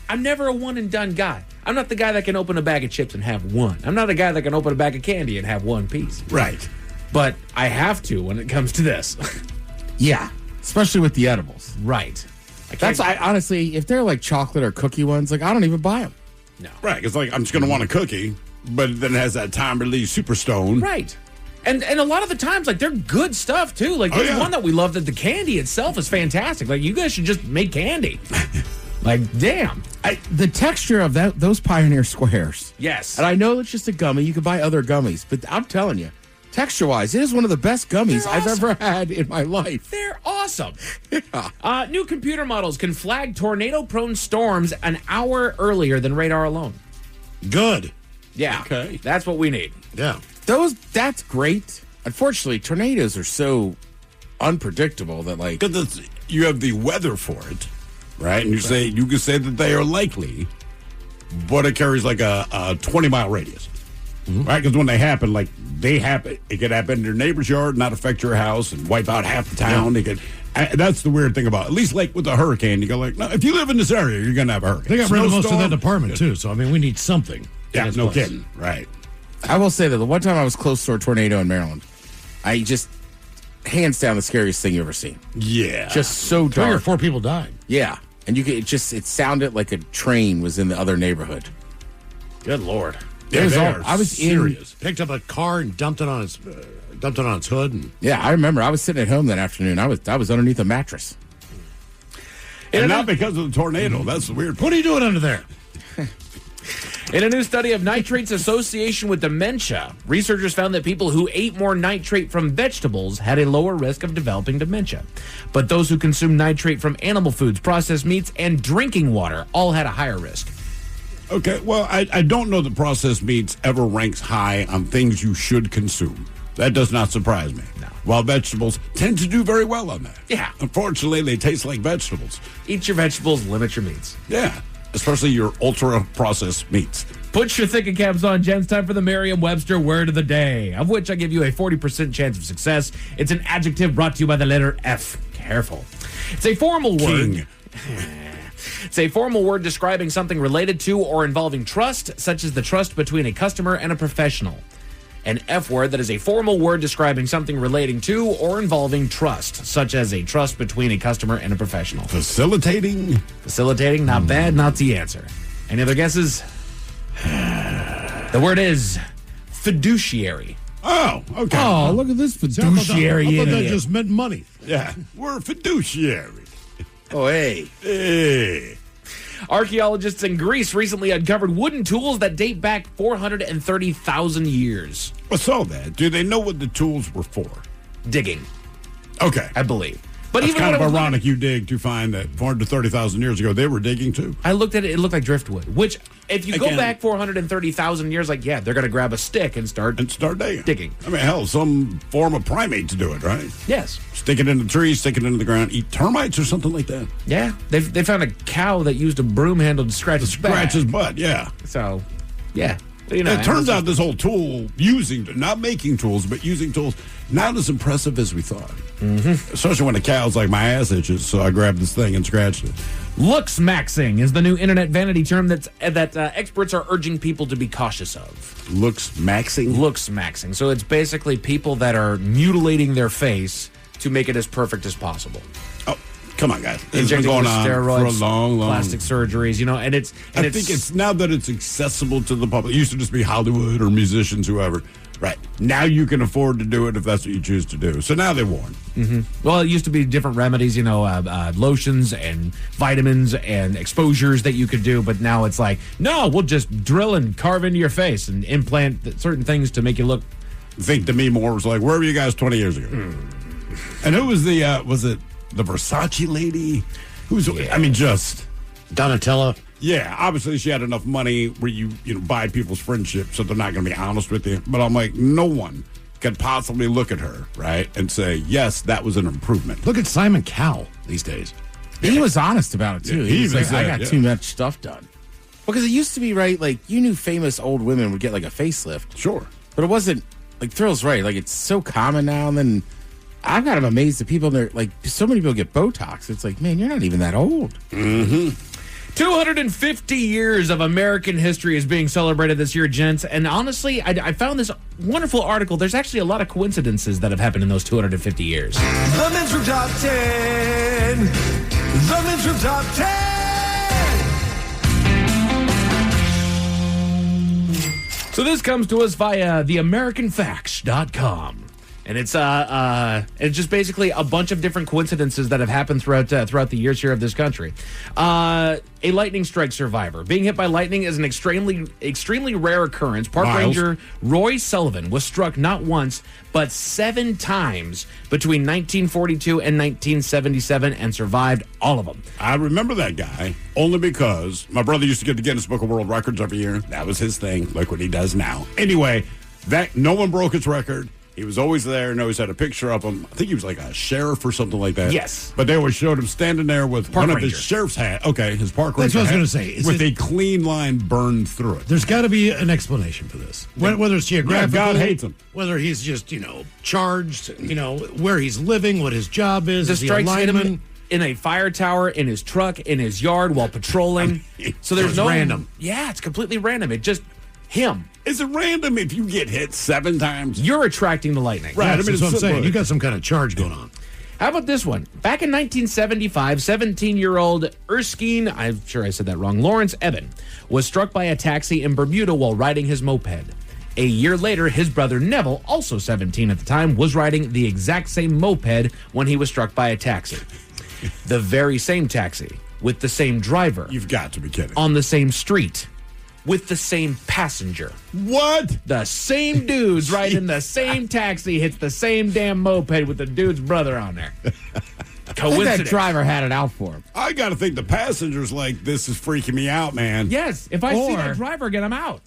I'm never a one and done guy. I'm not the guy that can open a bag of chips and have one. I'm not a guy that can open a bag of candy and have one piece. Right. But I have to when it comes to this. Yeah, especially with the edibles. Right. I honestly, if they're like chocolate or cookie ones, like I don't even buy them. No. Right. It's like, I'm just going to want a cookie, but then it has that time release super stone. Right. And a lot of the times, like, they're good stuff, too. Like, there's one that we love that the candy itself is fantastic. Like, you guys should just make candy. Like, damn. The texture of those Pioneer Squares. Yes. And I know it's just a gummy. You can buy other gummies. But I'm telling you, texture-wise, it is one of the best gummies I've ever had in my life. They're awesome. Yeah. New computer models can flag tornado-prone storms an hour earlier than radar alone. Good. Yeah. Okay. That's what we need. Yeah. That's great. Unfortunately, tornadoes are so unpredictable that like because you have the weather for it, right? And you can say that they are likely, but it carries like a 20-mile radius, right? Because when they happen, it could happen in your neighbor's yard, not affect your house, and wipe out half the town. Yeah. That's the weird thing about it. At least like with a hurricane, you go like, no, if you live in this area, you're gonna have a hurricane. They got rid of most of that Snowstorm. department too. So I mean, we need something. Yeah, in no its place. kidding. Right. I will say that the one time I was close to a tornado in Maryland, I just hands down the scariest thing you ever seen. Yeah. Just so dark. 3 or 4 people died. Yeah. And it sounded like a train was in the other neighborhood. Good Lord. Yeah, I was serious. Picked up a car and dumped it on its hood. And yeah, I remember. I was sitting at home that afternoon. I was underneath a mattress. And not because of the tornado. That's the weird part. What are you doing under there? In a new study of nitrate's association with dementia, researchers found that people who ate more nitrate from vegetables had a lower risk of developing dementia. But those who consumed nitrate from animal foods, processed meats, and drinking water all had a higher risk. Okay, well, I don't know that processed meats ever ranks high on things you should consume. That does not surprise me. No. While vegetables tend to do very well on that. Yeah. Unfortunately, they taste like vegetables. Eat your vegetables, limit your meats. Yeah, especially your ultra-processed meats. Put your thinking caps on, gents. Time for the Merriam-Webster word of the day, of which I give you a 40% chance of success. It's an adjective brought to you by the letter F. Careful. It's a formal word. It's a formal word describing something related to or involving trust, such as the trust between a customer and a professional. An F word that is a formal word describing something relating to or involving trust, such as a trust between a customer and a professional. Facilitating? Facilitating, not bad, not the answer. Any other guesses? The word is fiduciary. Oh, okay. Oh, look at this fiduciary. I thought that idiot. just meant money. Yeah, we're fiduciary. Oh, hey. Hey. Archaeologists in Greece recently uncovered wooden tools that date back 430,000 years. I saw that. Do they know what the tools were for? Digging. Okay. I believe. But That's even kind of when I was ironic you dig to find that 430,000 years ago they were digging too. I looked at it, it looked like driftwood, which if you go Again. back 430,000 years, like, yeah, they're going to grab a stick and start digging. I mean, hell, some form of primate to do it, right? Yes. Stick it in the trees, stick it into the ground, eat termites or something like that. Yeah. They found a cow that used a broom handle to scratch his back. Scratch his butt, yeah. So, yeah. You know, it turns out this whole tool, not making tools, but using tools, not as impressive as we thought. Mm-hmm. Especially when a cow's like, my ass itches, so I grabbed this thing and scratched it. Looks maxing is the new internet vanity term that experts are urging people to be cautious of. Looks maxing? Looks maxing. So it's basically people that are mutilating their face to make it as perfect as possible. Oh, come on, guys. It's been Injecting going with on steroids, for a long plastic surgeries, you know, and it's... I think it's now that it's accessible to the public. It used to just be Hollywood or musicians, whoever. Right. Now you can afford to do it if that's what you choose to do. So now they warn. Mm-hmm. Well, it used to be different remedies, you know, lotions and vitamins and exposures that you could do, but now it's like, no, we'll just drill and carve into your face and implant certain things to make you look... Think Demi Moore was like, where were you guys 20 years ago? And who was was it the Versace lady? Who's, I mean, just... Donatella. Yeah, obviously she had enough money where you buy people's friendship, so they're not going to be honest with you. But I'm like, no one could possibly look at her, right, and say, yes, that was an improvement. Look at Simon Cowell these days. He was honest about it, too. Yeah, he was even like, said, I got too much stuff done. Because it used to be, right, like, you knew famous old women would get, like, a facelift. Sure. But it wasn't, like, Thrill's right. Like, it's so common now, and then I'm kind of amazed that people, like, so many people get Botox. It's like, man, you're not even that old. Mm-hmm. 250 years of American history is being celebrated this year, gents. And honestly, I found this wonderful article. There's actually a lot of coincidences that have happened in those 250 years. The Men's Room Top 10. The Men's Room Top 10. So this comes to us via theamericanfacts.com. And it's just basically a bunch of different coincidences that have happened throughout the years here of this country. A lightning strike survivor. Being hit by lightning is an extremely rare occurrence. Park Ranger Roy Sullivan was struck not once, but 7 times between 1942 and 1977 and survived all of them. I remember that guy only because my brother used to get the Guinness Book of World Records every year. That was his thing. Look what he does now. Anyway, no one broke his record. He was always there and always had a picture of him. I think he was like a sheriff or something like that. Yes. But they always showed him standing there with Park one Ranger. of his sheriff's hat. Okay, his park That's ranger what I was going to say. with a clean line burned through it. There's got to be an explanation for this. Whether it's geographical. Yeah, God hates him. Whether he's just, charged, where he's living, what his job is. The Is he a strikes hit him lineman? in a fire tower, in his truck, in his yard while patrolling. So there's it's no random. Yeah, it's completely random. It just him. Is it random if you get hit 7 times? You're attracting the lightning. Right. That's what I'm saying. You got some kind of charge going on. How about this one? Back in 1975, 17-year-old Erskine, I'm sure I said that wrong, Lawrence Eben, was struck by a taxi in Bermuda while riding his moped. A year later, his brother Neville, also 17 at the time, was riding the exact same moped when he was struck by a taxi. The very same taxi, with the same driver. You've got to be kidding. On the same street. With the same passenger. What? The same dudes riding the same taxi hits the same damn moped with the dude's brother on there. Coincidence. That driver had it out for him. I got to think the passenger's like, this is freaking me out, man. Yes, if I see that driver again, I'm out.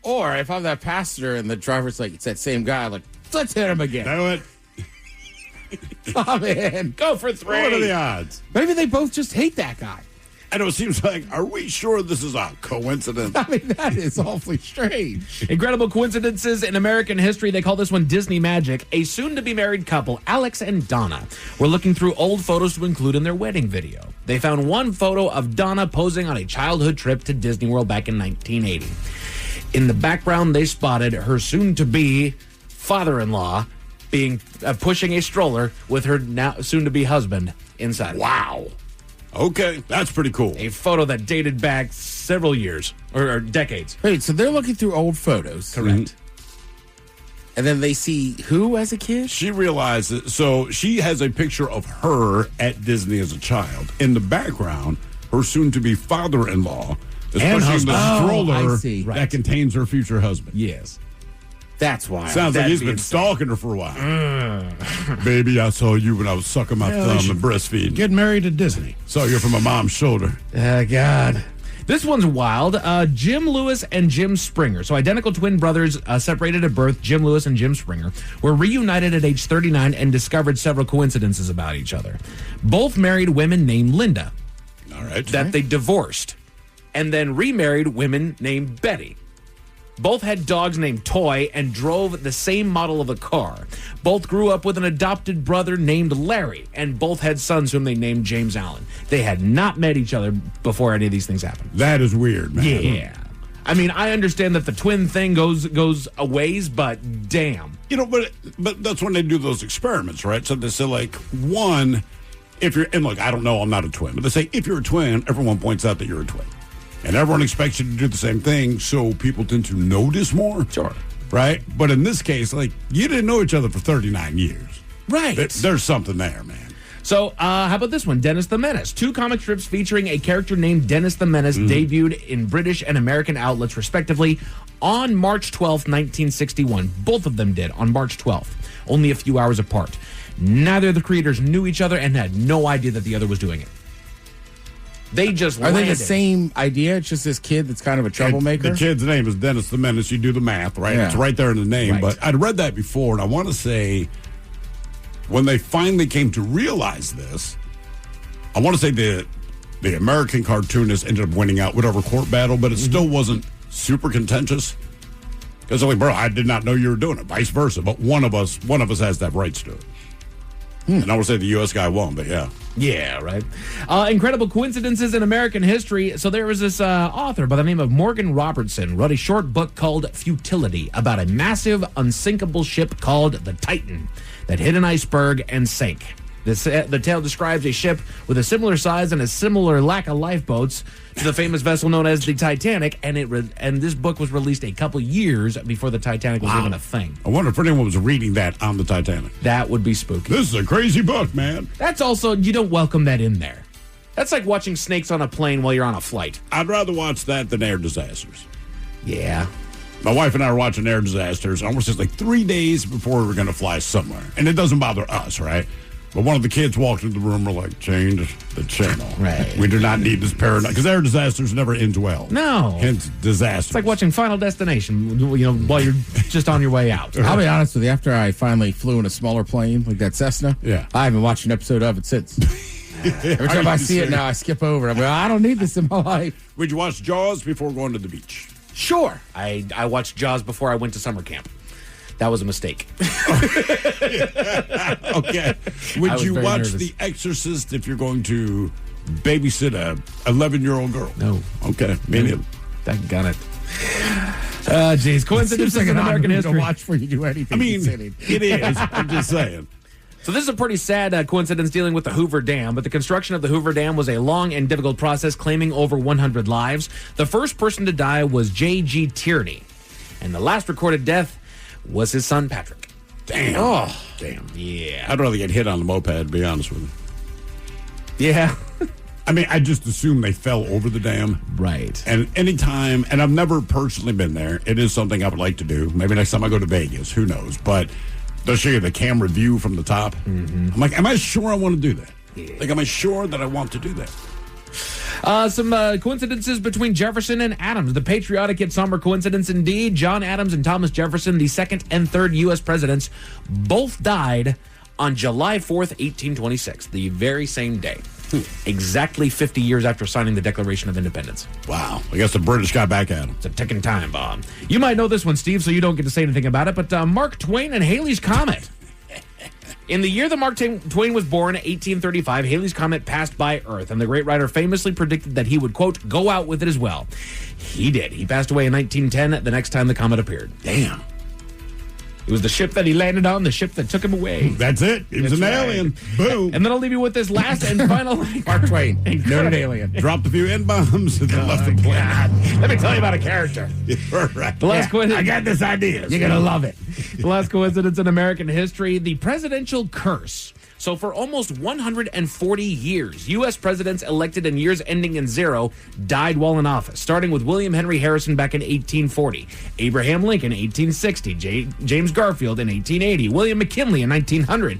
Or if I'm that passenger and the driver's like, it's that same guy, like, let's hit him again. Know it. Come in. Go for 3. What are the odds? Maybe they both just hate that guy. I know it seems like, are we sure this is a coincidence? I mean, that is awfully strange. Incredible coincidences in American history. They call this one Disney Magic. A soon-to-be-married couple, Alex and Donna, were looking through old photos to include in their wedding video. They found one photo of Donna posing on a childhood trip to Disney World back in 1980. In the background, they spotted her soon-to-be father-in-law being pushing a stroller with her now soon-to-be husband inside. Wow. Okay, that's pretty cool. A photo that dated back several years or decades. Wait, so they're looking through old photos. Correct. And then they see who as a kid? She realizes, so she has a picture of her at Disney as a child. In the background, her soon-to-be father-in-law is And pushing husband. the stroller I see. that contains her future husband. Yes. That's why. Sounds like he's been stalking her for a while. Baby, I saw you when I was sucking my thumb and breastfeeding. Get married at Disney. Saw you from my mom's shoulder. God. This one's wild. Jim Lewis and Jim Springer. So identical twin brothers separated at birth, Jim Lewis and Jim Springer, were reunited at age 39 and discovered several coincidences about each other. Both married women named Linda. All right. That they divorced. And then remarried women named Betty. Both had dogs named Toy and drove the same model of a car. Both grew up with an adopted brother named Larry, and both had sons whom they named James Allen. They had not met each other before any of these things happened. That is weird, man. Yeah. I mean, I understand that the twin thing goes a ways, but damn. You know, but that's when they do those experiments, right? So they say, like, one, if you're, and look, I don't know, I'm not a twin, but they say if you're a twin, everyone points out that you're a twin. And everyone expects you to do the same thing, so people tend to notice more. Sure. Right? But in this case, like, you didn't know each other for 39 years. Right. There's something there, man. So, how about this one? Dennis the Menace. 2 comic strips featuring a character named Dennis the Menace debuted in British and American outlets, respectively, on March 12th, 1961. Both of them did on March 12th, only a few hours apart. Neither of the creators knew each other and had no idea that the other was doing it. They just Are they the same idea? It's just this kid that's kind of a troublemaker? The kid's name is Dennis the Menace. You do the math, right? Yeah. It's right there in the name. Right. But I'd read that before, and I want to say when they finally came to realize this, I want to say the American cartoonist ended up winning out whatever court battle, but it still wasn't super contentious. Because they're like, bro, I did not know you were doing it. Vice versa. But one of us has that rights to it. And I would say the U.S. guy won, but yeah. Yeah, right. Incredible coincidences in American history. So there was this author by the name of Morgan Robertson wrote a short book called Futility about a massive, unsinkable ship called the Titan that hit an iceberg and sank. The tale describes a ship with a similar size and a similar lack of lifeboats to the famous vessel known as the Titanic, and this book was released a couple years before the Titanic was even a thing. I wonder if anyone was reading that on the Titanic. That would be spooky. This is a crazy book, man. That's also, you don't welcome that in there. That's like watching snakes on a plane while you're on a flight. I'd rather watch that than air disasters. Yeah. My wife and I were watching air disasters almost just like 3 days before we were going to fly somewhere. And it doesn't bother us, right? But one of the kids walked into the room. We're like, change the channel. Right. We do not need this paranoia. Because air disasters never end well. No. Hence, disasters. It's like watching Final Destination, while you're just on your way out. I'll be honest with you. After I finally flew in a smaller plane, like that Cessna, I haven't watched an episode of it since. Every time I see it now, I skip over it. I'm like, I don't need this in my life. Would you watch Jaws before going to the beach? Sure. I watched Jaws before I went to summer camp. That was a mistake. Okay. Would you watch nervous. The Exorcist if you're going to babysit a 11-year-old girl? No. Okay. Me neither. That got it. Geez. Coincidences in American history. To watch before you do anything. I mean, it is. I'm just saying. So this is a pretty sad coincidence dealing with the Hoover Dam, but the construction of the Hoover Dam was a long and difficult process claiming over 100 lives. The first person to die was J.G. Tierney, and the last recorded death was his son, Patrick. Damn. Oh. Damn. Yeah. I'd rather get hit on the moped, to be honest with you. Yeah. I mean, I just assume they fell over the dam. Right. And anytime, and I've never personally been there, it is something I would like to do. Maybe next time I go to Vegas, who knows? But they'll show you the camera view from the top. I'm like, am I sure I want to do that? Yeah. Like, am I sure that I want to do that? Some coincidences between Jefferson and Adams. The patriotic yet somber coincidence indeed. John Adams and Thomas Jefferson, the second and third U.S. presidents, both died on July 4th, 1826, the very same day. exactly 50 years after signing the Declaration of Independence. Wow. I guess the British got back at him. It's a ticking time bomb. You might know this one, Steve, so you don't get to say anything about it, but Mark Twain and Halley's Comet. In the year that Mark Twain was born, 1835, Halley's Comet passed by Earth, and the great writer famously predicted that he would, quote, go out with it as well. He did. He passed away in 1910, the next time the comet appeared. Damn. It was the ship that he landed on, the ship that took him away. That's it. He was an alien. Boom. And then I'll leave you with this last and final. Mark Twain, not an alien. Dropped a few N-bombs and then left the planet. Let me tell you about a character. Right. The last coincidence. I got this idea. You're going to love it. The last coincidence in American history, the presidential curse. So for almost 140 years, U.S. presidents elected in years ending in 0 died while in office, starting with William Henry Harrison back in 1840, Abraham Lincoln in 1860, James Garfield in 1880, William McKinley in 1900,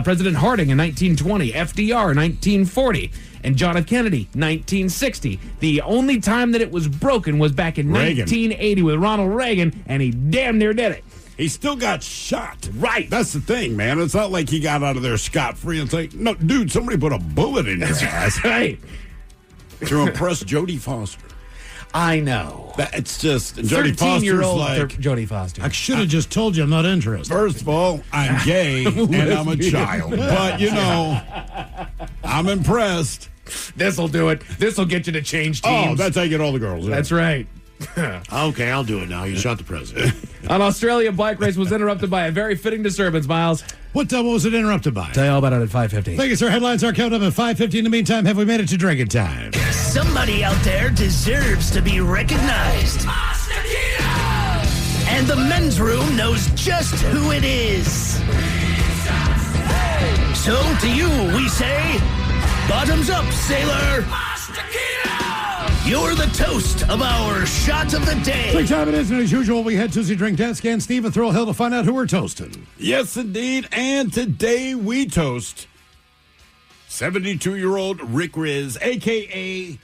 President Harding in 1920, FDR in 1940, and John F. Kennedy, 1960. The only time that it was broken was back in Reagan. 1980 with Ronald Reagan, and he damn near did it. He still got shot. Right. That's the thing, man. It's not like he got out of there scot-free. It's like, no, dude, somebody put a bullet in your ass. Right. To impress Jodie Foster. I know. It's just, Jodie Foster's 13-year-old like, Jodie Foster. I should have just told you I'm not interested. First of all, I'm gay and I'm a child. But, you know, I'm impressed. This'll do it. This'll get you to change teams. Oh, that's how you get all the girls. Yeah. That's right. Okay, I'll do it now. You shot the president. An Australian bike race was interrupted by a very fitting disturbance, Miles. What was it interrupted by? Tell you all about it at 5:50. Thank you, sir. Headlines are coming up at 5:50. In the meantime, have we made it to drinking time? Somebody out there deserves to be recognized. And the men's room knows just who it is. So to you, we say, bottoms up, sailor. You're the toast of our shot of the day. Drink time it is, and as usual, we head to the drink desk and Steve and Thrill Hill to find out who we're toasting. Yes, indeed. And today we toast 72-year-old Rick Riz, a.k.a.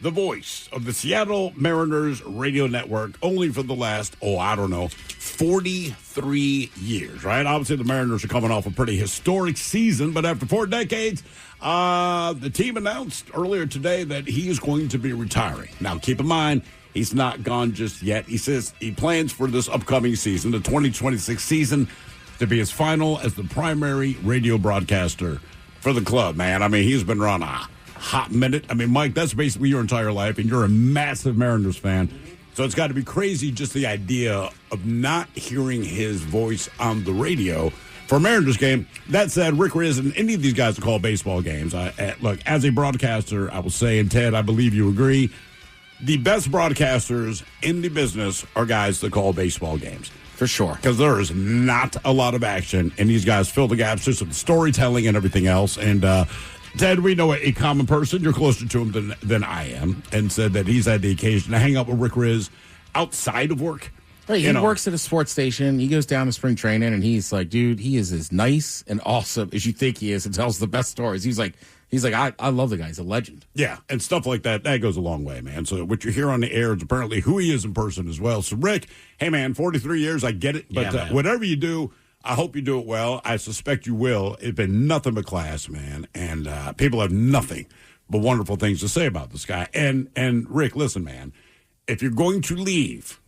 the voice of the Seattle Mariners radio network, only for the last, 43 years, right? Obviously, the Mariners are coming off a pretty historic season, but after 4 decades, the team announced earlier today that he is going to be retiring. Now, keep in mind, he's not gone just yet. He says he plans for this upcoming season, the 2026 season, to be his final as the primary radio broadcaster for the club, man. I mean, he's been around a hot minute. I mean, Mike, that's basically your entire life, and you're a massive Mariners fan. So it's got to be crazy just the idea of not hearing his voice on the radio for a Mariners game. That said, Rick Riz and any of these guys that call baseball games, look, as a broadcaster, I will say, and Ted, I believe you agree, the best broadcasters in the business are guys that call baseball games. For sure. Because there is not a lot of action, and these guys fill the gaps just with storytelling and everything else. And Ted, we know a common person. You're closer to him than I am, and said that he's had the occasion to hang out with Rick Riz outside of work. Right, he works at a sports station. He goes down to spring training, and he's like, dude, he is as nice and awesome as you think he is and tells the best stories. He's like, I love the guy. He's a legend. Yeah, and stuff like that goes a long way, man. So what you hear on the air is apparently who he is in person as well. So, Rick, hey, man, 43 years, I get it. But whatever you do, I hope you do it well. I suspect you will. It's been nothing but class, man. And people have nothing but wonderful things to say about this guy. And Rick, listen, man, if you're going to leave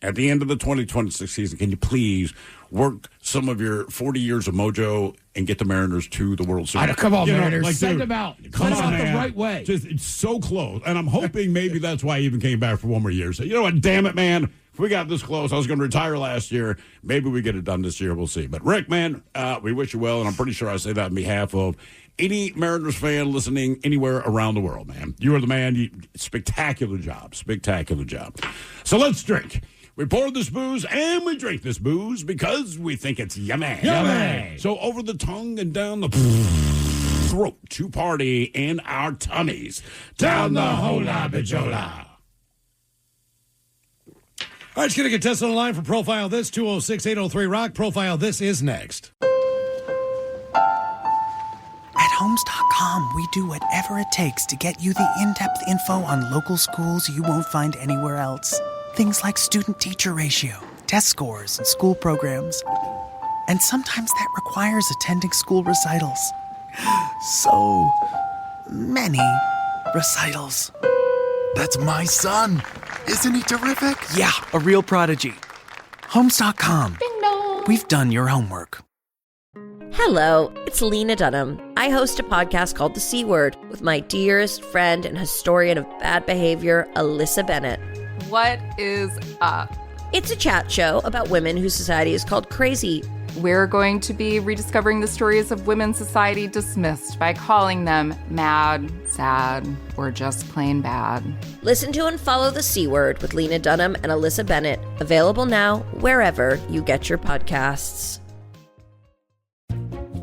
at the end of the 2026 season, can you please work some of your 40 years of mojo and get the Mariners to the World Series? Come on, Mariners. Like, Send dude, them out. Come Send them on, out the man. right way. It's so close. And I'm hoping maybe that's why he even came back for one more year. So, you know what? Damn it, man. If we got this close, I was going to retire last year. Maybe we get it done this year. We'll see. But, Rick, man, we wish you well. And I'm pretty sure I say that on behalf of any Mariners fan listening anywhere around the world, man. You are the man. Spectacular job. Spectacular job. So let's drink. We pour this booze and we drink this booze because we think it's yummy. Yummy. So over the tongue and down the throat to party in our tummies. Down the hola bajola. All right, just going to get tested on the line for Profile This, 206-803-ROCK. Profile This is next. At Homes.com, we do whatever it takes to get you the in-depth info on local schools you won't find anywhere else. Things like student-teacher ratio, test scores, and school programs. And sometimes that requires attending school recitals. So many recitals. That's my son. Isn't he terrific? Yeah, a real prodigy. Homes.com. We've done your homework. Hello, it's Lena Dunham. I host a podcast called The C Word with my dearest friend and historian of bad behavior, Alyssa Bennett. What is up? It's a chat show about women whose society is called crazy. We're going to be rediscovering the stories of women's society dismissed by calling them mad, sad, or just plain bad. Listen to and follow The C Word with Lena Dunham and Alyssa Bennett. Available now wherever you get your podcasts.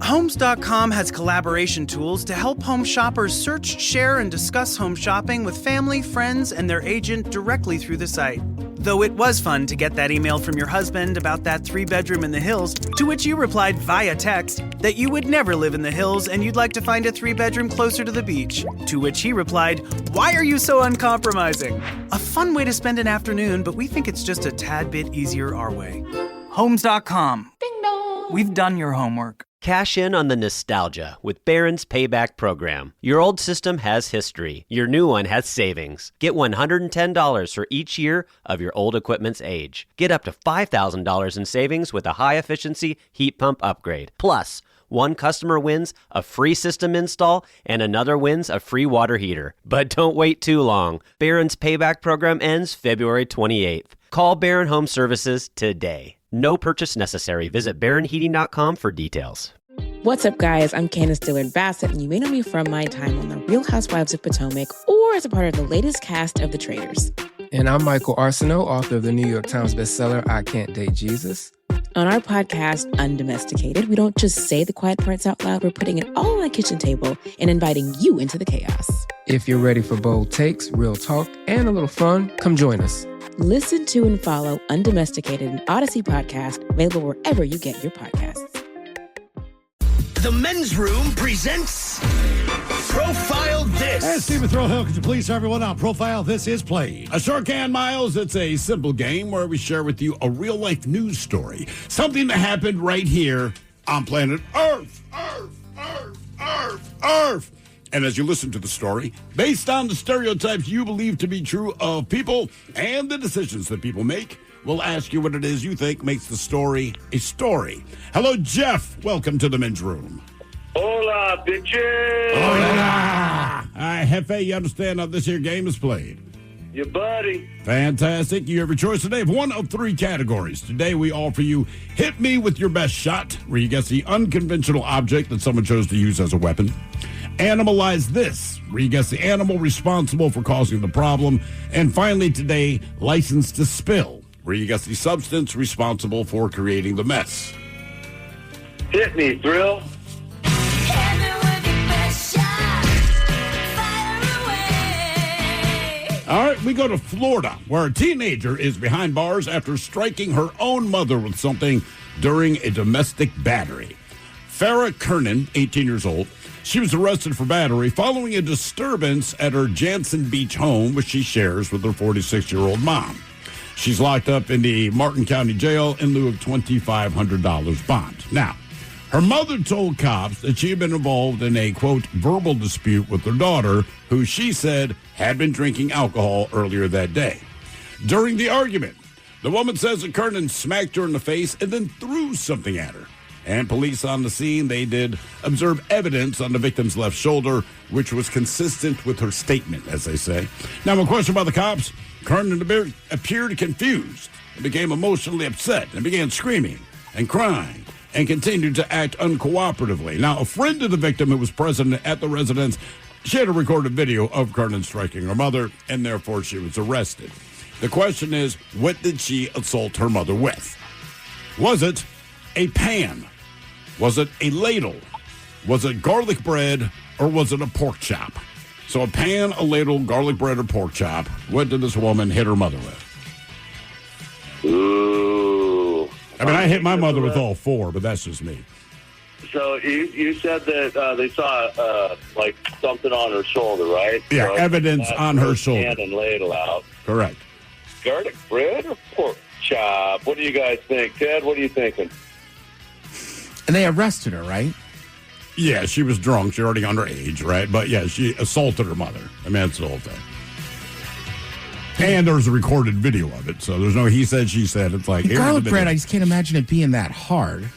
Homes.com has collaboration tools to help home shoppers search, share, and discuss home shopping with family, friends, and their agent directly through the site. Though it was fun to get that email from your husband about that 3-bedroom in the hills, to which you replied via text that you would never live in the hills and you'd like to find a 3-bedroom closer to the beach. To which he replied, "Why are you so uncompromising?" A fun way to spend an afternoon, but we think it's just a tad bit easier our way. Homes.com. Ding dong. We've done your homework. Cash in on the nostalgia with Barron's Payback Program. Your old system has history. Your new one has savings. Get $110 for each year of your old equipment's age. Get up to $5,000 in savings with a high-efficiency heat pump upgrade. Plus, one customer wins a free system install and another wins a free water heater. But don't wait too long. Barron's Payback Program ends February 28th. Call Barron Home Services today. No purchase necessary. Visit BarronHeating.com for details. What's up, guys? I'm Candace Dillard-Bassett, and you may know me from my time on The Real Housewives of Potomac or as a part of the latest cast of The Traitors. And I'm Michael Arsenault, author of the New York Times bestseller, I Can't Date Jesus. On our podcast, Undomesticated, we don't just say the quiet parts out loud. We're putting it all on the kitchen table and inviting you into the chaos. If you're ready for bold takes, real talk, and a little fun, come join us. Listen to and follow Undomesticated, an Odyssey podcast, available wherever you get your podcasts. The Men's Room presents Profile This. And Stephen Throwhill, could you please tell everyone on Profile This is played? I sure can, Miles. It's a simple game where we share with you a real-life news story. Something that happened right here on planet Earth. Earth. And as you listen to the story, based on the stereotypes you believe to be true of people and the decisions that people make, we'll ask you what it is you think makes the story a story. Hello, Jeff. Welcome to the Men's Room. Hola, bitches. Hola. Hefe, you understand how this here game is played? Your buddy. Fantastic. You have your choice today of one of 3 categories. Today we offer you Hit Me With Your Best Shot, where you guess the unconventional object that someone chose to use as a weapon. Animalize This, where you guess the animal responsible for causing the problem. And finally today, License to Spill, where you guess the substance responsible for creating the mess. Hit me, Thrill. All right, we go to Florida, where a teenager is behind bars after striking her own mother with something during a domestic battery. Farrah Kernan, 18 years old, she was arrested for battery following a disturbance at her Jansen Beach home, which she shares with her 46-year-old mom. She's locked up in the Martin County Jail in lieu of $2,500 bond. Now, her mother told cops that she had been involved in a, quote, verbal dispute with her daughter, who she said had been drinking alcohol earlier that day. During the argument, the woman says that Kernan smacked her in the face and then threw something at her. And police on the scene, they did observe evidence on the victim's left shoulder, which was consistent with her statement, as they say. Now, my question about the cops, Kernan appeared confused and became emotionally upset and began screaming and crying and continued to act uncooperatively. Now, a friend of the victim who was present at the residence, she had a recorded video of Kernan striking her mother, and therefore she was arrested. The question is, what did she assault her mother with? Was it a pan? Was it a ladle? Was it garlic bread, or was it a pork chop? So a pan, a ladle, garlic bread, or pork chop. What did this woman hit her mother with? Ooh. I mean, I hit my mother with all 4, but that's just me. So you said that they saw like something on her shoulder, right? Yeah, so evidence on her shoulder. Pan and ladle out. Correct. Garlic bread or pork chop? What do you guys think? Ted, what are you thinking? And they arrested her, right? Yeah, she was drunk. She already underage, right? But yeah, she assaulted her mother. I mean, that's the whole thing. And there's a recorded video of it, so there's no he said, she said. It's like garlic bread. I just can't imagine it being that hard.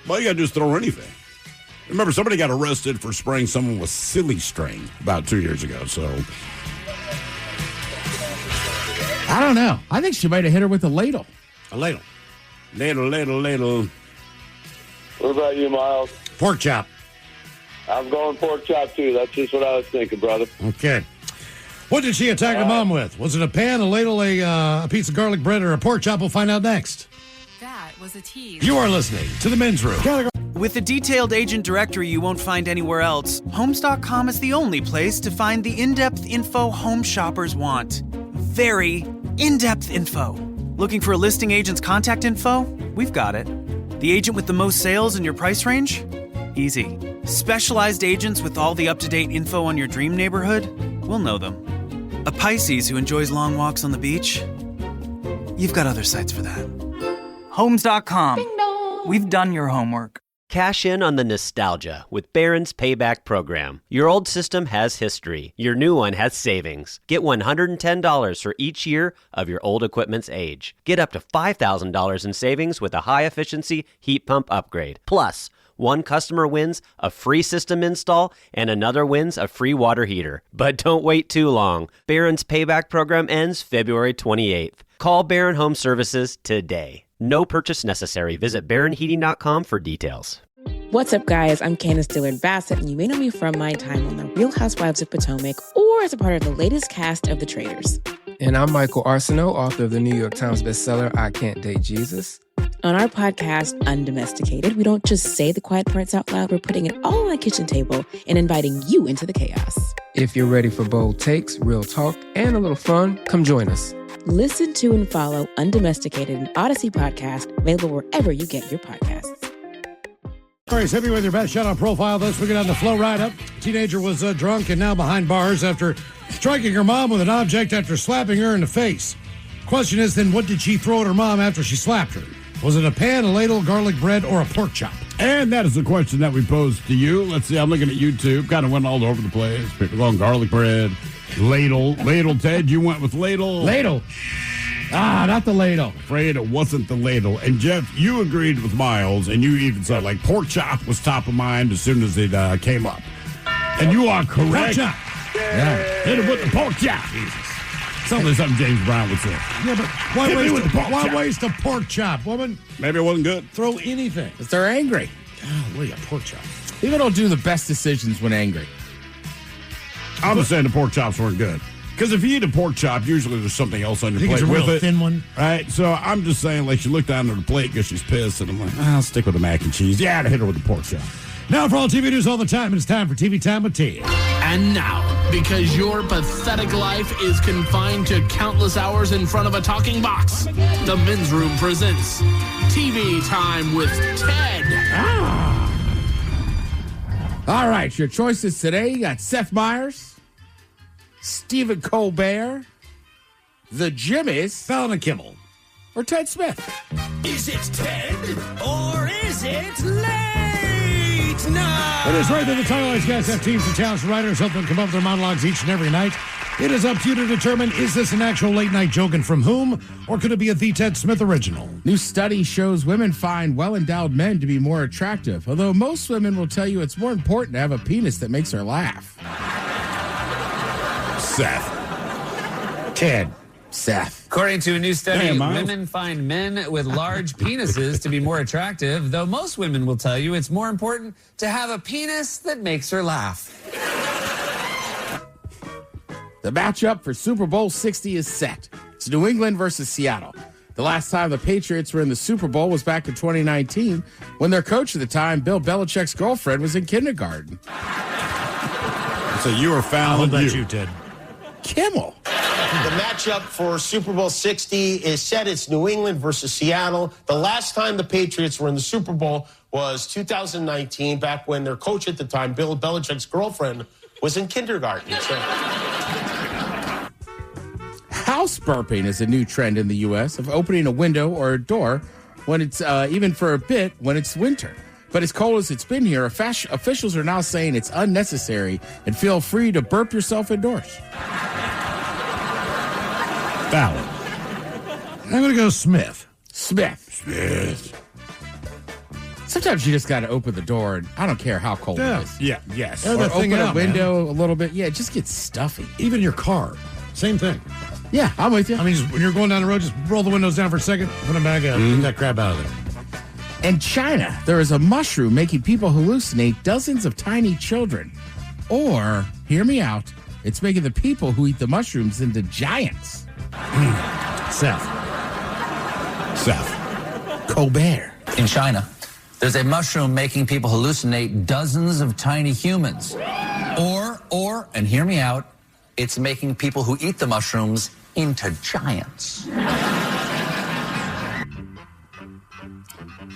Well, you got to just throw anything. Remember, somebody got arrested for spraying someone with silly string about 2 years ago. So I don't know. I think she might have hit her with a ladle. A ladle. Ladle. What about you, Miles? Pork chop. I'm going pork chop, too. That's just what I was thinking, brother. Okay. What did she attack her mom with? Was it a pan, a ladle, a piece of garlic bread, or a pork chop? We'll find out next. That was a tease. You are listening to The Men's Room. With a detailed agent directory you won't find anywhere else, Homes.com is the only place to find the in-depth info home shoppers want. Very in-depth info. Looking for a listing agent's contact info? We've got it. The agent with the most sales in your price range? Easy. Specialized agents with all the up-to-date info on your dream neighborhood? We'll know them. A Pisces who enjoys long walks on the beach? You've got other sites for that. Homes.com. We've done your homework. Cash in on the nostalgia with Barron's Payback Program. Your old system has history. Your new one has savings. Get $110 for each year of your old equipment's age. Get up to $5,000 in savings with a high-efficiency heat pump upgrade. Plus, one customer wins a free system install and another wins a free water heater. But don't wait too long. Barron's Payback Program ends February 28th. Call Barron Home Services today. No purchase necessary. Visit BarronHeating.com for details. What's up, guys? I'm Candace Dillard-Bassett, and you may know me from my time on The Real Housewives of Potomac or as a part of the latest cast of The Traitors. And I'm Michael Arsenault, author of the New York Times bestseller, I Can't Date Jesus. On our podcast, Undomesticated, we don't just say the quiet parts out loud, we're putting it all on the kitchen table and inviting you into the chaos. If you're ready for bold takes, real talk, and a little fun, come join us. Listen to and follow Undomesticated, an Odyssey podcast, available wherever you get your podcasts. Corey's hit me with your best shut-out profile. This we get on the flow right up. Teenager was drunk and now behind bars after striking her mom with an object after slapping her in the face. Question is then, what did she throw at her mom after she slapped her? Was it a pan, a ladle, garlic bread, or a pork chop? And that is the question that we posed to you. Let's see, I'm looking at YouTube. Kind of went all over the place. People going garlic bread, ladle. Ted, you went with ladle. Ladle. Not the ladle. Afraid it wasn't the ladle. And Jeff, you agreed with Miles, and you even said like pork chop was top of mind as soon as it came up. And you are correct. Pork chop. Yeah. Hit it with the pork chop. Jesus. Sounds like something James Brown would say. Yeah, but why waste a pork chop, woman? Maybe it wasn't good. Throw anything. Because they're angry. Golly, a pork chop. People don't do the best decisions when angry. I'm just saying the pork chops weren't good. Because if you eat a pork chop, usually there's something else on your plate it's a with real it. thin one? Right? So I'm just saying, like, she looked down at her plate because she's pissed, and I'm like, I'll stick with the mac and cheese. Yeah, to hit her with the pork chop. Now for all TV news all the time, it's time for TV Time with Ted. And now, because your pathetic life is confined to countless hours in front of a talking box, the Men's Room presents TV Time with Ted. All right, your choices today, you got Seth Meyers, Stephen Colbert, the Jimmies, Fallon and Kimmel, or Ted Smith. Is it Ted or is it late night? It is right that the Title guys have teams of talented writers help them come up with their monologues each and every night. It is up to you to determine, is this an actual late night joke and from whom, or could it be a The Ted Smith original? New study shows women find well-endowed men to be more attractive, although most women will tell you it's more important to have a penis that makes her laugh. Seth. Ted. Seth. According to a new study, Miles. women find men with large penises to be more attractive, though most women will tell you it's more important to have a penis that makes her laugh. The matchup for Super Bowl 60 is set. It's New England versus Seattle. The last time the Patriots were in the Super Bowl was back in 2019 when their coach at the time, Bill Belichick's girlfriend, was in kindergarten. So you were Fallon. I'll bet you did. Kimmel. The matchup for Super Bowl 60 is set. It's New England versus Seattle. The last time the Patriots were in the Super Bowl was 2019, back when their coach at the time, Bill Belichick's girlfriend, was in kindergarten. So. House burping is a new trend in the U.S. of opening a window or a door when it's, even for a bit, when it's winter. But as cold as it's been here, officials are now saying it's unnecessary and feel free to burp yourself indoors. Valid. I'm going to go Smith. Smith. Sometimes you just got to open the door, and I don't care how cold it is. Yeah, yes. Or open a window a little bit. Yeah, it just gets stuffy. Even your car, same thing. Yeah, I'm with you. I mean, just, when you're going down the road, just roll the windows down for a second, put them back up, get that crap out of there. In China, there is a mushroom making people hallucinate dozens of tiny children. Or, hear me out, it's making the people who eat the mushrooms into giants. Seth. Colbert. In China, there's a mushroom making people hallucinate dozens of tiny humans. Or, and hear me out, it's making people who eat the mushrooms into giants.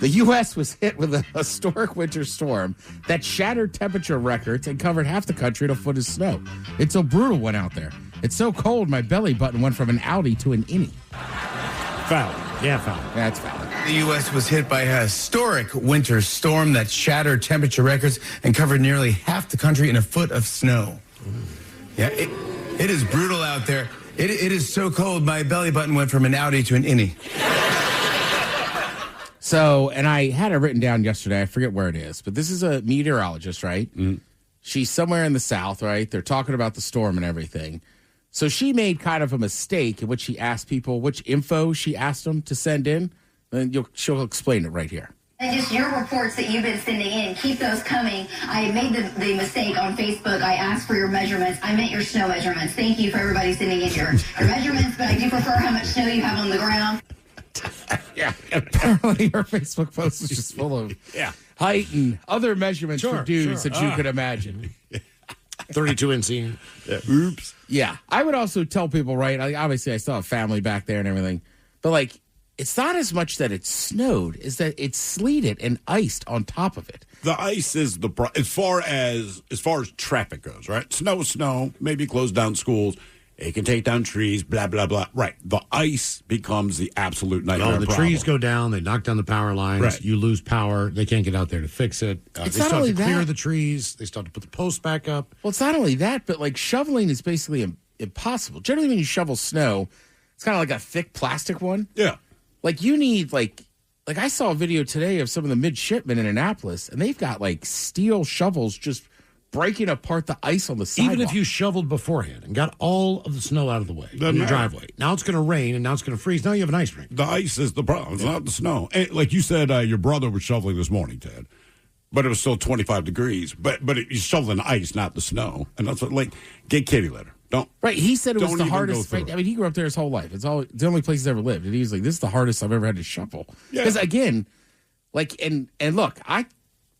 The U.S. was hit with a historic winter storm that shattered temperature records and covered half the country in a foot of snow. It's so brutal went out there. It's so cold, my belly button went from an outie to an innie. Foul. Yeah, foul. That's valid. The U.S. was hit by a historic winter storm that shattered temperature records and covered nearly half the country in a foot of snow. Yeah, it is brutal out there. It is so cold, my belly button went from an outie to an innie. So, and I had it written down yesterday. I forget where it is, but this is a meteorologist, right? Mm. She's somewhere in the South, right? They're talking about the storm and everything. So she made kind of a mistake in which she asked people which info she asked them to send in. And she'll explain it right here. And just your reports that you've been sending in, keep those coming. I made the mistake on Facebook. I asked for your measurements. I meant your snow measurements. Thank you for everybody sending in your measurements, but I do prefer how much snow you have on the ground. Yeah, apparently her Facebook post is just full of height and other measurements for dudes that you could imagine. 32 inseam. Oops. Yeah, I would also tell people, right? Obviously, I still have family back there and everything, but like, it's not as much that it snowed, is that it's sleeted and iced on top of it. The ice is as far as traffic goes, right? Snow, maybe close down schools. It can take down trees, blah, blah, blah. Right. The ice becomes the absolute nightmare. No, the trees go down. They knock down the power lines. Right. You lose power. They can't get out there to fix it. They still have to clear the trees. They still have to put the posts back up. Well, it's not only that, but like shoveling is basically impossible. Generally, when you shovel snow, it's kind of like a thick plastic one. Yeah. Like you need like I saw a video today of some of the midshipmen in Annapolis, and they've got like steel shovels just breaking apart the ice on the sidewalk. Even if you shoveled beforehand and got all of the snow out of the way in your driveway. Now it's going to rain and now it's going to freeze. Now you have an ice rink. The ice is the problem. It's not the snow. And like you said, your brother was shoveling this morning, Ted. But it was still 25 degrees. But he's shoveling the ice, not the snow. And that's what, like, get kitty litter. Don't. Right. He said it was the hardest. Right, I mean, he grew up there his whole life. It's the only place he's ever lived. And he was like, this is the hardest I've ever had to shovel. Because again, like, and look, I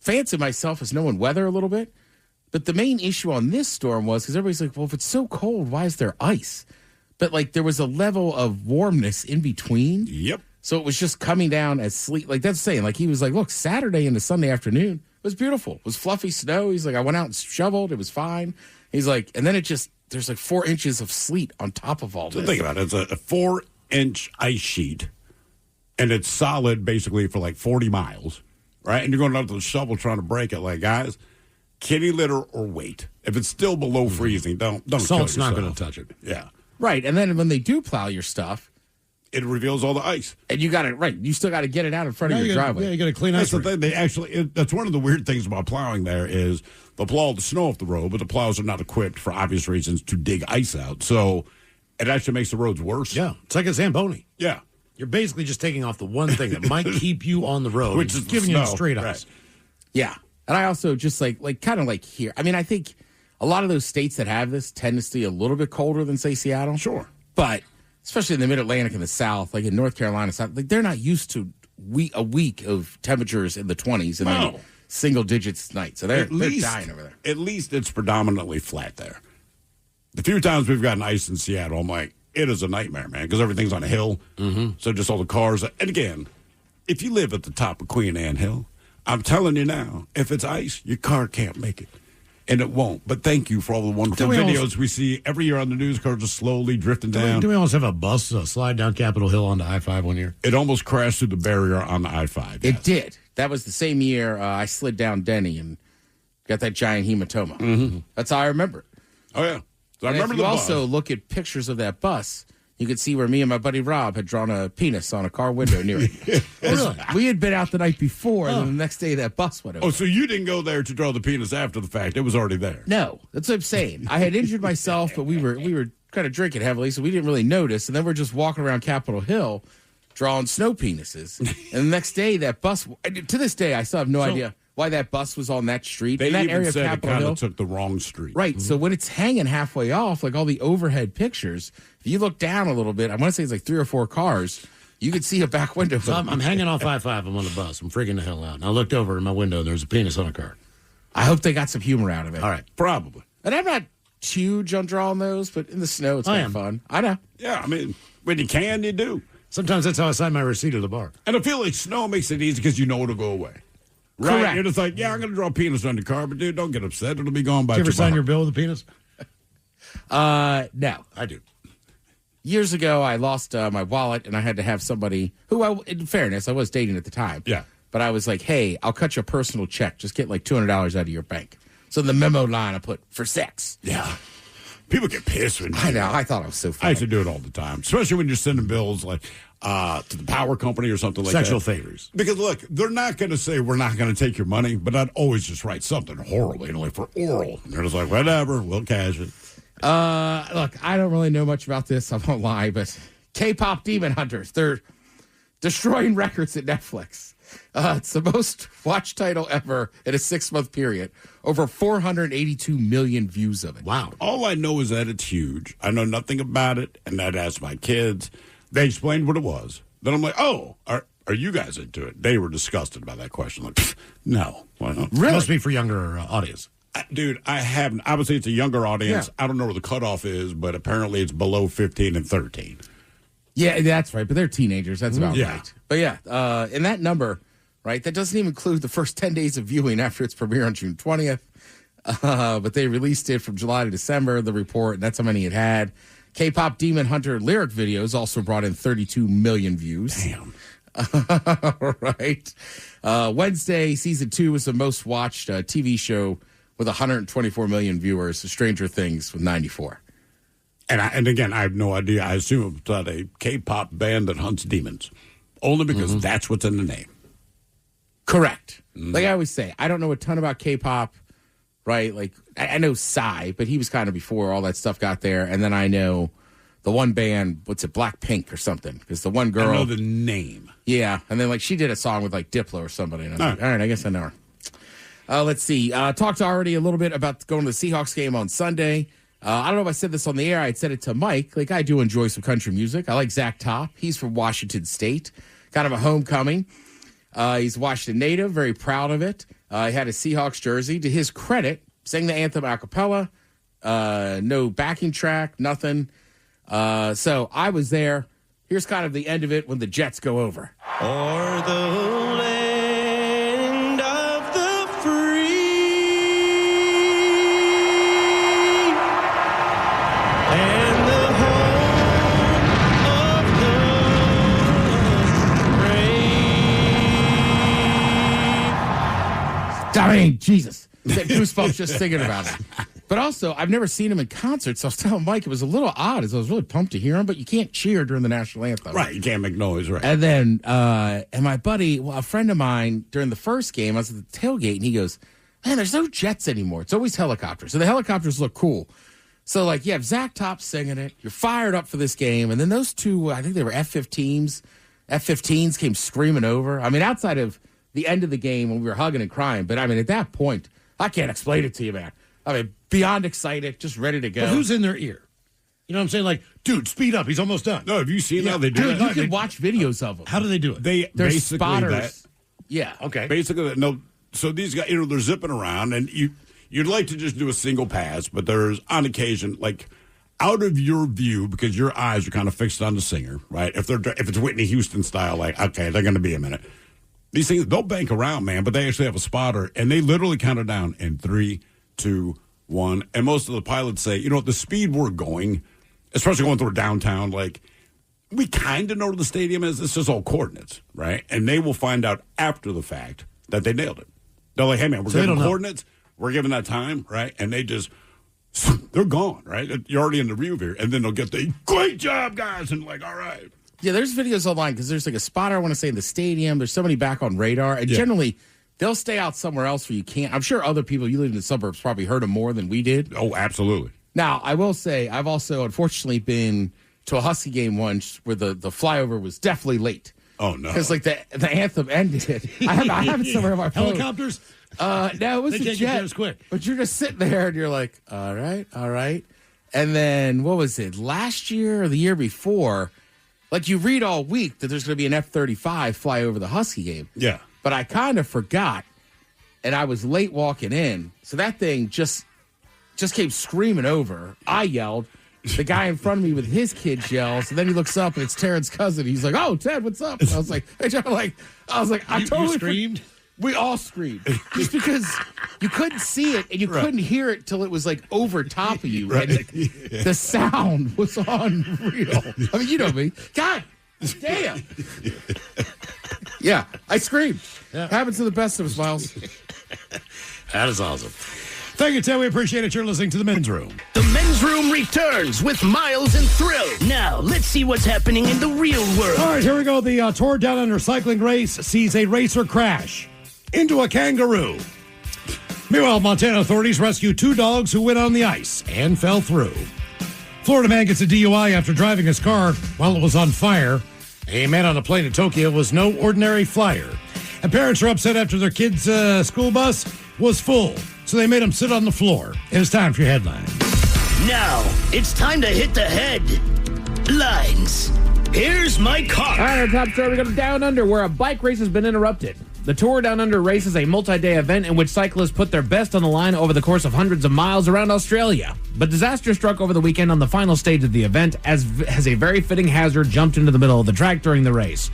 fancy myself as knowing weather a little bit. But the main issue on this storm was because everybody's like, well, if it's so cold, why is there ice? But like there was a level of warmness in between. Yep. So it was just coming down as sleet. Like that's saying, like he was like, look, Saturday into Sunday afternoon was beautiful. It was fluffy snow. He's like, I went out and shoveled. It was fine. He's like, and then there's like 4 inches of sleet on top of all this. So think about it. It's a 4-inch ice sheet, and it's solid basically for like 40 miles, right? And you're going out to the shovel trying to break it. Like, guys, kitty litter or wait. If it's still below freezing, don't Salt's not going to touch it. Yeah. Right. And then when they do plow your stuff, it reveals all the ice. And you got it right. You still got to get it out in front of your driveway. Yeah, you got to clean ice. That's the thing. That's one of the weird things about plowing there is they'll plow all the snow off the road, but the plows are not equipped for obvious reasons to dig ice out. So it actually makes the roads worse. Yeah. It's like a Zamboni. Yeah. You're basically just taking off the one thing that might keep you on the road, which is giving you straight ice. Right. Yeah. And I also just kind of like here. I mean, I think a lot of those states that have this tend to stay a little bit colder than, say, Seattle. Sure. But especially in the Mid-Atlantic and the South, like in North Carolina, like they're not used to a week of temperatures in the 20s and then single digits night. So they're dying over there. At least it's predominantly flat there. The few times we've gotten ice in Seattle, I'm like, it is a nightmare, man, because everything's on a hill. Mm-hmm. So just all the cars. And again, if you live at the top of Queen Anne Hill, I'm telling you now, if it's ice, your car can't make it. And it won't. But thank you for all the wonderful videos we see every year on the news. Cars just slowly drifting down. Do we almost have a bus slide down Capitol Hill onto I-5 one year? It almost crashed through the barrier on the I-5. It did. that was the same year I slid down Denny and got that giant hematoma. Mm-hmm. That's how I remember it. Oh, yeah. So I And remember if you the also bus. look at pictures of that bus, you could see where me and my buddy Rob had drawn a penis on a car window near it. Really? We had been out the night before, and then the next day that bus went over. Oh, so you didn't go there to draw the penis after the fact. It was already there. No, that's what I'm saying. I had injured myself, but we were kind of drinking heavily, so we didn't really notice. And then we're just walking around Capitol Hill drawing snow penises. And the next day, that bus, to this day, I still have no idea why that bus was on that street. They in that even area of said it Capitol kind Hill. of took the wrong street. Right. So when it's hanging halfway off, like all the overhead pictures, if you look down a little bit, I want to say it's like 3 or 4 cars, you could see a back window. So I'm hanging off I-5. I'm on the bus. I'm freaking the hell out. And I looked over in my window, and there's a penis on a car. I hope they got some humor out of it. All right. Probably. And I'm not huge on drawing those, but in the snow, it's kind of fun. I know. Yeah, I mean, when you can, you do. Sometimes that's how I sign my receipt at the bar. And I feel like snow makes it easy because you know it'll go away. Right? Correct. You're just like, yeah, I'm going to draw a penis on your car, but dude, don't get upset. It'll be gone by Did you ever sign tomorrow. your bill with a penis? No. I do. Years ago, I lost my wallet, and I had to have somebody who, in fairness, I was dating at the time. Yeah. But I was like, hey, I'll cut you a personal check. Just get like $200 out of your bank. So in the memo line, I put, for sex. Yeah. People get pissed when I know. I thought it was so I funny. used to do it all the time, especially when you're sending bills like to the power company or something like Sexual that. favors. Because look, they're not going to say we're not going to take your money, but I'd always just write something horrible, like for oral. And they're just like, whatever, we'll cash it. Look, I don't really know much about this. I won't lie, but K-pop Demon Hunters, they're destroying records at Netflix. It's the most watched title ever in a 6-month period. Over 482 million views of it. Wow. All I know is that it's huge. I know nothing about it, and I'd ask my kids. They explained what it was. Then I'm like, oh, are you guys into it? They were disgusted by that question. Like, no. Why not? Really? Must be for younger audience. Dude, I haven't. Obviously, it's a younger audience. Yeah. I don't know where the cutoff is, but apparently it's below 15 and 13. Yeah, that's right. But they're teenagers. That's about Yeah. right. But yeah, and that number, right, that doesn't even include the first 10 days of viewing after its premiere on June 20th. But they released it from July to December, the report, and that's how many it had. K-pop Demon Hunter lyric videos also brought in 32 million views. Damn. Right. Wednesday, season 2 was the most watched TV show with 124 million viewers. Stranger Things with 94. And again, I have no idea. I assume it's not a K-pop band that hunts demons. Only because that's what's in the name. Correct. Like I always say, I don't know a ton about K-pop, right? Like, I know Psy, but he was kind of before all that stuff got there. And then I know the one band, what's it, Blackpink or something? Because the one girl. I know the name. Yeah. And then, like, she did a song with, like, Diplo or somebody. And I was like, all right, I guess I know her. Let's see. Talked already a little bit about going to the Seahawks game on Sunday. I don't know if I said this on the air. I had said it to Mike. Like, I do enjoy some country music. I like Zach Top. He's from Washington State. Kind of a homecoming. He's a Washington native, very proud of it. He had a Seahawks jersey. To his credit, sang the anthem a cappella. No backing track, nothing. So I was there. Here's kind of the end of it when the Jets go over. Or the land of the free and the home of the brave. I mean, Jesus. Get goosebumps just thinking about it. But also, I've never seen him in concert, so I was telling Mike it was a little odd as I was really pumped to hear him, but you can't cheer during the national anthem. Right, you can't make noise, right. And then, and my buddy, well, a friend of mine, during the first game, I was at the tailgate, and he goes, man, there's no jets anymore. It's always helicopters. So the helicopters look cool. So, like, you have Zach Top singing it. You're fired up for this game. And then those two, I think they were F-15s. F-15s came screaming over. I mean, outside of the end of the game when we were hugging and crying. But, I mean, at that point, I can't explain it to you, man. I mean, beyond excited, just ready to go. But who's in their ear? You know what I'm saying? Like, dude, speed up. He's almost done. No, have you seen how they do Dude, that? you can watch videos of them. How do they do it? They're basically spotters. That. Yeah. Okay. Basically, no. So these guys, they're zipping around, and you'd like to just do a single pass, but there's on occasion, like, out of your view, because your eyes are kind of fixed on the singer, right? If it's Whitney Houston style, like, okay, they're going to be a minute. These things, they'll bank around, man, but they actually have a spotter, and they literally count it down in 3, 2, 1. And most of the pilots say, the speed we're going, especially going through downtown, like, we kind of know what the stadium is. It's just all coordinates, right? And they will find out after the fact that they nailed it. They're like, hey, man, we're giving coordinates. We're giving that time, right? And they're gone, right? You're already in the view here. And then they'll get the great job, guys. And like, all right. Yeah, there's videos online because there's like a spotter, I want to say, in the stadium. There's somebody back on radar. And generally, they'll stay out somewhere else where you can't. I'm sure other people, you live in the suburbs, probably heard them more than we did. Oh, absolutely. Now, I will say, I've also unfortunately been to a Husky game once where the flyover was definitely late. Oh, no. Because, like, the anthem ended. I have it somewhere on my phone. Helicopters? No, it was They a can't get jet. there as quick. But you're just sitting there and you're like, all right. And then, what was it, last year or the year before, like you read all week that there's going to be an F-35 fly over the Husky game. Yeah. But I kind of forgot, and I was late walking in. So that thing just came screaming over. I yelled. The guy in front of me with his kids yells, and then he looks up and it's Terrence's cousin. He's like, "Oh, Ted, what's up?" And I was like, I totally screamed. We all screamed just because you couldn't see it and you couldn't hear it till it was like over top of you, and the sound was unreal. I mean, you know me, God damn. Yeah, I screamed. Yeah. Happens to the best of us, Miles. That is awesome. Thank you, Ted. We appreciate it. You're listening to The Men's Room. The Men's Room returns with Miles and Thrill. Now, let's see what's happening in the real world. All right, here we go. The Tour Down Under cycling race sees a racer crash into a kangaroo. Meanwhile, Montana authorities rescue 2 dogs who went on the ice and fell through. Florida man gets a DUI after driving his car while it was on fire. A man on a plane in Tokyo was no ordinary flyer. And parents are upset after their kids' school bus was full, so they made them sit on the floor. It is time for your headlines. Now, it's time to hit the headlines. Here's my car. All right, our top story, we go to Down Under, where a bike race has been interrupted. The Tour Down Under race is a multi-day event in which cyclists put their best on the line over the course of hundreds of miles around Australia. But disaster struck over the weekend on the final stage of the event as a very fitting hazard jumped into the middle of the track during the race.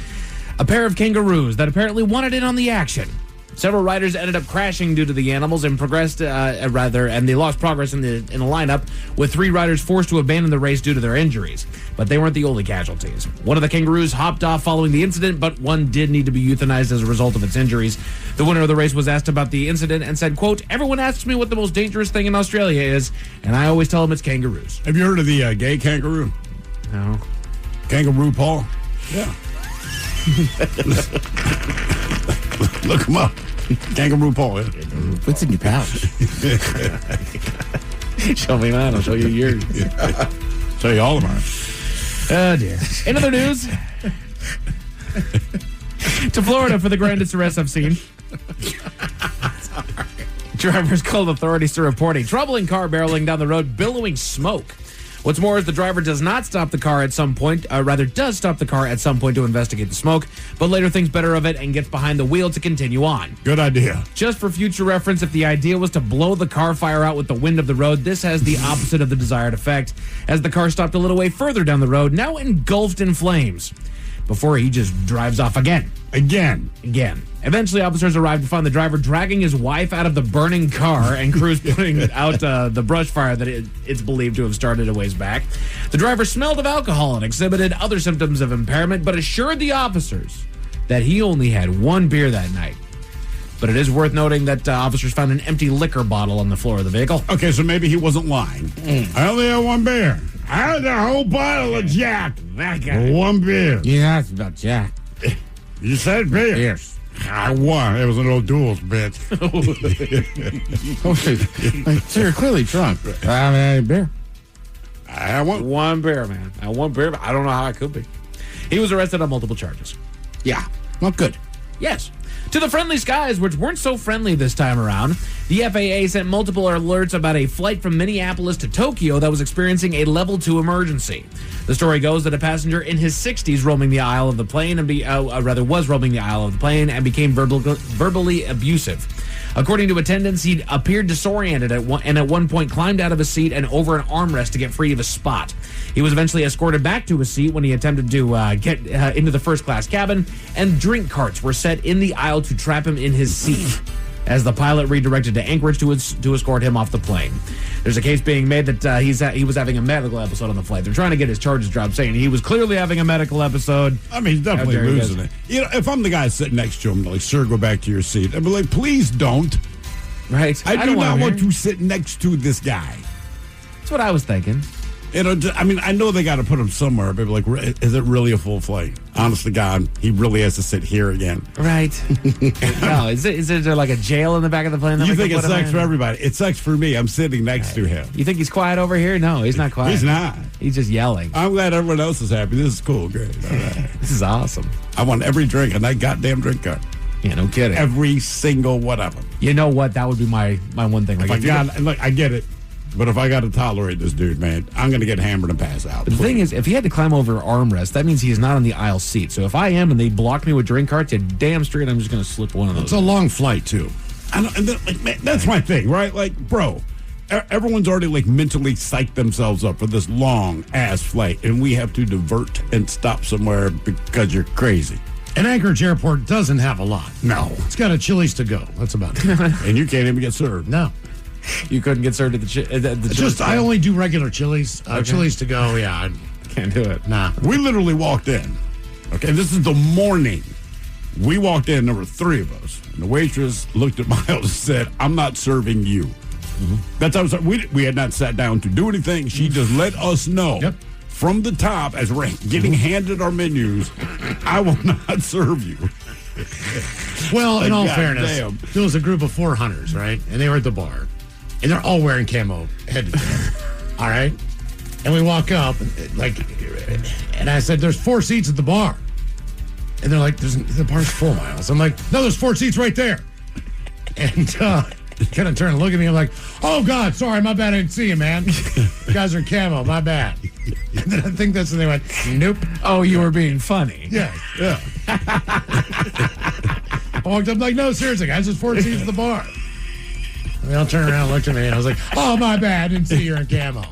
A pair of kangaroos that apparently wanted in on the action. Several riders ended up crashing due to the animals and they lost progress in the lineup, with 3 riders forced to abandon the race due to their injuries. But they weren't the only casualties. One of the kangaroos hopped off following the incident, but one did need to be euthanized as a result of its injuries. The winner of the race was asked about the incident and said, quote, "Everyone asks me what the most dangerous thing in Australia is, and I always tell them it's kangaroos." Have you heard of the gay kangaroo? No. Kangaroo Paul? Yeah. Look him up. Kangaroo Paul. Yeah. What's in your pouch? Show me mine, I'll show you yours. Show you all of mine. Oh, dear. In other news, to Florida for the grandest arrest I've seen. Drivers called authorities to report a troubling car barreling down the road, billowing smoke. What's more is the driver does not stop the car at some point, does stop the car at some point to investigate the smoke, but later thinks better of it and gets behind the wheel to continue on. Good idea. Just for future reference, if the idea was to blow the car fire out with the wind of the road, this has the opposite of the desired effect, as the car stopped a little way further down the road, now engulfed in flames, before he just drives off again. Again. Eventually, officers arrived to find the driver dragging his wife out of the burning car and crews putting out the brush fire that it's believed to have started a ways back. The driver smelled of alcohol and exhibited other symptoms of impairment, but assured the officers that he only had 1 beer that night. But it is worth noting that officers found an empty liquor bottle on the floor of the vehicle. Okay, so maybe he wasn't lying. I only had 1 beer. I had a whole bottle of Jack. That guy. 1 beer. You asked about Jack. You said beer. Yes. I won. It was an old duels, bitch. So you're clearly drunk. I mean, beer. I had 1 beer, man. I had 1 beer, but I don't know how I could be. He was arrested on multiple charges. Yeah. Not good. Yes. To the friendly skies, which weren't so friendly this time around, the FAA sent multiple alerts about a flight from Minneapolis to Tokyo that was experiencing a level 2 emergency. The story goes that a passenger in his 60s roaming the aisle of the plane was roaming the aisle of the plane and became verbally abusive. According to attendants, he appeared disoriented and at one point climbed out of his seat and over an armrest to get free of his spot. He was eventually escorted back to his seat when he attempted to get into the first-class cabin, and drink carts were set in the aisle to trap him in his seat as the pilot redirected to Anchorage to escort him off the plane. There's a case being made that he was having a medical episode on the flight. They're trying to get his charges dropped, saying he was clearly having a medical episode. I mean, he's definitely losing it. You know, if I'm the guy sitting next to him, like, sir, go back to your seat. I'd be like, please don't. Right. I do not want to sit next to this guy. That's what I was thinking. You know, I mean, I know they got to put him somewhere, but like, is it really a full flight? Honest to God, he really has to sit here again. Right. No, is there like a jail in the back of the plane? You think it sucks for everybody. It sucks for me. I'm sitting next to him. You think he's quiet over here? No, he's not quiet. He's not. He's just yelling. I'm glad everyone else is happy. This is cool. Great. All right. This is awesome. I want every drink on that goddamn drink card. Yeah, no kidding. Every single one of them. You know what? That would be my one thing. Like, look, I get it. But if I got to tolerate this dude, man, I'm going to get hammered and pass out. The thing is, if he had to climb over armrest, that means he's not on the aisle seat. So if I am and they block me with drink carts, you're damn straight I'm just going to slip one of those. It's a long flight, too. That's my thing, right? Like, bro, everyone's already, like, mentally psyched themselves up for this long-ass flight, and we have to divert and stop somewhere because you're crazy. And Anchorage Airport doesn't have a lot. No. It's got a Chili's to go. That's about it. And you can't even get served. No. You couldn't get served at the Chili's. I only do regular Chili's. Chili's to go, yeah. I can't do it. Nah. We literally walked in. Okay, this is the morning. We walked in, there were three of us. And the waitress looked at Miles and said, I'm not serving you. Mm-hmm. That's how we had not sat down to do anything. She just let us know from the top as we're getting handed our menus, I will not serve you. Well, in all God fairness, damn. there was a group of 4 hunters, right? And they were at the bar. And they're all wearing camo head to toe. All right? And we walk up, and I said, there's 4 seats at the bar. And they're like, the bar's full, Miles. I'm like, no, there's 4 seats right there. And kind of turn and look at me. I'm like, oh, God, sorry, my bad. I didn't see you, man. You guys are in camo, my bad. And then I think that's when they went, nope. Oh, you were being funny. Yeah. I walked up like, no, seriously, guys, there's 4 seats at the bar. And they all turned around and looked at me, and I was like, oh, my bad, I didn't see you're in camo.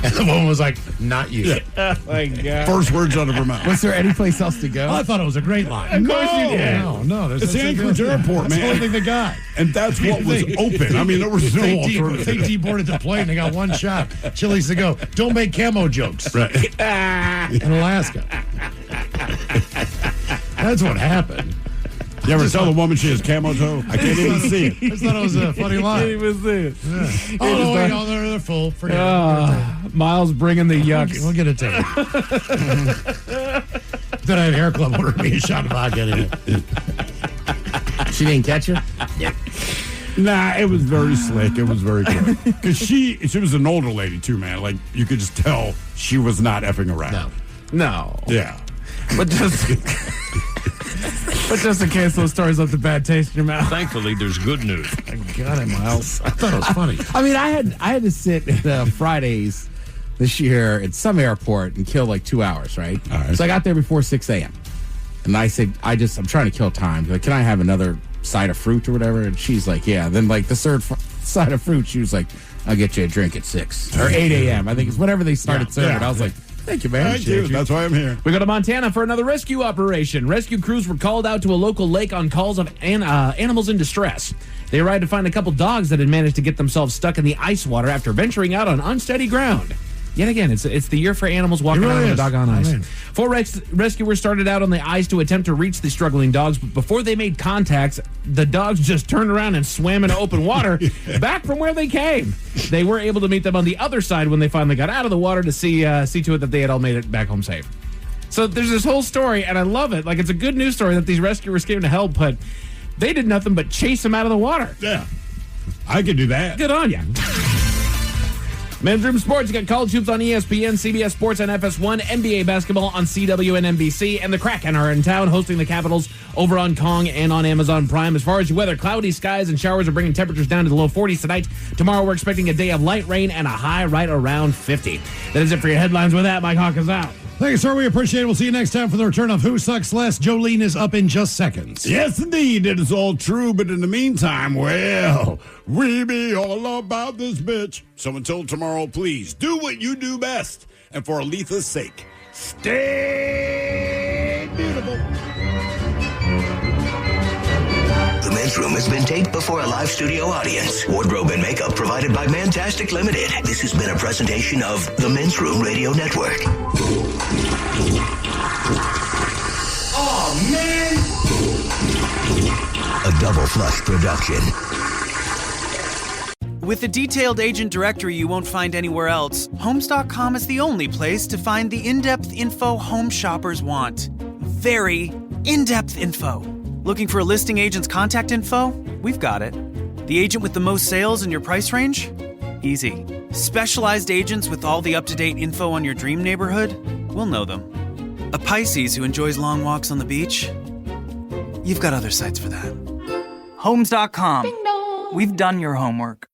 And the woman was like, not you. Oh, my God. First words out of her mouth. Was there any place else to go? Well, I thought it was a great line. Of course you did. No. It's the Anchorage Airport, man. That's the only thing they got. And that's what was open. I mean, there was no alternative. They deboarded the plane. They got one shot. Chili's to go. Don't make camo jokes. Right. In Alaska. That's what happened. You ever tell a woman she has camo toe? I can't even see it. I just thought it was a funny line. It was it. Yeah. Oh, no, wait, they're full. Forget it. Miles bringing the yucks. We'll get it taken. Then I had Hair Club order me a shot of vodka in it. She didn't catch you? Yeah. Nah, it was very slick. It was very quick. Because she was an older lady, too, man. Like, you could just tell she was not effing around. No. Yeah. But just in case those stories left a bad taste in your mouth. Thankfully, there's good news. I got it, Miles. I thought it was funny. I mean, I had to sit at Fridays this year at some airport and kill like 2 hours, right? All right. So I got there before 6 a.m. And I said, I'm trying to kill time. Like, can I have another side of fruit or whatever? And she's like, yeah. Then like the third side of fruit, she was like, I'll get you a drink at 6 or 8 a.m. I think it's whenever they started serving. Yeah. I was like, thank you, man. Thank you. That's why I'm here. We go to Montana for another rescue operation. Rescue crews were called out to a local lake on calls of animals in distress. They arrived to find a couple dogs that had managed to get themselves stuck in the ice water after venturing out on unsteady ground. Yet again, it's the year for animals walking around with a dog on ice. I mean. 4 rescuers started out on the ice to attempt to reach the struggling dogs, but before they made contact, the dogs just turned around and swam into open water back from where they came. They were able to meet them on the other side when they finally got out of the water to see to it that they had all made it back home safe. So there's this whole story, and I love it. Like, it's a good news story that these rescuers came to help, but they did nothing but chase them out of the water. Yeah. I could do that. Good on you. Men's Room Sports, you got college hoops on ESPN, CBS Sports on FS1, NBA basketball on CW and NBC, and the Kraken are in town hosting the Capitals over on Kong and on Amazon Prime. As far as your weather, cloudy skies and showers are bringing temperatures down to the low 40s tonight. Tomorrow we're expecting a day of light rain and a high right around 50. That is it for your headlines. With that, Mike Hawk is out. Thank you, sir. We appreciate it. We'll see you next time for the return of Who Sucks Less. Jolene is up in just seconds. Yes, indeed. It is all true. But in the meantime, well, we be all about this bitch. So until tomorrow, please do what you do best. And for Aletha's sake, stay beautiful. The Men's Room Room has been taped before a live studio audience. Wardrobe and makeup provided by Mantastic Limited. This has been a presentation of the Men's Room Radio Network. Oh, man! A Double Flush production. With a detailed agent directory you won't find anywhere else, Homes.com is the only place to find the in-depth info home shoppers want. Very in-depth info. Looking for a listing agent's contact info? We've got it. The agent with the most sales in your price range? Easy. Specialized agents with all the up-to-date info on your dream neighborhood? We'll know them. A Pisces who enjoys long walks on the beach? You've got other sites for that. Homes.com. We've done your homework.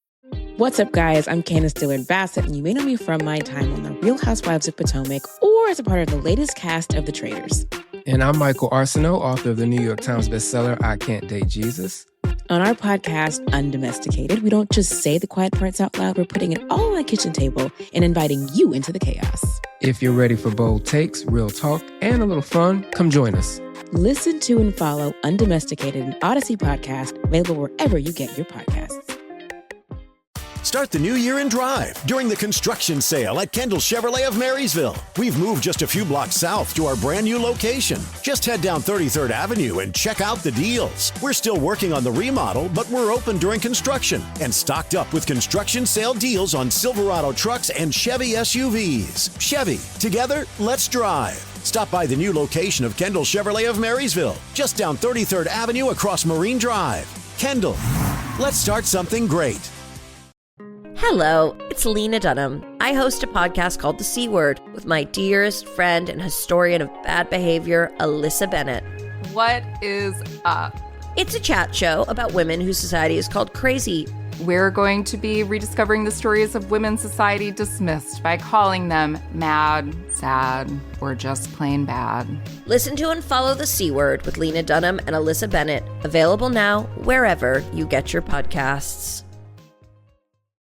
What's up, guys? I'm Candace Dillard-Bassett, and you may know me from my time on The Real Housewives of Potomac or as a part of the latest cast of The Traitors. And I'm Michael Arsenault, author of the New York Times bestseller, I Can't Date Jesus. On our podcast, Undomesticated, we don't just say the quiet parts out loud. We're putting it all on the kitchen table and inviting you into the chaos. If you're ready for bold takes, real talk, and a little fun, come join us. Listen to and follow Undomesticated, an Odyssey podcast, available wherever you get your podcasts. Start the new year in drive during the construction sale at Kendall Chevrolet of Marysville. We've moved just a few blocks south to our brand new location. Just head down 33rd Avenue and check out the deals. We're still working on the remodel, but we're open during construction and stocked up with construction sale deals on Silverado trucks and Chevy SUVs. Chevy, together, let's drive. Stop by the new location of Kendall Chevrolet of Marysville, just down 33rd Avenue across Marine Drive. Kendall, let's start something great. Hello, it's Lena Dunham. I host a podcast called The C Word with my dearest friend and historian of bad behavior, Alyssa Bennett. What is up? It's a chat show about women whose society is called crazy. We're going to be rediscovering the stories of women's society dismissed by calling them mad, sad, or just plain bad. Listen to and follow The C Word with Lena Dunham and Alyssa Bennett. Available now wherever you get your podcasts.